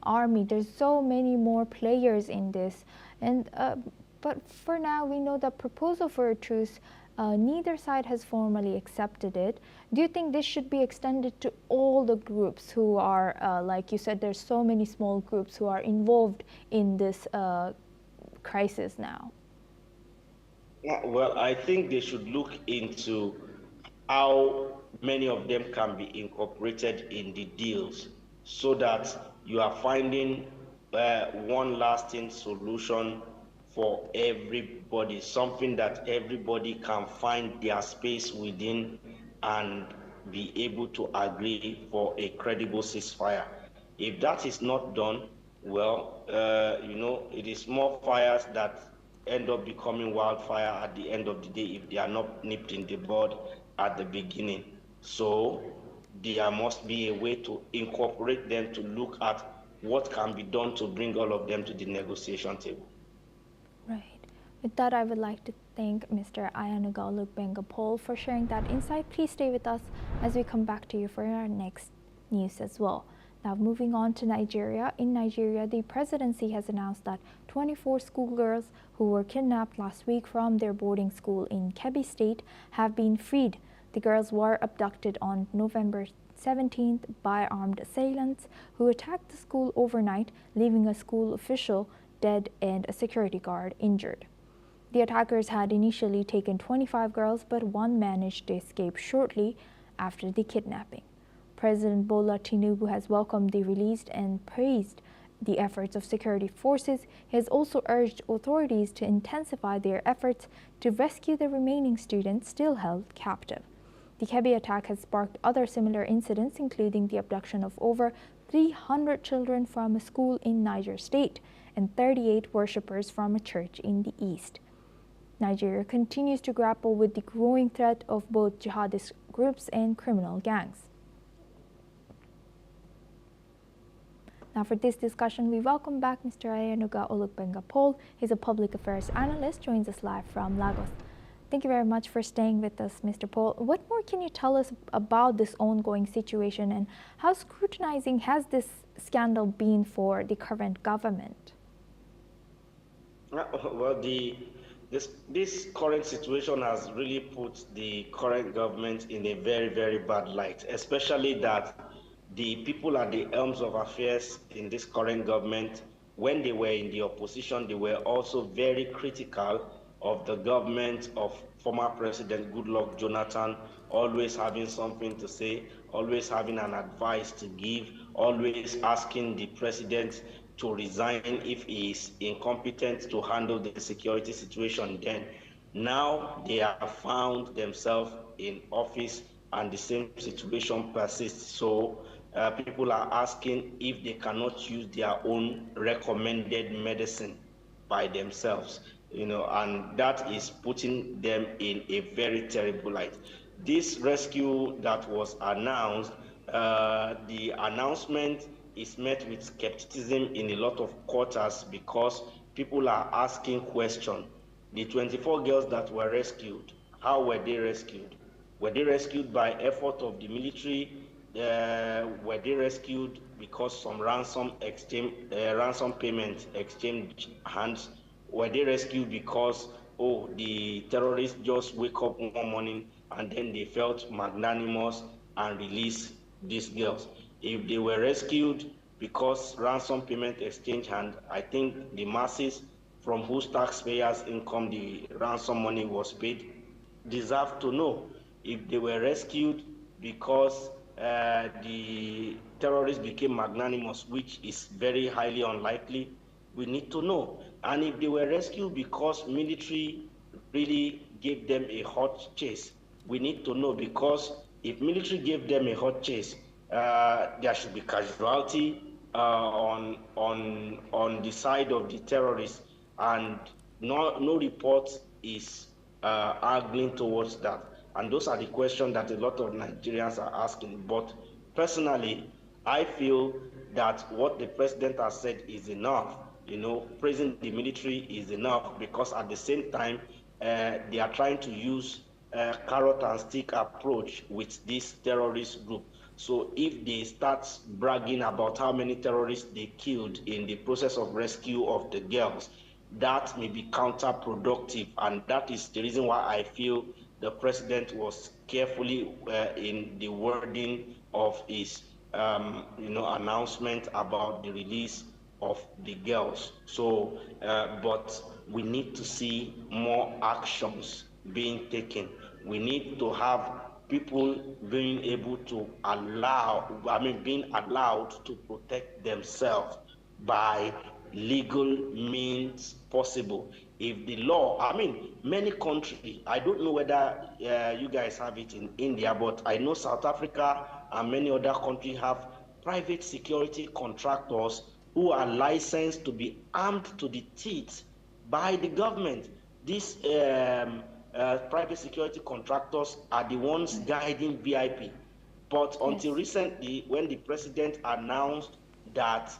Army, there's so many more players in this. And but for now, we know the proposal for a truce, neither side has formally accepted it. Do you think this should be extended to all the groups who are, like you said, there's so many small groups who are involved in this crisis now? Well, I think they should look into how many of them can be incorporated in the deals, so that you are finding one lasting solution for everybody, something that everybody can find their space within and be able to agree for a credible ceasefire. If that is not done, well, it is more fires that end up becoming wildfire at the end of the day if they are not nipped in the bud at the beginning. So there must be a way to incorporate them, to look at what can be done to bring all of them to the negotiation table. Right. With that, I would like to thank Mr. Ayanagaluk Bengapol for sharing that insight. Please stay with us as we come back to you for our next news as well. Now, moving on to Nigeria. In Nigeria, the presidency has announced that 24 schoolgirls who were kidnapped last week from their boarding school in Kebbi State have been freed. The girls were abducted on November 17th by armed assailants who attacked the school overnight, leaving a school official dead and a security guard injured. The attackers had initially taken 25 girls, but one managed to escape shortly after the kidnapping. President Bola Tinubu has welcomed the release and praised the efforts of security forces. He has also urged authorities to intensify their efforts to rescue the remaining students still held captive. The Kebbi attack has sparked other similar incidents, including the abduction of over 300 children from a school in Niger State and 38 worshippers from a church in the east. Nigeria continues to grapple with the growing threat of both jihadist groups and criminal gangs. Now for this discussion, we welcome back Mr. Ayanuga Olugbenga-Paul. He's a public affairs analyst, joins us live from Lagos. Thank you very much for staying with us, Mr. Paul. What more can you tell us about this ongoing situation, and how scrutinizing has this scandal been for the current government? Well, this current situation has really put the current government in a very, very bad light, especially that the people at the helms of affairs in this current government, when they were in the opposition, they were also very critical of the government of former President Goodluck Jonathan, always having something to say, always having an advice to give, always asking the president to resign if he is incompetent to handle the security situation. Then now they have found themselves in office and the same situation persists. So people are asking if they cannot use their own recommended medicine by themselves, and that is putting them in a very terrible light. This rescue that was announced, the announcement is met with skepticism in a lot of quarters because people are asking questions. The 24 girls that were rescued, how were they rescued? Were they rescued by effort of the military? Were they rescued because some ransom payment exchanged hands? Were they rescued because, the terrorists just wake up one morning and then they felt magnanimous and released these girls? If they were rescued because ransom payment exchanged hand, I think the masses from whose taxpayers' income the ransom money was paid deserve to know. If they were rescued because the terrorists became magnanimous, which is very highly unlikely, we need to know. And if they were rescued because military really gave them a hot chase, we need to know, because if military gave them a hot chase, there should be casualty on the side of the terrorists, and no report is arguing towards that. And those are the questions that a lot of Nigerians are asking. But personally, I feel that what the president has said is enough. Praising the military is enough, because at the same time, they are trying to use a carrot and stick approach with this terrorist group. So if they start bragging about how many terrorists they killed in the process of rescue of the girls, that may be counterproductive. And that is the reason why I feel the president was carefully in the wording of his announcement about the release of the girls. So, but we need to see more actions being taken. We need to have people being able to being allowed to protect themselves by legal means possible. If the law, many countries, I don't know whether you guys have it in India, but I know South Africa and many other countries have private security contractors who are licensed to be armed to the teeth by the government. These private security contractors are the ones guiding VIP. But until recently, when the president announced that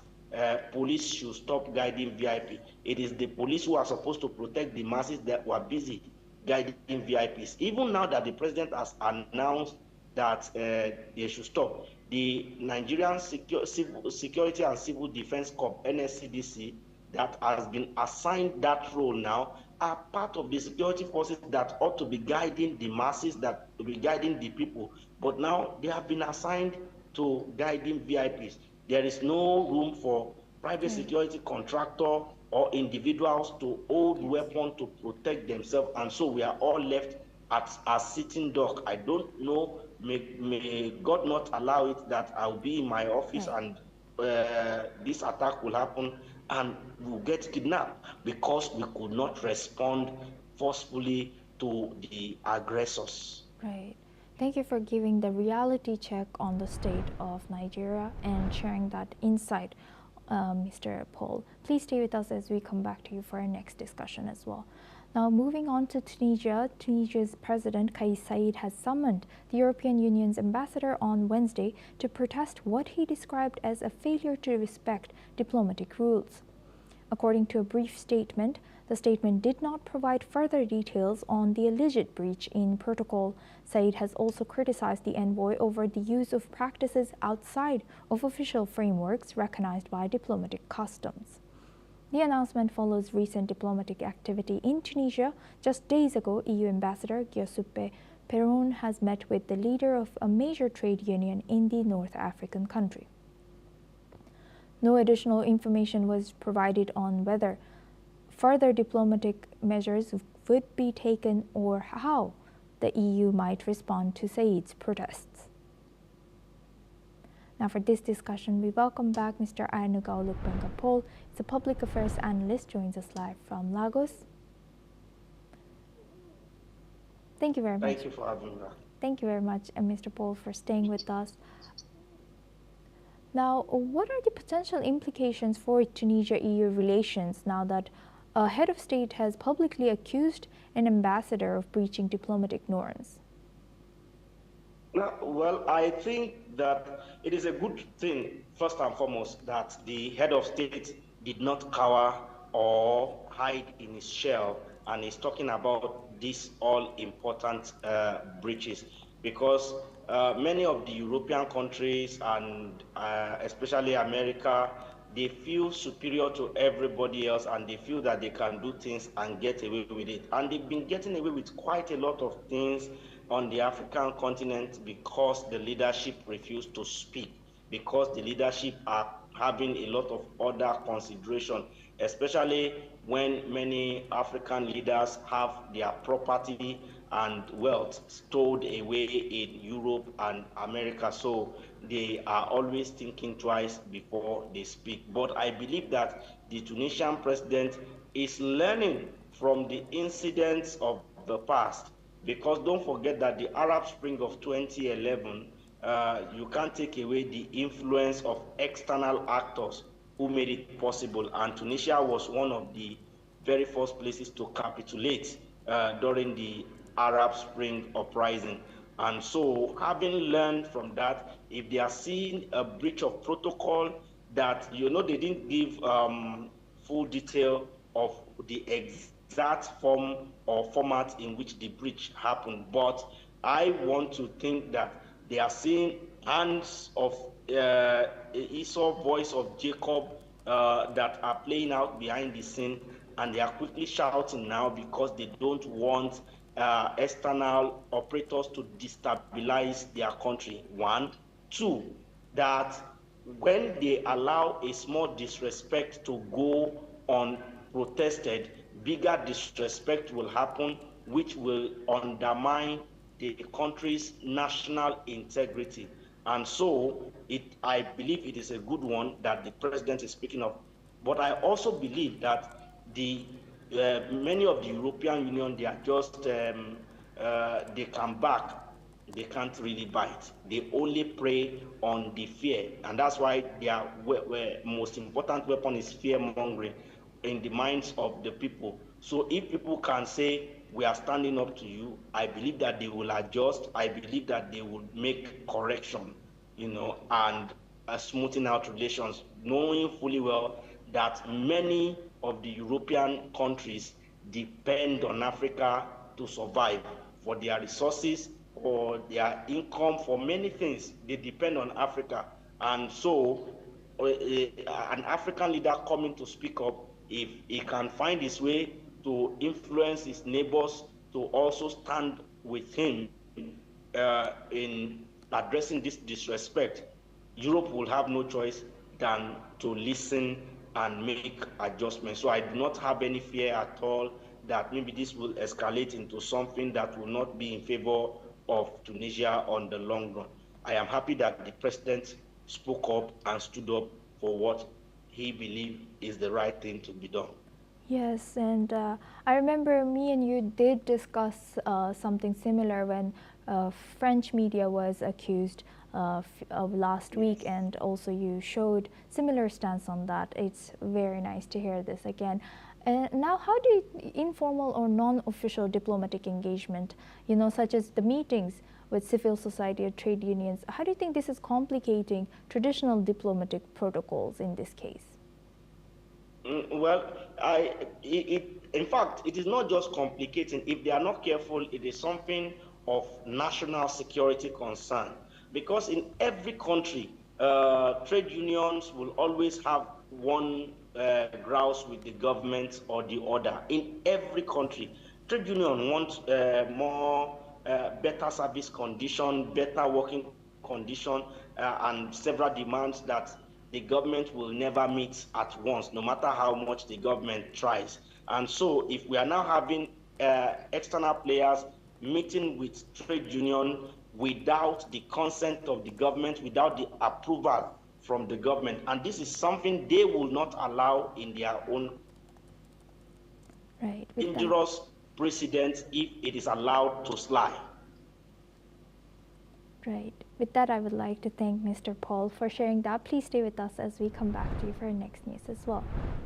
police should stop guiding VIP, it is the police who are supposed to protect the masses that were busy guiding VIPs. Even now that the president has announced that they should stop, the Nigerian Security and Civil Defense Corps, NSCDC, that has been assigned that role now, are part of the security forces that ought to be guiding the masses, that to be guiding the people. But now they have been assigned to guiding VIPs. There is no room for private security contractor or individuals to hold weapons to protect themselves, and so we are all left as a sitting duck. I don't know, may God not allow it that I'll be in my office and this attack will happen and we'll get kidnapped because we could not respond forcefully to the aggressors. Right. Thank you for giving the reality check on the state of Nigeria and sharing that insight, Mr. Paul. Please stay with us as we come back to you for our next discussion as well. Now, moving on to Tunisia, Tunisia's President Kais Saied has summoned the European Union's ambassador on Wednesday to protest what he described as a failure to respect diplomatic rules. According to a brief statement, the statement did not provide further details on the alleged breach in protocol. Saied has also criticized the envoy over the use of practices outside of official frameworks recognized by diplomatic customs. The announcement follows recent diplomatic activity in Tunisia. Just days ago, EU Ambassador Giuseppe Peron has met with the leader of a major trade union in the North African country. No additional information was provided on whether further diplomatic measures would be taken or how the EU might respond to Saied's protests. Now for this discussion, we welcome back Mr. Anugaw Lukbenga Paul. He's a public affairs analyst, joins us live from Lagos. Thank you very much. Thank you for having me. Thank you very much, Mr. Paul, for staying with us. Now, what are the potential implications for Tunisia-EU relations now that a head of state has publicly accused an ambassador of breaching diplomatic norms? Well, I think that it is a good thing, first and foremost, that the head of state did not cower or hide in his shell and is talking about these all-important breaches, because many of the European countries and especially America, they feel superior to everybody else and they feel that they can do things and get away with it. And they've been getting away with quite a lot of things on the African continent because the leadership refused to speak, because the leadership are having a lot of other consideration, especially when many African leaders have their property and wealth stowed away in Europe and America. So they are always thinking twice before they speak. But I believe that the Tunisian president is learning from the incidents of the past, because don't forget that the Arab Spring of 2011, you can't take away the influence of external actors who made it possible. And Tunisia was one of the very first places to capitulate during the Arab Spring uprising. And so, having learned from that, if they are seeing a breach of protocol that, they didn't give full detail of the exact form or format in which the breach happened, but I want to think that they are seeing hands of Esau, voice of Jacob, that are playing out behind the scene, and they are quickly shouting now because they don't want external operators to destabilize their country. 1, 2, that when they allow a small disrespect to go unprotested, bigger disrespect will happen, which will undermine the country's national integrity. And so I believe it is a good one that the president is speaking of. But I also believe that many of the European Union, they are just, they come back, they can't really bite. They only prey on the fear. And that's why their most important weapon is fear-mongering in the minds of the people. So if people can say, we are standing up to you, I believe that they will adjust. I believe that they will make correction, and smoothing out relations, knowing fully well that many of the European countries depend on Africa to survive, for their resources, for their income, for many things. They depend on Africa. And so an African leader coming to speak up, if he can find his way to influence his neighbors to also stand with him in addressing this disrespect, Europe will have no choice than to listen and make adjustments. So I do not have any fear at all that maybe this will escalate into something that will not be in favor of Tunisia on the long run. I am happy that the president spoke up and stood up for what he believed is the right thing to be done. Yes, and I remember me and you did discuss something similar when French media was accused of last week, and also you showed similar stance on that. It's very nice to hear this again. Now, how do informal or non-official diplomatic engagement, such as the meetings with civil society or trade unions, how do you think this is complicating traditional diplomatic protocols in this case? Well, in fact, it is not just complicating. If they are not careful, it is something of national security concern. Because in every country, trade unions will always have one grouse with the government or the other. In every country, trade union wants more better service condition, better working condition, and several demands that the government will never meet at once, no matter how much the government tries. And so if we are now having external players meeting with trade union without the consent of the government, without the approval from the government, and this is something they will not allow in their own dangerous precedent if it is allowed to slide. Right. With that, I would like to thank Mr. Paul for sharing that. Please stay with us as we come back to you for our next news as well.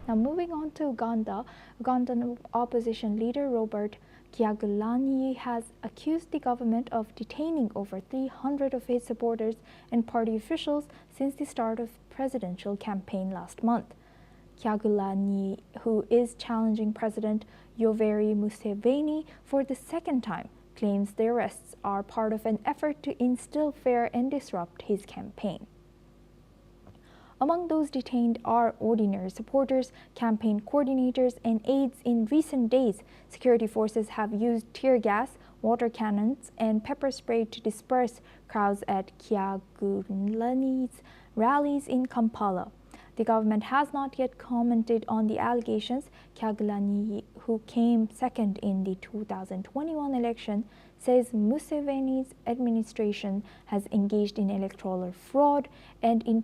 Now, moving on to Uganda, Ugandan opposition leader Robert Kyagulanyi has accused the government of detaining over 300 of his supporters and party officials since the start of presidential campaign last month. Kyagulanyi, who is challenging President Yoweri Museveni for the second time, claims the arrests are part of an effort to instill fear and disrupt his campaign. Among those detained are ordinary supporters, campaign coordinators, and aides. In recent days, security forces have used tear gas, water cannons, and pepper spray to disperse crowds at Kyagulanyi's rallies in Kampala. The government has not yet commented on the allegations. Kyagulanyi, who came second in the 2021 election, says Museveni's administration has engaged in electoral fraud and in